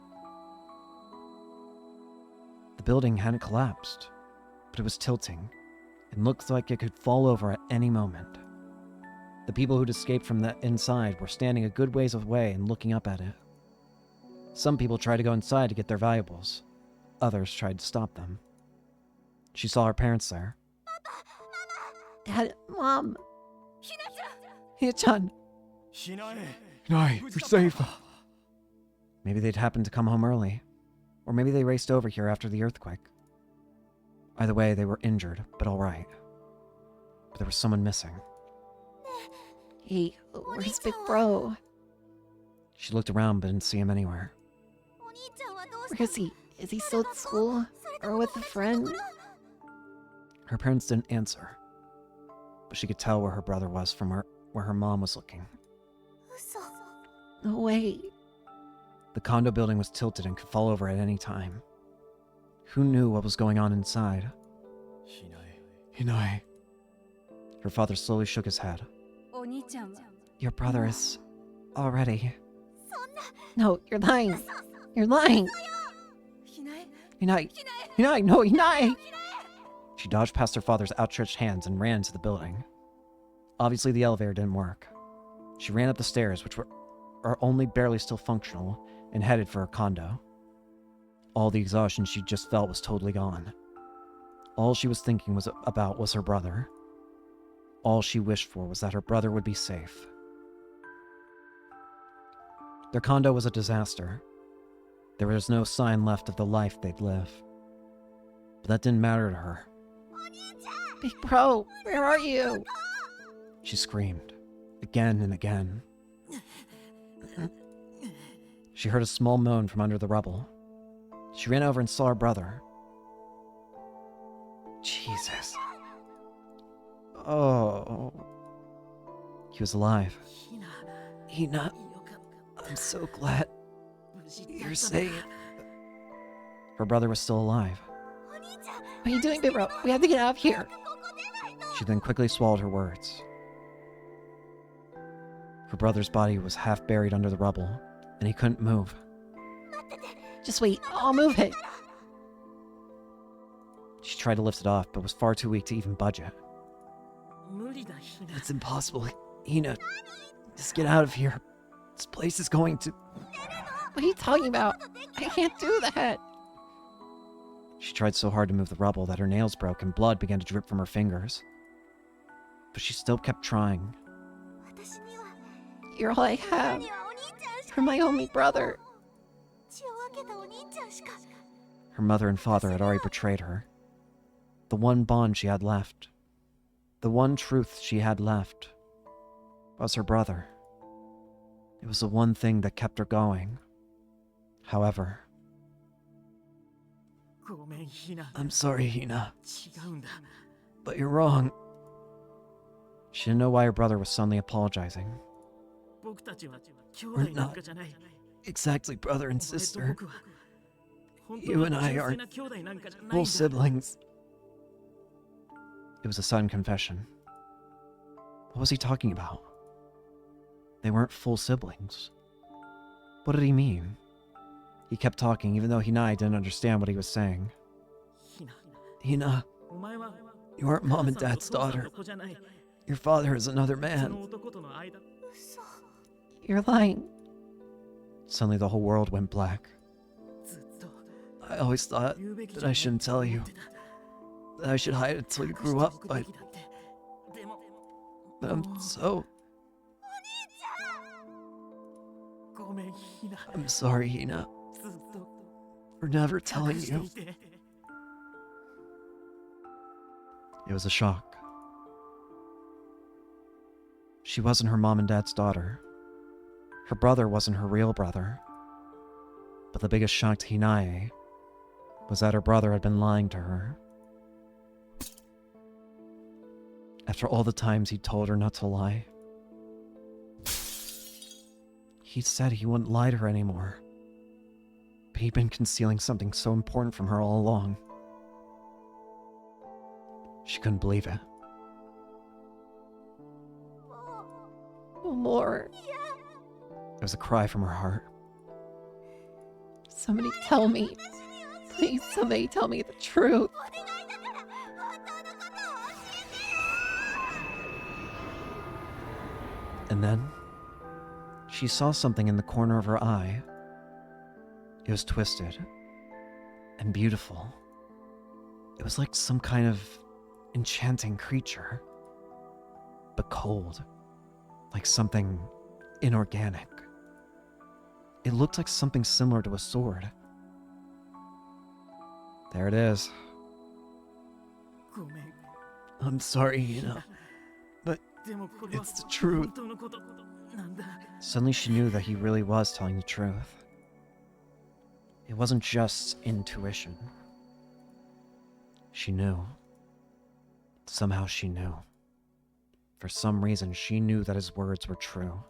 The building hadn't collapsed, but it was tilting and looked like it could fall over at any moment. The people who'd escaped from the inside were standing a good ways away and looking up at it. Some people tried to go inside to get their valuables. Others tried to stop them. She saw her parents there. Dad, Mom. Hina-chan! Hinae. Hinae, you're safe. Maybe they'd happened to come home early. Or maybe they raced over here after the earthquake. Either way, they were injured, but alright. But there was someone missing. Hey, where's Big Bro? She looked around but didn't see him anywhere. Where is he? Is he still at school? Or with a friend? Her parents didn't answer. But she could tell where her brother was from where her mom was looking. No way. The condo building was tilted and could fall over at any time. Who knew what was going on inside? Hinae. Her father slowly shook his head. Your brother is... already... No, you're lying. You're lying. Hinae! Hinae! No, Hinae! She dodged past her father's outstretched hands and ran to the building. Obviously, the elevator didn't work. She ran up the stairs, which are only barely still functional, and headed for her condo. All the exhaustion she just felt was totally gone. All she was thinking about was her brother. All she wished for was that her brother would be safe. Their condo was a disaster. There was no sign left of the life they'd live. But that didn't matter to her. Big Bro, where are you? She screamed, again and again. She heard a small moan from under the rubble. She ran over and saw her brother. Jesus. Oh. He was alive. Hina, I'm so glad you're safe. Her brother was still alive. What are you doing, Big Bro? We have to get out of here. She then quickly swallowed her words. Her brother's body was half buried under the rubble, and he couldn't move. Just wait, I'll move it. She tried to lift it off, but was far too weak to even budge it. It's impossible, Hina. Just get out of here. This place is going to... What are you talking about? I can't do that. She tried so hard to move the rubble that her nails broke and blood began to drip from her fingers. But she still kept trying. You're all I have. You're my only brother. Her mother and father had already betrayed her. The one bond she had left, the one truth she had left, was her brother. It was the one thing that kept her going. However... I'm sorry, Hina, but you're wrong. She didn't know why her brother was suddenly apologizing. We're not exactly brother and sister. You and I aren't full siblings. It was a sudden confession. What was he talking about? They weren't full siblings. What did he mean? He kept talking, even though Hinae didn't understand what he was saying. Hina, you aren't Mom and Dad's daughter. Your father is another man. You're lying. Suddenly the whole world went black. I always thought that I shouldn't tell you. That I should hide until you grew up, but I'm so... I'm sorry, Hina, for never telling you. It was a shock. She wasn't her mom and dad's daughter. Her brother wasn't her real brother. But the biggest shock to Hinae was that her brother had been lying to her. After all the times he told her not to lie. He said he wouldn't lie to her anymore. But he'd been concealing something so important from her all along. She couldn't believe it. No more. It was a cry from her heart. Somebody tell me. Please, somebody tell me the truth. And then she saw something in the corner of her eye. It was twisted and beautiful. It was like some kind of enchanting creature, but cold, like something inorganic. It looked like something similar to a sword. There it is. I'm sorry, but it's the truth. Suddenly she knew that he really was telling the truth. It wasn't just intuition. She knew. Somehow she knew. For some reason, she knew that his words were true.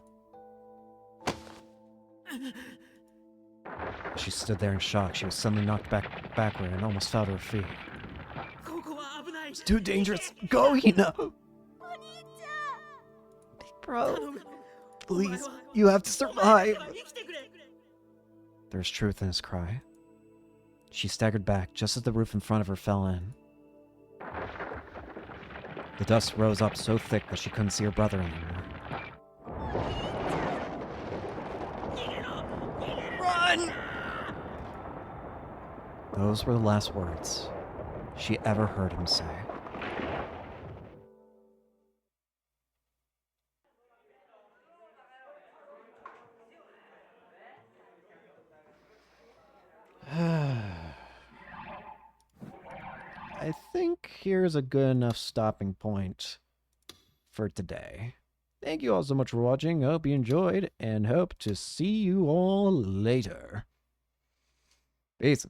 She stood there in shock. She was suddenly knocked backward and almost fell to her feet. It's too dangerous. Go, Hinae! Bro, please, you have to survive. There's truth in his cry. She staggered back just as the roof in front of her fell in. The dust rose up so thick that she couldn't see her brother anymore. Run! Those were the last words she ever heard him say. I think here's a good enough stopping point for today. Thank you all so much for watching. I hope you enjoyed, and hope to see you all later. Peace.